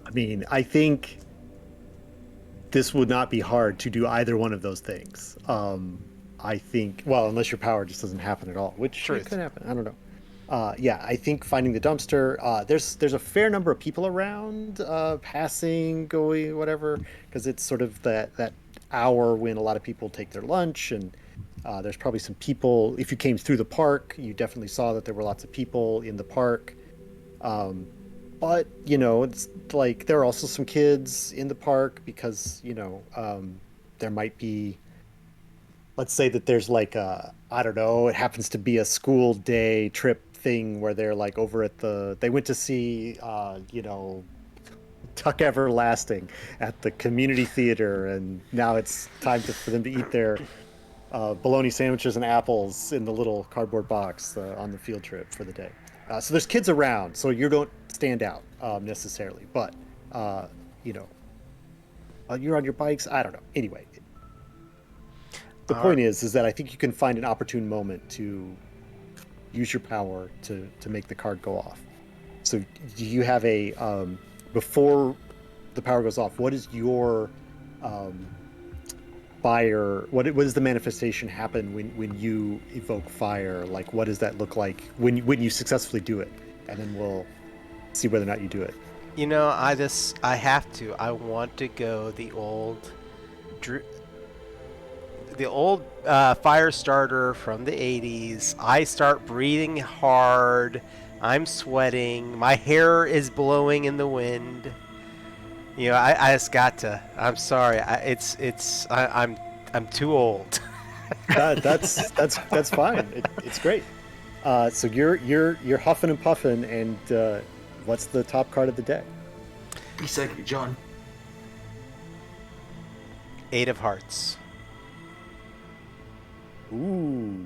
I mean, I think this would not be hard to do either one of those things. I think, well, unless your power just doesn't happen at all, which it Truth. could happen. I don't know. Yeah, I think finding the dumpster. There's a fair number of people around, passing, going, whatever, because it's sort of that hour when a lot of people take their lunch, and there's probably some people. If you came through the park, you definitely saw that there were lots of people in the park. But it's like there are also some kids in the park because there might be. Let's say that there's like I don't know, it happens to be a school day trip thing where they're like over at they went to see Tuck Everlasting at the community theater, and now it's time for them to eat their bologna sandwiches and apples in the little cardboard box on the field trip for the day. So there's kids around, so you don't stand out necessarily, but you're on your bikes. I don't know. Anyway, the point is that I think you can find an opportune moment to use your power to make the card go off. So do you have a before the power goes off? What is your fire? What does the manifestation happen when you evoke fire? Like, what does that look like when you successfully do it? And then we'll see whether or not you do it. I want to go the old fire starter from the 80s. I start breathing hard. I'm sweating. My hair is blowing in the wind. I just got to. I'm sorry. I'm too old. That's fine. It's great. So you're huffing and puffing, and what's the top card of the deck? Be second, John. 8 of Hearts. Ooh.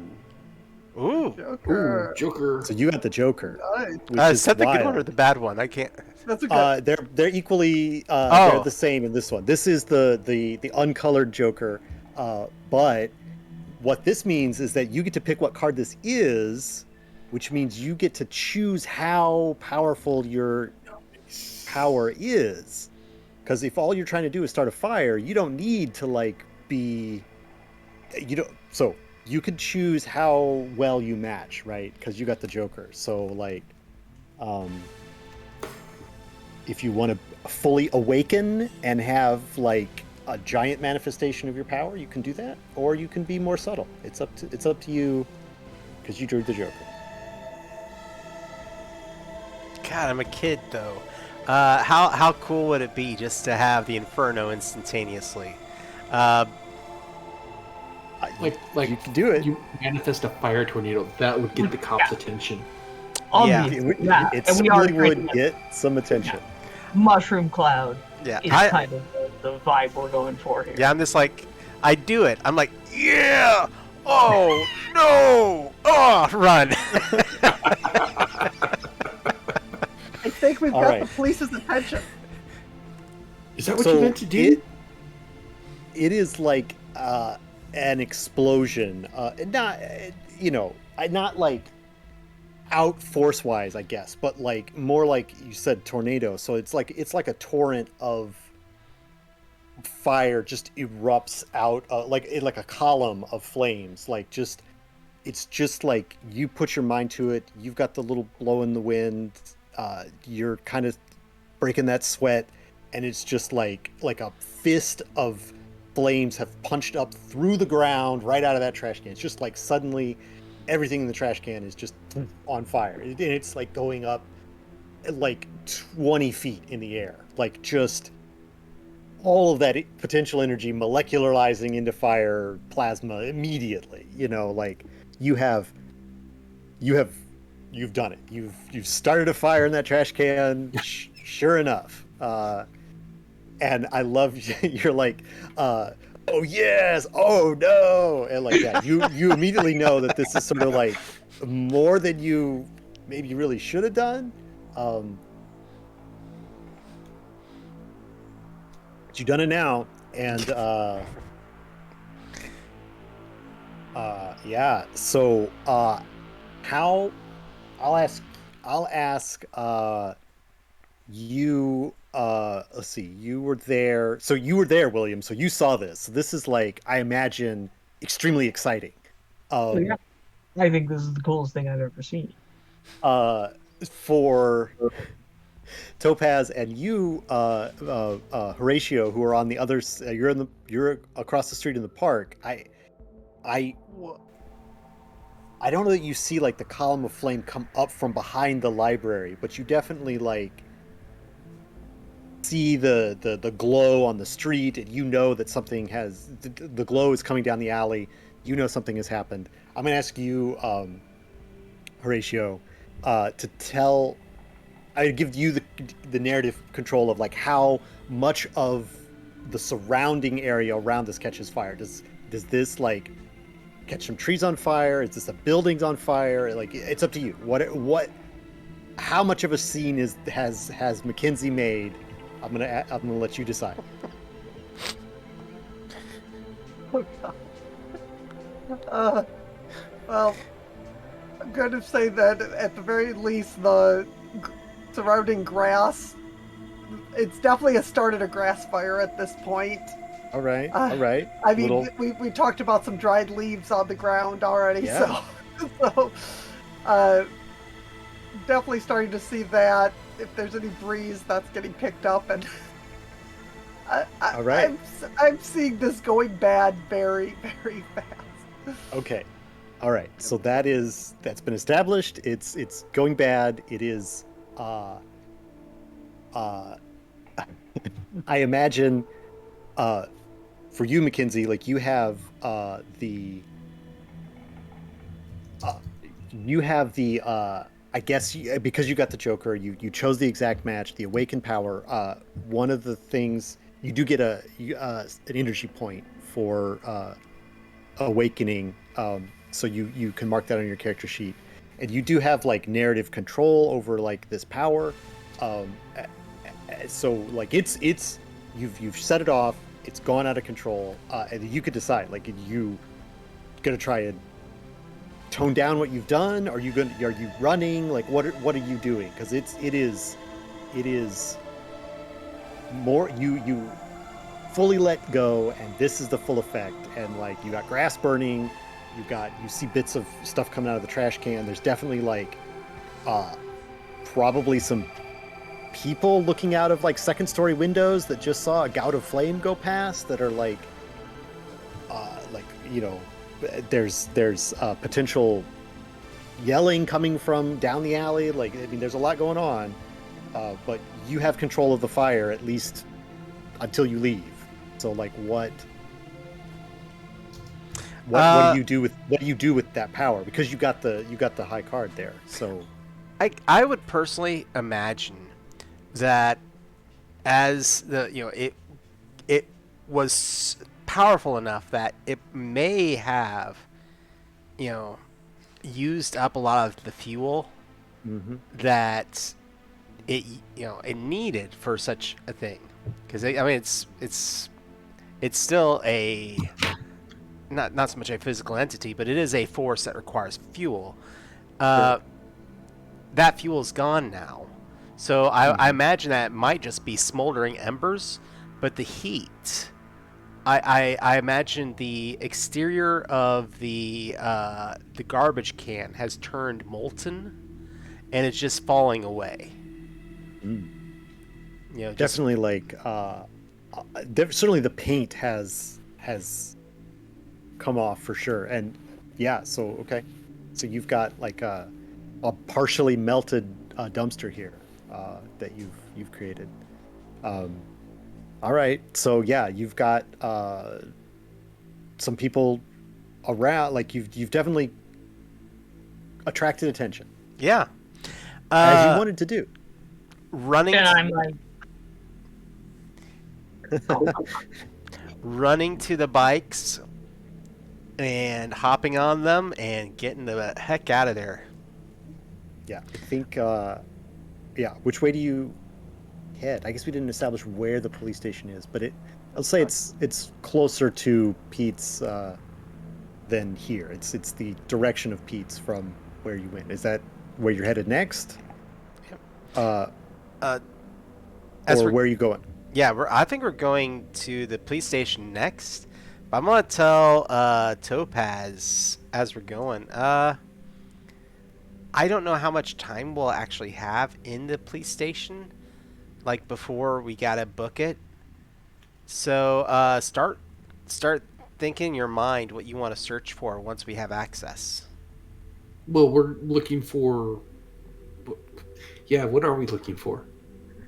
Joker. Joker. So you got the Joker. Nice. Which is Set the good wild. one or the bad one. I can't. That's a good. They're equally they're the same in this one. This is the uncolored Joker, but what this means is that you get to pick what card this is, which means you get to choose how powerful your power is. Because if all you're trying to do is start a fire, you don't need to so you could choose how well you match, right? Because you got the Joker. So if you want to fully awaken and have like a giant manifestation of your power, you can do that, or you can be more subtle. It's up to you, because you drew the Joker. God, I'm a kid though. How cool would it be just to have the Inferno instantaneously? You can do it. You manifest a fire tornado. That would get the cops' attention. Obviously, yeah. It And we are certainly would trying to- get some attention. Mushroom cloud Yeah, is kind of the vibe we're going for here. I'm just like, I do it. I'm like, yeah. Oh no! Oh, run! I think we've All got right. the police's attention. Is that what you meant to do? It is like an explosion. Not like out force wise, I guess, but like more like you said, tornado. So it's like a torrent of fire just erupts out, like a column of flames. It's just like you put your mind to it. You've got the little blow in the wind. You're kind of breaking that sweat, and it's just like a fist of flames have punched up through the ground right out of that trash can. It's just like suddenly everything in the trash can is just on fire, and it's like going up like 20 feet in the air, like just all of that potential energy molecularizing into fire plasma immediately. Like you've done it. You've started a fire in that trash can. Sure enough. And I love you're like, oh yes, oh no, and like that. You immediately know that this is sort of like more than you maybe really should have done. But you've done it now, and yeah. So how? I'll ask you let's see, you were there. So you were there, William. So you saw this. So this is like, I imagine, extremely exciting. So yeah, I think this is the coolest thing I've ever seen. For Topaz and you, Horatio, who are on the other, you're across the street in the park. I don't know that you see like the column of flame come up from behind the library, but you definitely like see the glow on the street, and you know that something has the glow is coming down the alley. You know something has happened. I'm gonna ask you, Horatio, to tell. I give you the narrative control of like how much of the surrounding area around this catches fire. Does this like catch some trees on fire? Is this a building's on fire? Like, it's up to you. What how much of a scene has Mackenzie made? I'm gonna let you decide. Well, I'm going to say that at the very least, the surrounding grass, it's definitely started a grass fire at this point. All right. I mean, we talked about some dried leaves on the ground already, Yeah. so definitely starting to see that. If there's any breeze, that's getting picked up, and All right. I'm seeing this going bad very, very fast. Okay. All right. So that's been established. It's going bad. It is. I imagine. For you, Mackenzie, like you have the. You have the. I guess because you got the Joker, you chose the exact match, the Awakened Power. One of the things you do get an energy point for awakening, so you can mark that on your character sheet, and you do have like narrative control over like this power. So like it's you've set it off, it's gone out of control, and you could decide like, are you gonna try and tone down what you've done? Are you running? Like what are you doing? Because it is more you fully let go, and this is the full effect. And like you got grass burning, you see bits of stuff coming out of the trash can. There's definitely like probably some people looking out of like second story windows that just saw a gout of flame go past that are like you know, there's potential yelling coming from down the alley. Like, I mean, there's a lot going on, but you have control of the fire at least until you leave. So like what do you do with that power? Because you got the high card there. So I would personally imagine that as it was powerful enough that it may have used up a lot of the fuel that it needed for such a thing, because I mean it's still a not so much a physical entity, but it is a force that requires fuel. That fuel is gone now, so I imagine that it might just be smoldering embers, but the heat. I imagine the exterior of the garbage can has turned molten, and it's just falling away. Definitely like certainly the paint has come off for sure. And yeah, so okay, so you've got like a partially melted dumpster here that you've created. All right, so yeah, you've got some people around. Like you've definitely attracted attention. Yeah, as you wanted to do. Running. And I'm like, running to the bikes and hopping on them and getting the heck out of there. Yeah, I think. Yeah, which way do you head? I guess we didn't establish where the police station is, but I'll say it's closer to Pete's than here. It's the direction of Pete's from where you went. Is that where you're headed next? Yep. Or where are you going? Yeah, I think we're going to the police station next. But I'm gonna tell Topaz as we're going. I don't know how much time we'll actually have in the police station, like before we gotta book it. So start thinking in your mind what you want to search for once we have access. Well, we're looking for. Yeah, what are we looking for?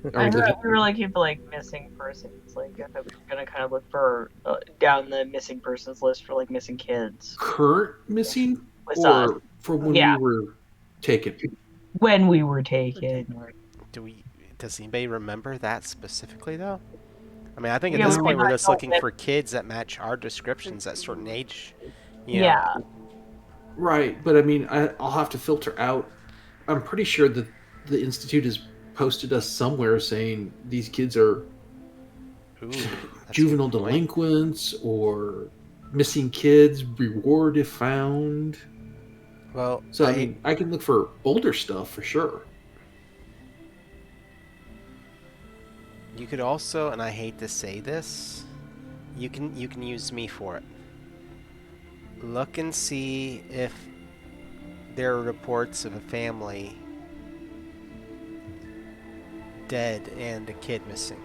Are I we heard looking we were looking for like missing persons. Like we were gonna kind of look for down the missing persons list for like missing kids. current missing Was us. or from when we Yeah, were taken? when we were taken. Or, Does anybody remember that specifically though? I mean, I think at yeah, this we point we're might just know looking for kids that match our descriptions at certain age. You Yeah. know. Right, but I mean, I'll have to filter out. I'm pretty sure that the institute has posted us somewhere saying these kids are Ooh, that's a juvenile good point. delinquents or missing kids, reward if found. Well, So I mean, I can look for older stuff for sure. you could also, and I hate to say this, you can use me for it. Look and see if there are reports of a family dead and a kid missing,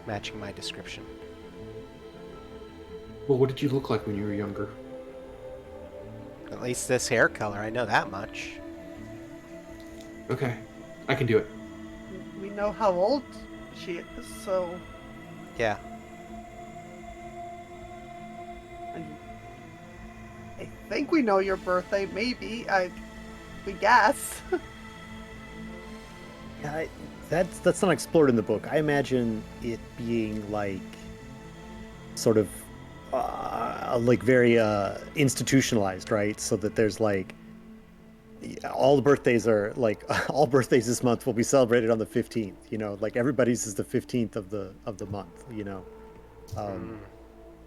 matching my description. Well, what did you look like when you were younger? At least this hair color, I know that much. Okay, I can do it. We know how old she is, so Yeah. I think we know your birthday. Maybe we guess. Yeah, that's not explored in the book. I imagine it being like sort of like very institutionalized, right? So that there's like all the birthdays are like all birthdays this month will be celebrated on the 15th. You know, like everybody's is the 15th of the month. You know,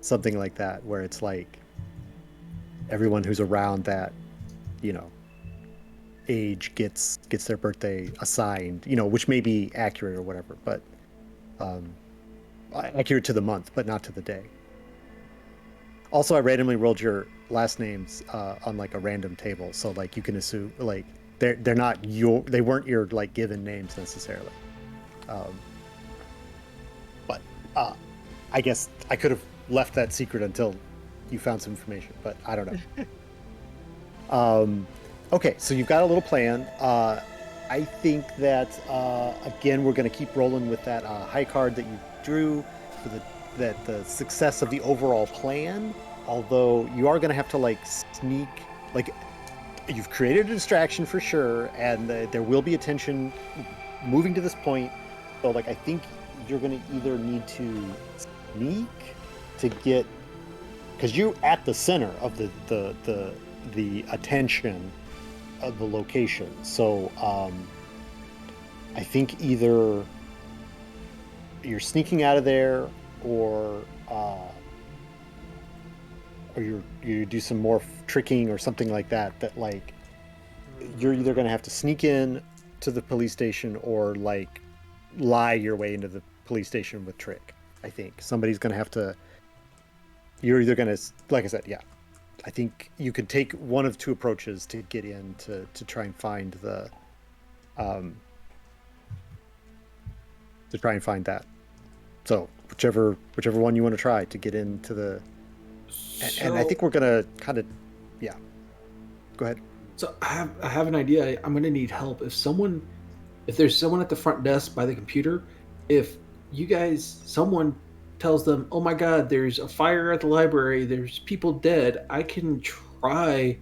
something like that, where it's like everyone who's around that, you know, age gets their birthday assigned, you know, which may be accurate or whatever, but accurate to the month, but not to the day. Also, I randomly rolled your last names on like a random table, so like you can assume like they weren't your like given names necessarily. But I guess I could have left that secret until you found some information, but I don't know. Okay, so you've got a little plan. I think that again we're going to keep rolling with that high card that you drew for the success of the overall plan. Although you are going to have to like sneak, like you've created a distraction for sure, and there will be attention moving to this point. So like I think you're going to either need to sneak to get, because you're at the center of the attention of the location. So I think either you're sneaking out of there, or you do some more tricking or something like that. That like you're either going to have to sneak in to the police station or like lie your way into the police station with trick. I think somebody's going to have to. You're either going to, like I said, yeah. I think you could take one of two approaches to get in to try and find the to try and find that. So whichever one you want to try to get into the. And I think we're gonna kind of, yeah. Go ahead. So I have an idea. I'm gonna need help. If there's someone at the front desk by the computer, if someone tells them, "Oh my God, there's a fire at the library. There's people dead," I can try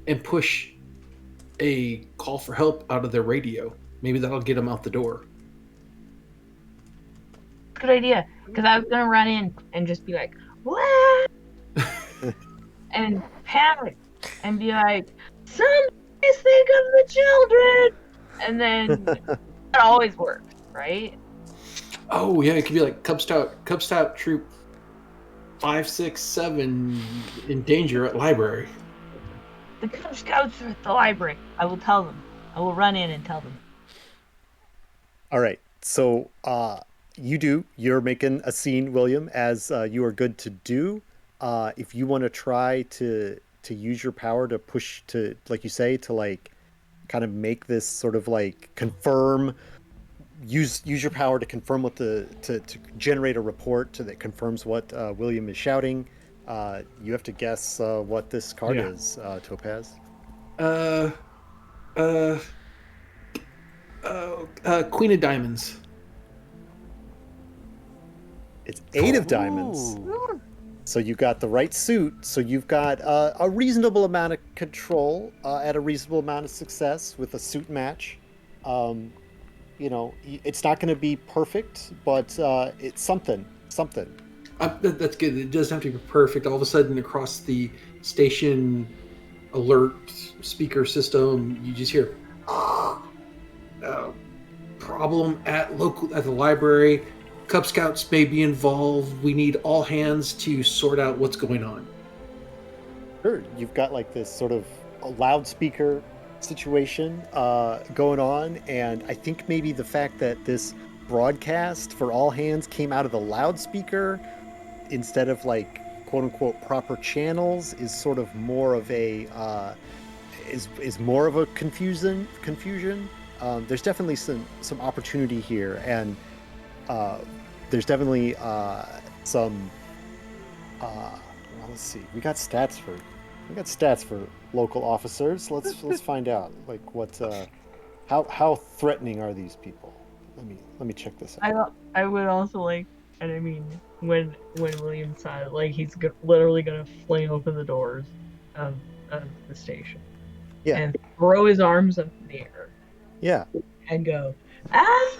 and push a call for help out of their radio. Maybe that'll get them out the door. good idea. Because I was gonna run in and just be like, "What?" and panic and be like, "Somebody think of the children," and then that always works, right? Oh yeah, it could be like Cub Scout Troop 567 in danger at library. The Cub Scouts are at the library. I will tell them. I will run in and tell them. All right. So You're making a scene, William, as you are good to do. If you want to try to use your power to push to, like you say, to like kind of make this sort of like confirm, use your power to confirm what to generate a report that confirms what William is shouting. You have to guess what this card Yeah. is, Topaz. Uh, uh, Queen of Diamonds. It's 8 of diamonds. Ooh. So you got the right suit. So you've got a reasonable amount of control at a reasonable amount of success with a suit match. It's not going to be perfect, but it's something. That's good. It doesn't have to be perfect. All of a sudden, across the station alert speaker system, you just hear problem at the library. Cub Scouts may be involved. We need all hands to sort out what's going on. Sure, you've got like this sort of a loudspeaker situation going on, and I think maybe the fact that this broadcast for all hands came out of the loudspeaker instead of like quote unquote proper channels is sort of more of a is more of a confusion. There's definitely some opportunity here, and there's definitely some. Well, let's see. We got stats for local officers. Let's find out like what how threatening are these people? Let me check this out. I would also like, and I mean, when William said like he's literally gonna fling open the doors of the station, Yeah. and throw his arms up in the air, Yeah. and go ah,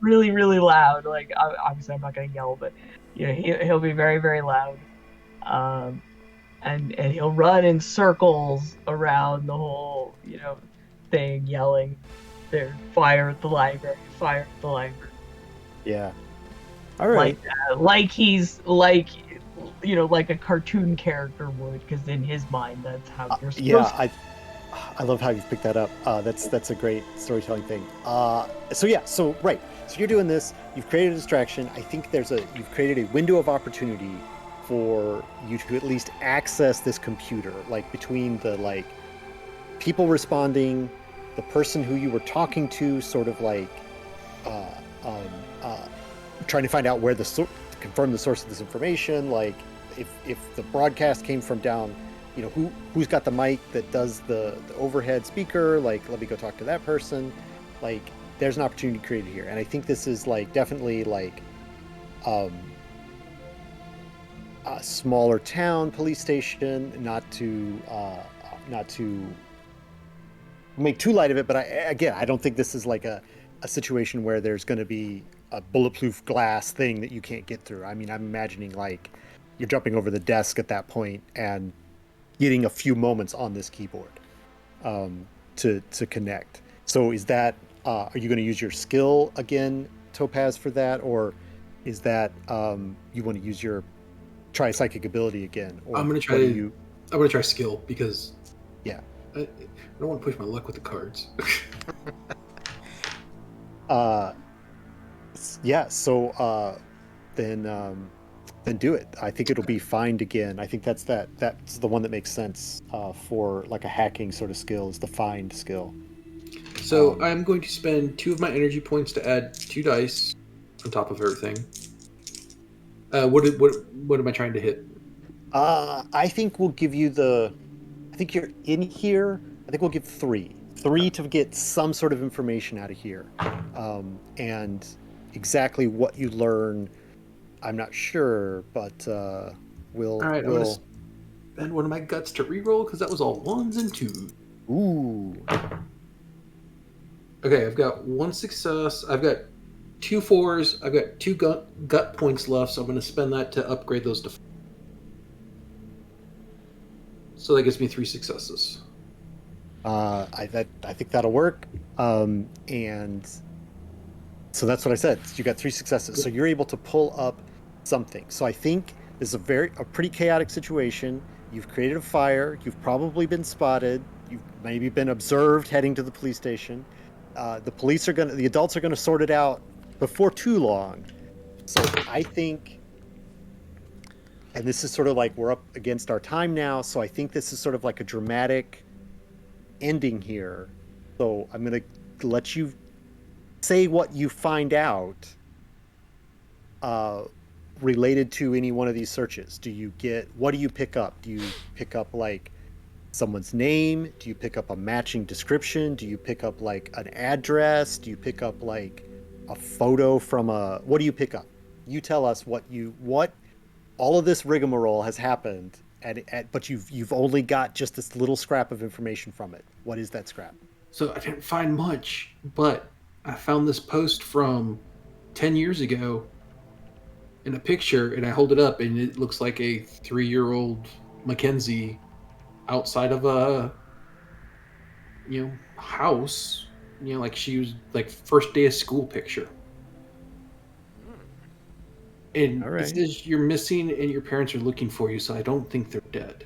really really loud. Like obviously I'm not gonna yell, but he'll be very very loud, and he'll run in circles around the whole thing, yelling, "There, fire at the library! Fire at the library!" Yeah. All right. Like he's like like a cartoon character would, because in his mind that's how you're supposed to. I love how you picked that up. That's a great storytelling thing. So you're doing this. You've created a distraction. I think you've created a window of opportunity for you to at least access this computer, like between the like people responding, the person who you were talking to, sort of like trying to find out where confirm the source of this information. Like if the broadcast came from down, who's got the mic that does the overhead speaker, like let me go talk to that person. Like there's an opportunity created here, and I think this is like definitely like a smaller town police station, not to make too light of it, but I don't think this is like a situation where there's going to be a bulletproof glass thing that you can't get through. I mean, I'm imagining like you're jumping over the desk at that point and getting a few moments on this keyboard to connect. So is that are you going to use your skill again, Topaz, for that, or is that you want to use your try psychic ability again? Or I'm going to try skill because yeah, I don't want to push my luck with the cards. Yeah. So then do it. I think it'll be find again. I think that's the one that makes sense for like a hacking sort of skill, is the find skill. So I'm going to spend 2 of my energy points to add 2 dice on top of everything. What am I trying to hit? I think we'll give you I think you're in here. I think we'll give 3 to get some sort of information out of here, and exactly what you learn, I'm not sure, but we'll. All right, I'm going to spend one of my guts to reroll because that was all 1s and 2s. Ooh. Okay, I've got 1 success. I've got 2 4s. I've got 2 gut points left, so I'm going to spend that to upgrade those to 4. So that gives me 3 successes. I think that'll work. And so that's what I said. You got 3 successes, so you're able to pull up something. So I think this is a pretty chaotic situation. You've created a fire. You've probably been spotted. You've maybe been observed heading to the police station. the adults are gonna sort it out before too long. So I think, and this is sort of like we're up against our time now, so I think this is sort of like a dramatic ending here. So I'm gonna let you say what you find out related to any one of these searches. What do you pick up? Do you pick up like someone's name? Do you pick up a matching description? Do you pick up like an address? Do you pick up like a photo from what do you pick up? You tell us what all of this rigmarole has happened, but you've only got just this little scrap of information from it. What is that scrap? So I didn't find much, but I found this post from 10 years ago in a picture, and I hold it up, and it looks like a 3-year-old Mackenzie outside of a house, like she was like first day of school picture. And All right. it says you're missing and your parents are looking for you, so I don't think they're dead.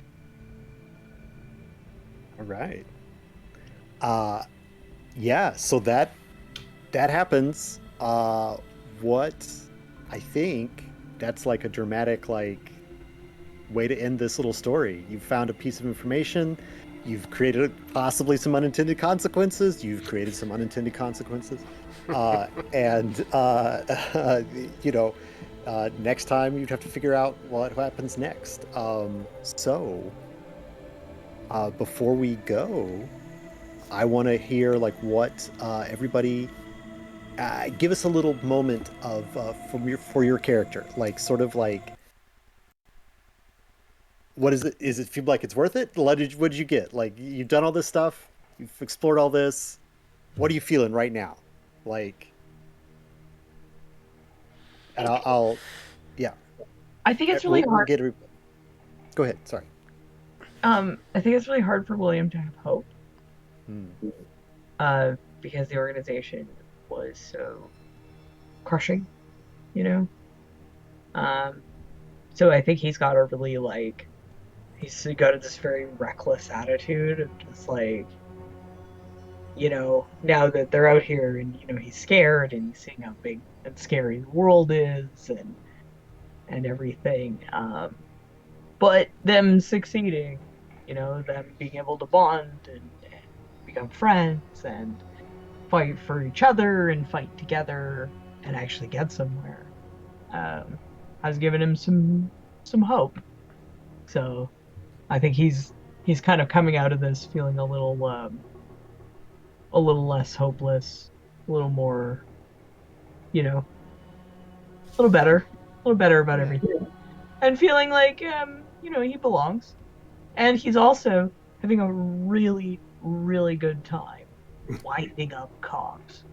All right. Yeah, so that happens. What I think that's like a dramatic like way to end this little story. You've found a piece of information. You've created possibly some unintended consequences. You've created some unintended consequences. Next time you'd have to figure out what happens next. Before we go, I want to hear like what everybody give us a little moment of for your character, like sort of like what is it? Is it feel like it's worth it? What did you get? Like you've done all this stuff, you've explored all this. What are you feeling right now? Like, and yeah. I think it's really hard. Go ahead. Sorry. I think it's really hard for William to have hope. Hmm. Because the organization was so crushing, So I think he's got a really he's got this very reckless attitude of just now that they're out here and he's scared and he's seeing how big and scary the world is and everything. But them succeeding, them being able to bond and become friends and fight for each other and fight together and actually get somewhere, has given him some hope. So I think he's kind of coming out of this feeling a little less hopeless, a little more, a little better about everything, and feeling like he belongs, and he's also having a really, really good time winding up cogs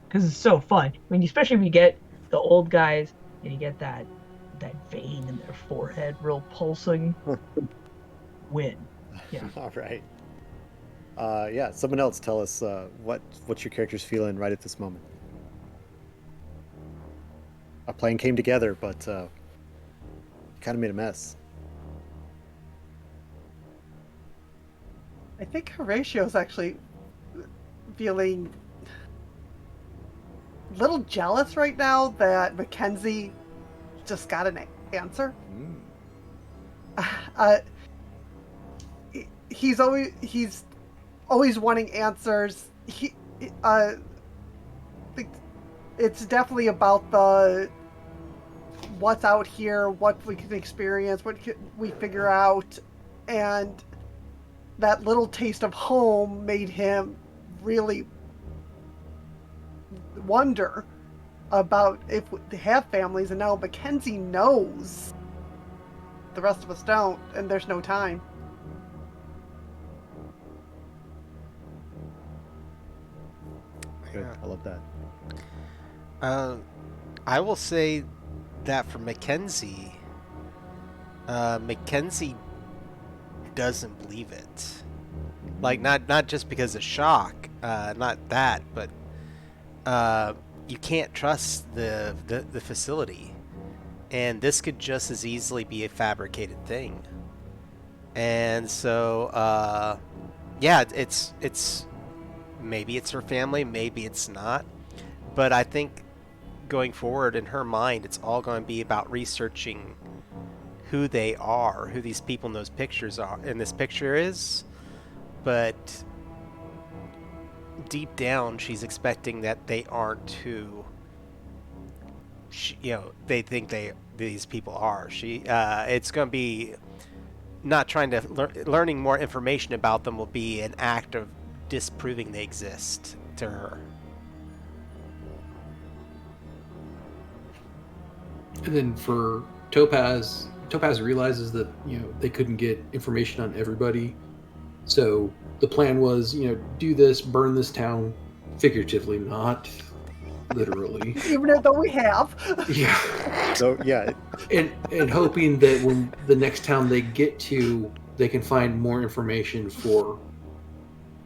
because it's so fun. I mean, especially if you get the old guys and you get that vein in their forehead real pulsing. Win. Yeah. All right. Yeah. Someone else tell us what your character's feeling right at this moment. A plan came together, but kind of made a mess. I think Horatio's actually feeling a little jealous right now that Mackenzie just got an answer. He's always wanting answers. It's definitely about the what's out here, what we can experience, what can we figure out, and that little taste of home made him really wonder about if they have families, and now Mackenzie knows. The rest of us don't, and there's no time. Good. I love that. I will say that for Mackenzie, Mackenzie doesn't believe it. Like not just because of shock, not that, but you can't trust the facility, and this could just as easily be a fabricated thing. And so, yeah, it's maybe it's her family, maybe it's not. But I think going forward in her mind, it's all going to be about researching who they are, who these people in those pictures are, in this picture is. But deep down, she's expecting that they aren't who they think these people are. It's going to be not trying to learning more information about them will be an act of disproving they exist to her. And then for Topaz realizes that they couldn't get information on everybody, so the plan was do this, burn this town, figuratively, not literally. Even though we have. Yeah. So yeah, and hoping that when the next town they get to, they can find more information for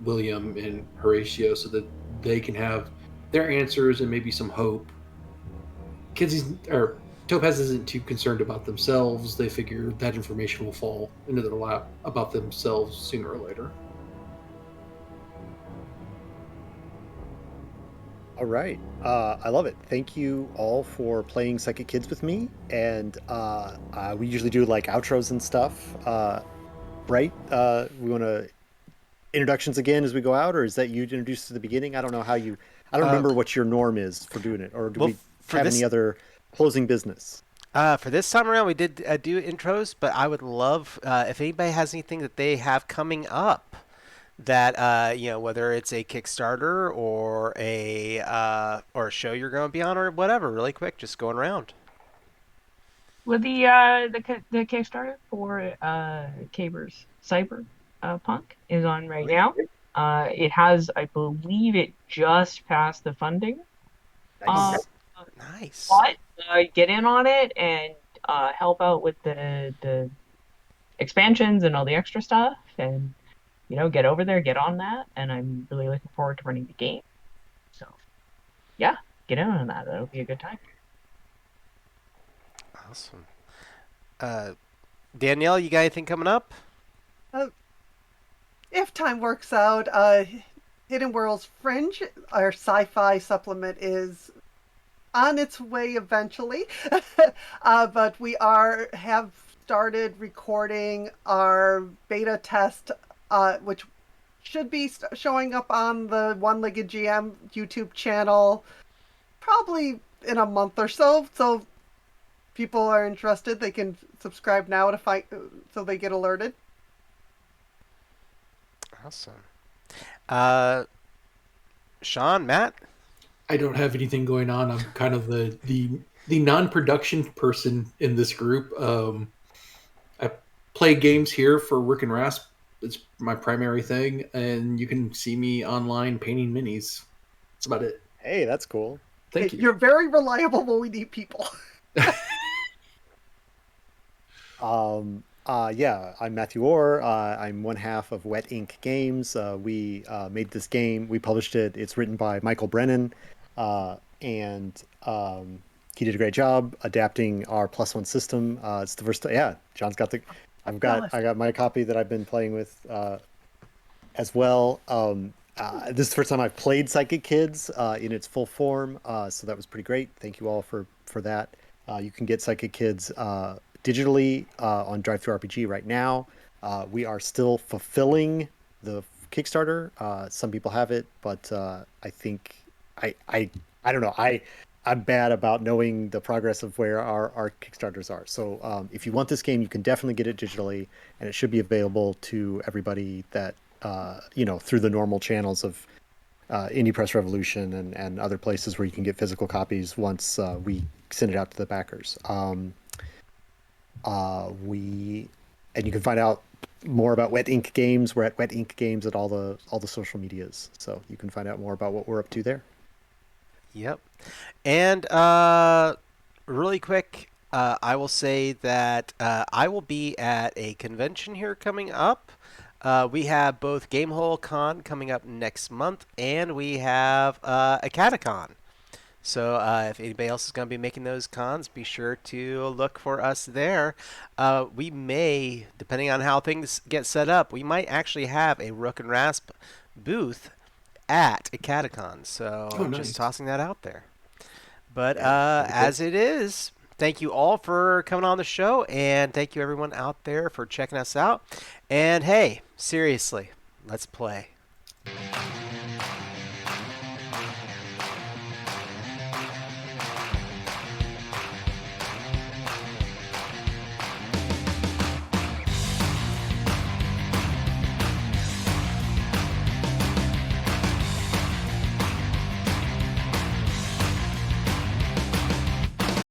William and Horatio, so that they can have their answers and maybe some hope. Topaz isn't too concerned about themselves. They figure that information will fall into their lap about themselves sooner or later. all right. I love it. Thank you all for playing Psychic Kids with me. And we usually do like outros and stuff. Right? We want to introductions again as we go out, or is that you introduced at the beginning? I don't know how you. I don't remember what your norm is for doing it, or do we have any other closing business? For this time around, we did do intros, but I would love if anybody has anything that they have coming up that whether it's a Kickstarter or a show you're going to be on or whatever. Really quick, just going around. Well, the Kickstarter for Caber's Cyber Punk is on right now. It has, I believe, it just passed the funding. Nice. Nice. But get in on it and help out with the expansions and all the extra stuff, and get over there, get on that. And I'm really looking forward to running the game. So yeah, get in on that. That'll be a good time. Awesome. Danielle, you got anything coming up? If time works out, Hidden Worlds Fringe, our sci-fi supplement, is on its way eventually. But we have started recording our beta test, which should be showing up on the One-Legged GM YouTube channel probably in a month or so. So if people are interested, they can subscribe now so they get alerted. Awesome. Sean, Matt? I don't have anything going on. I'm kind of the non-production person in this group. I play games here for Rick and Rasp. It's my primary thing, and you can see me online painting minis. That's about it. Hey, that's cool. Thank you. You're very reliable when we need people. Yeah, I'm Matthew Orr. I'm one half of Wet Ink Games. We made this game. We published it. It's written by Michael Brennan, and he did a great job adapting our +1 system. It's the first. Yeah, John's got the. I got my copy that I've been playing with as well. This is the first time I've played Psychic Kids in its full form, so that was pretty great. Thank you all for that. You can get Psychic Kids digitally on Ttrpg right now. We are still fulfilling the Kickstarter. Some people have it, but I think I don't know. I'm bad about knowing the progress of where our Kickstarters are. So if you want this game, you can definitely get it digitally, and it should be available to everybody that through the normal channels of Indie Press Revolution and other places where you can get physical copies once we send it out to the backers. And you can find out more about Wet Ink Games. We're at Wet Ink Games at all the social medias, so you can find out more about what we're up to there. Yep. And really quick, I will say that I will be at a convention here coming up. We have both Gamehole Con coming up next month, and we have a Catacon. So if anybody else is going to be making those cons, be sure to look for us there. We may, depending on how things get set up, we might actually have a Rook and Rasp booth at a catacon. So Oh, nice. just tossing that out there. But Yeah, as it is, thank you all for coming on the show, and thank you everyone out there for checking us out. And hey, seriously, let's play.